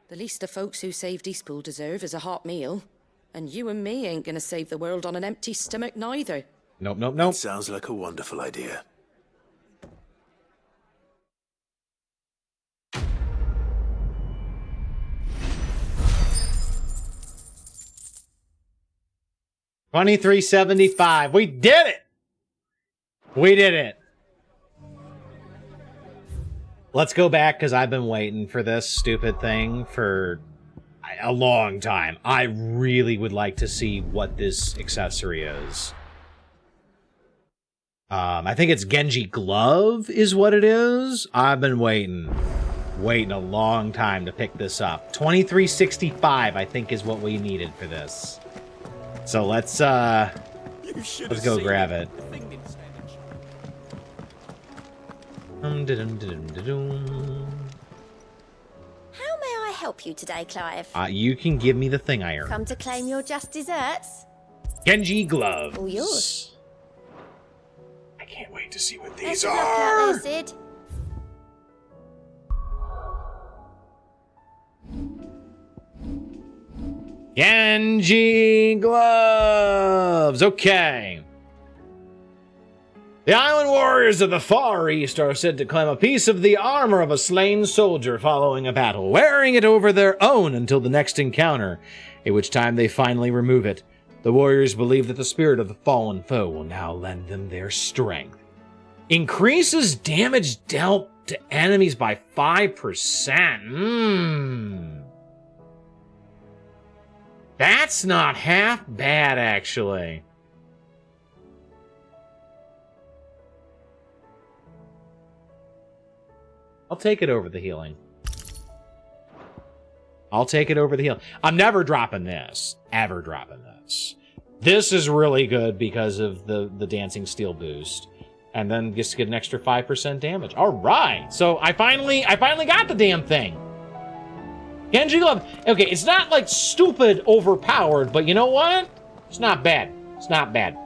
The least the folks who saved Eastpool deserve is a hot meal. And you and me ain't gonna save the world on an empty stomach neither. Nope, nope, nope. Sounds like a wonderful idea. $23.75. We did it! We did it. Let's go back, because I've been waiting for this stupid thing for a long time. I really would like to see what this accessory is. I think it's Genji Glove is what it is. I've been waiting a long time to pick this up. $23.65, I think, is what we needed for this. So let's go grab it. How may I help you today, Clive? You can give me the thing I earned. Come to claim your just desserts? Genji Gloves. All yours. I can't wait to see what Best these of luck are. out there, Sid. Genji Gloves. Okay. The island warriors of the Far East are said to claim a piece of the armor of a slain soldier following a battle, wearing it over their own until the next encounter, at which time they finally remove it. The warriors believe that the spirit of the fallen foe will now lend them their strength. Increases damage dealt to enemies by 5%. That's not half bad, actually. I'll take it over the healing. I'll take it over the healing. I'm never dropping this. Ever dropping this. This is really good because of the Dancing Steel boost. And then just get an extra 5% damage. All right. So I finally got the damn thing. Genji Glove. Okay, it's not like stupid overpowered, but you know what? It's not bad. It's not bad.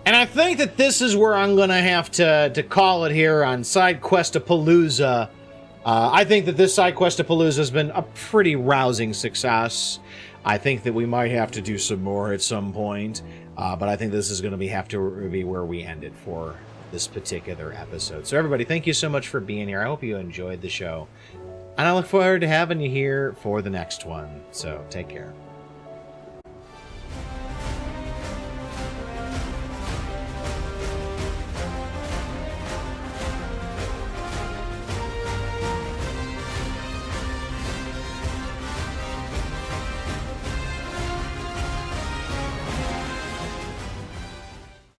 And I think that this is where I'm going to have to call it here on Sidequest-A-Palooza. I think that this Sidequest-A-Palooza has been a pretty rousing success. I think that we might have to do some more at some point. But I think this is going to have to be where we end it for this particular episode. So everybody, thank you so much for being here. I hope you enjoyed the show. And I look forward to having you here for the next one. So take care.